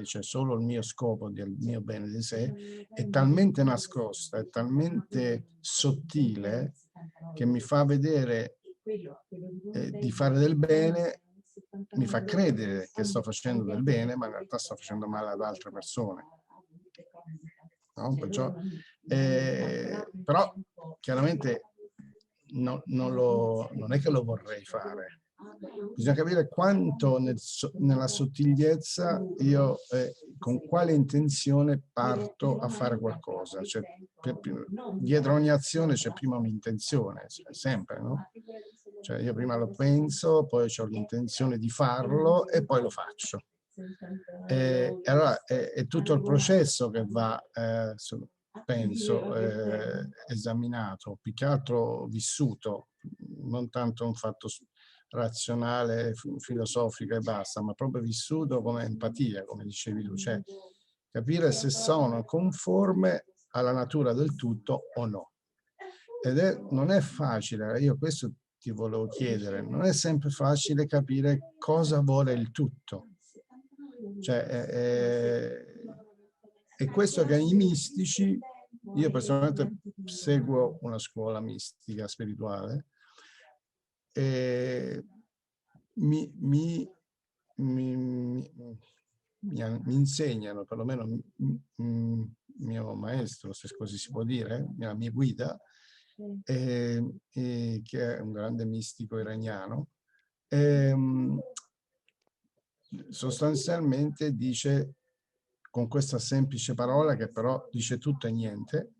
Speaker 8: cioè solo il mio scopo del mio bene di sé, è talmente nascosta, è talmente sottile che mi fa vedere di fare del bene, mi fa credere che sto facendo del bene, ma in realtà sto facendo male ad altre persone. No? Perciò, però chiaramente non è che lo vorrei fare. Bisogna capire quanto nella sottigliezza io con quale intenzione parto a fare qualcosa. Cioè, dietro ogni azione c'è prima un'intenzione, sempre, no? Cioè io prima lo penso, poi ho l'intenzione di farlo e poi lo faccio. Allora è tutto il processo che va, penso, esaminato, più che altro vissuto, non tanto un fatto razionale, filosofico e basta, ma proprio vissuto come empatia, come dicevi tu, cioè capire se sono conforme alla natura del tutto o no. Non è facile, io questo ti volevo chiedere, non è sempre facile capire cosa vuole il tutto. Cioè, è questo che i mistici, io personalmente seguo una scuola mistica spirituale, e mi insegnano, perlomeno mio maestro, se così si può dire, la mia guida, che è un grande mistico iraniano, sostanzialmente dice, con questa semplice parola che però dice tutto e niente,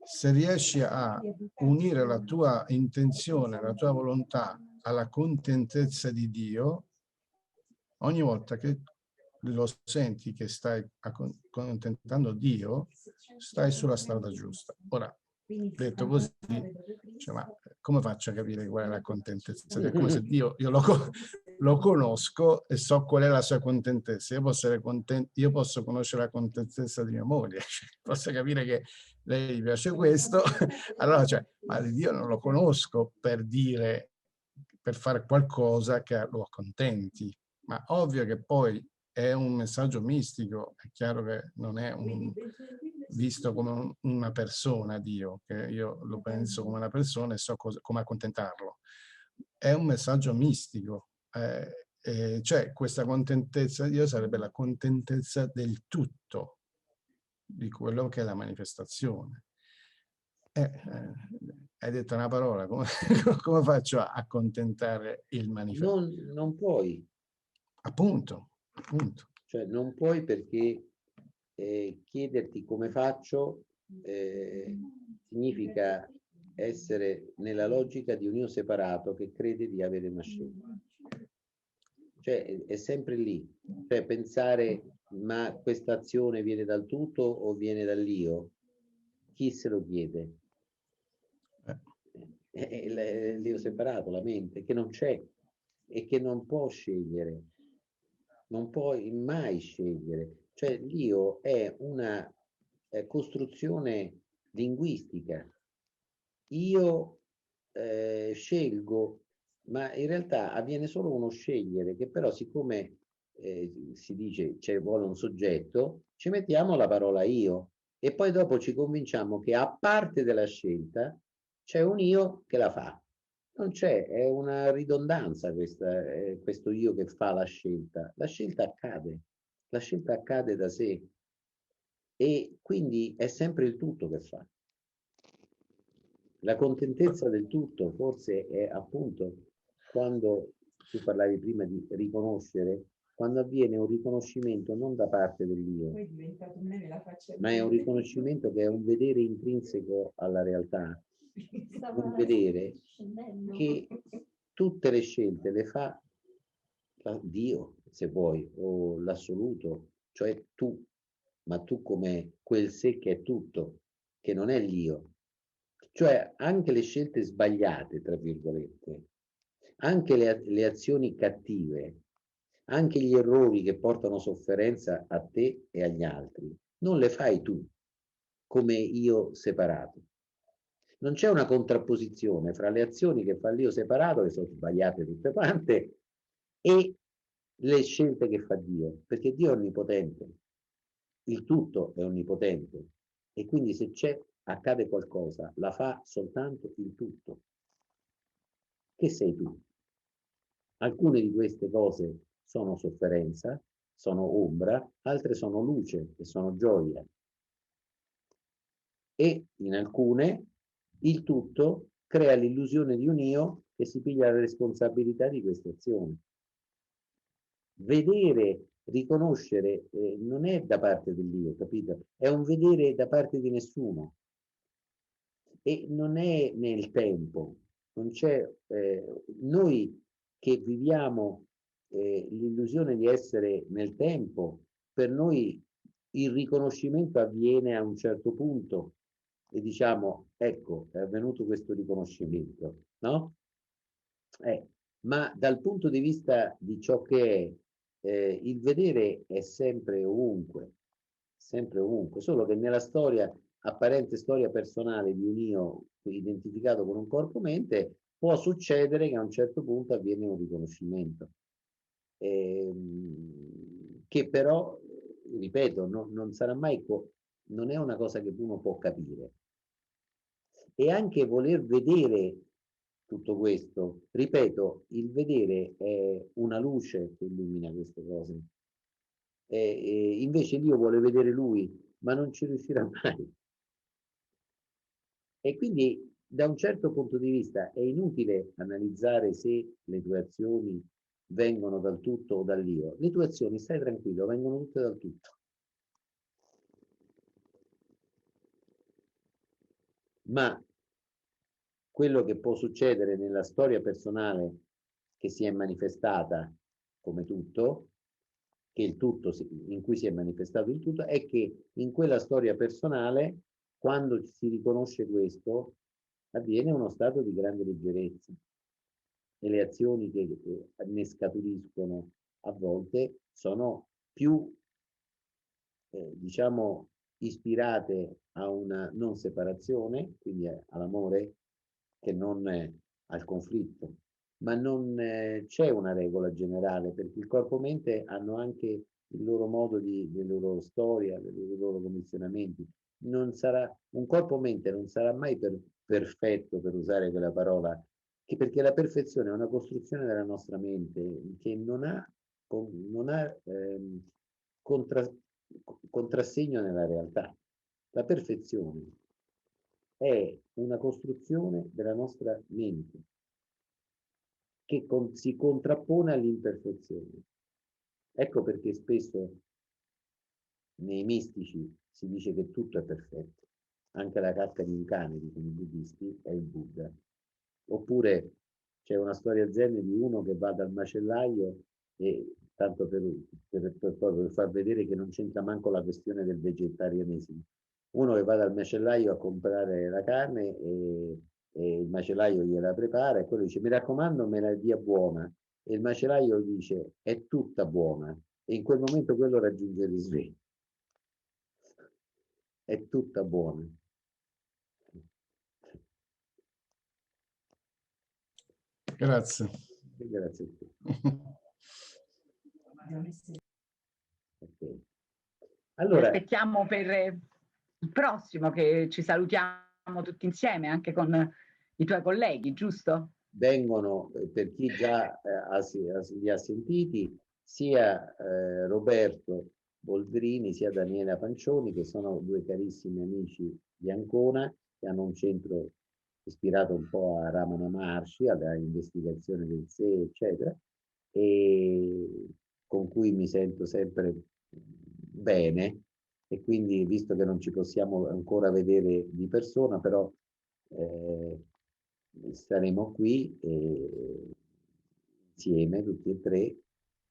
Speaker 8: se riesci a unire la tua intenzione, la tua volontà alla contentezza di Dio, ogni volta che lo senti che stai accontentando Dio, stai sulla strada giusta. Ora, detto così, cioè, ma come faccio a capire qual è la contentezza? È come se Dio, io lo conosco e so qual è la sua contentezza. Io posso conoscere la contentezza di mia moglie, posso capire che lei gli piace questo, allora, cioè, ma Dio non lo conosco per dire, per fare qualcosa che lo accontenti. Ma ovvio che poi è un messaggio mistico, è chiaro che non è visto come una persona Dio, che io lo penso come una persona e so come accontentarlo. È un messaggio mistico, cioè questa contentezza di Dio sarebbe la contentezza del tutto, di quello che è la manifestazione. Hai detto una parola, come faccio a accontentare il manifesto?
Speaker 1: Non puoi.
Speaker 8: Appunto.
Speaker 1: Cioè non puoi, perché chiederti come faccio significa essere nella logica di un io separato che crede di avere una scelta. Cioè è sempre lì. Cioè pensare, ma questa azione viene dal tutto o viene dall'io? Chi se lo chiede? L'io separato, la mente, che non c'è e che non può scegliere. Non puoi mai scegliere. Cioè l'io è una costruzione linguistica. Io scelgo, ma in realtà avviene solo uno scegliere, che però siccome si dice vuole un soggetto, ci mettiamo la parola io e poi dopo ci convinciamo che a parte della scelta c'è un io che la fa. Non c'è, è una ridondanza questo io che fa la scelta. La scelta accade da sé e quindi è sempre il tutto che fa. La contentezza del tutto forse è appunto quando tu parlavi prima di riconoscere, quando avviene un riconoscimento non da parte dell'io, ma è un riconoscimento che è un vedere intrinseco alla realtà, un vedere che tutte le scelte le fa Dio, se vuoi, o l'assoluto, cioè tu, ma tu come quel sé che è tutto, che non è l'io. Cioè anche le scelte sbagliate, tra virgolette, anche le azioni cattive, anche gli errori che portano sofferenza a te e agli altri, non le fai tu come io separato. Non c'è una contrapposizione fra le azioni che fa l'io separato, che sono sbagliate tutte quante, e le scelte che fa Dio, perché Dio è onnipotente, il tutto è onnipotente, e quindi se accade qualcosa, la fa soltanto il tutto. Che sei tu? Alcune di queste cose sono sofferenza, sono ombra, altre sono luce e sono gioia. E in alcune il tutto crea l'illusione di un io che si piglia la responsabilità di queste azioni. Vedere, riconoscere, non è da parte dell'io, capito? È un vedere da parte di nessuno. E non è nel tempo, non c'è, noi che viviamo l'illusione di essere nel tempo, per noi il riconoscimento avviene a un certo punto e diciamo, ecco, è avvenuto questo riconoscimento, no? Ma dal punto di vista di ciò che è, il vedere è sempre ovunque, solo che nella storia, apparente storia personale di un io identificato con un corpo-mente, può succedere che a un certo punto avviene un riconoscimento. Che però, ripeto, non sarà mai, non è una cosa che uno può capire. E anche voler vedere tutto questo, ripeto, il vedere è una luce che illumina queste cose. Invece Dio vuole vedere lui, ma non ci riuscirà mai. E quindi da un certo punto di vista è inutile analizzare se le tue azioni vengono dal tutto o dall'io. Le tue azioni, stai tranquillo, vengono tutte dal tutto. Ma quello che può succedere nella storia personale che si è manifestata come tutto, che il tutto in cui si è manifestato il tutto, è che in quella storia personale, quando si riconosce questo, avviene uno stato di grande leggerezza e le azioni che ne scaturiscono a volte sono più, diciamo, ispirate a una non separazione, quindi all'amore, che non al conflitto. Ma non c'è una regola generale, perché il corpo-mente hanno anche il loro modo le loro storie, i loro condizionamenti. Un corpo-mente non sarà mai perfetto, per usare quella parola, perché la perfezione è una costruzione della nostra mente che non ha contrassegno nella realtà. La perfezione è una costruzione della nostra mente che si contrappone all'imperfezione. Ecco perché spesso nei mistici si dice che tutto è perfetto. Anche la cacca di un cane, dicono i buddisti, è il Buddha. Oppure c'è una storia zen di uno che va dal macellaio, e tanto per far vedere che non c'entra manco la questione del vegetarianesimo. Uno che va dal macellaio a comprare la carne e il macellaio gliela prepara e quello dice: mi raccomando, me la dia buona. E il macellaio dice: è tutta buona. E in quel momento quello raggiunge il risveglio. È tutta buona.
Speaker 8: Grazie.
Speaker 1: Grazie a te. Okay. Allora,
Speaker 3: aspettiamo per il prossimo, che ci salutiamo tutti insieme anche con i tuoi colleghi, giusto?
Speaker 1: Vengono, per chi già li ha sentiti, sia Roberto Boldrini sia Daniela Pancioni, che sono due carissimi amici di Ancona, che hanno un centro ispirato un po' a Ramana Maharshi, alla investigazione del sé, eccetera, e con cui mi sento sempre bene, e quindi, visto che non ci possiamo ancora vedere di persona, però staremo qui insieme tutti e tre,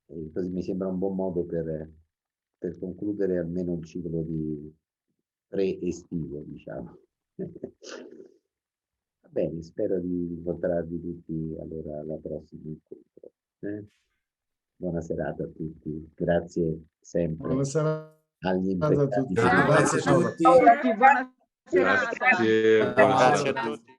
Speaker 1: e così mi sembra un buon modo per concludere almeno il ciclo di pre-estivo, diciamo. Va bene, spero di incontrarvi tutti allora alla prossima incontro. Buona serata a tutti, grazie sempre
Speaker 8: Buona serata
Speaker 1: agli
Speaker 8: a
Speaker 1: impeccati.
Speaker 8: tutti.
Speaker 2: Grazie a tutti.
Speaker 3: Buona serata.
Speaker 9: Grazie, buona
Speaker 10: Grazie a
Speaker 9: serata.
Speaker 10: tutti.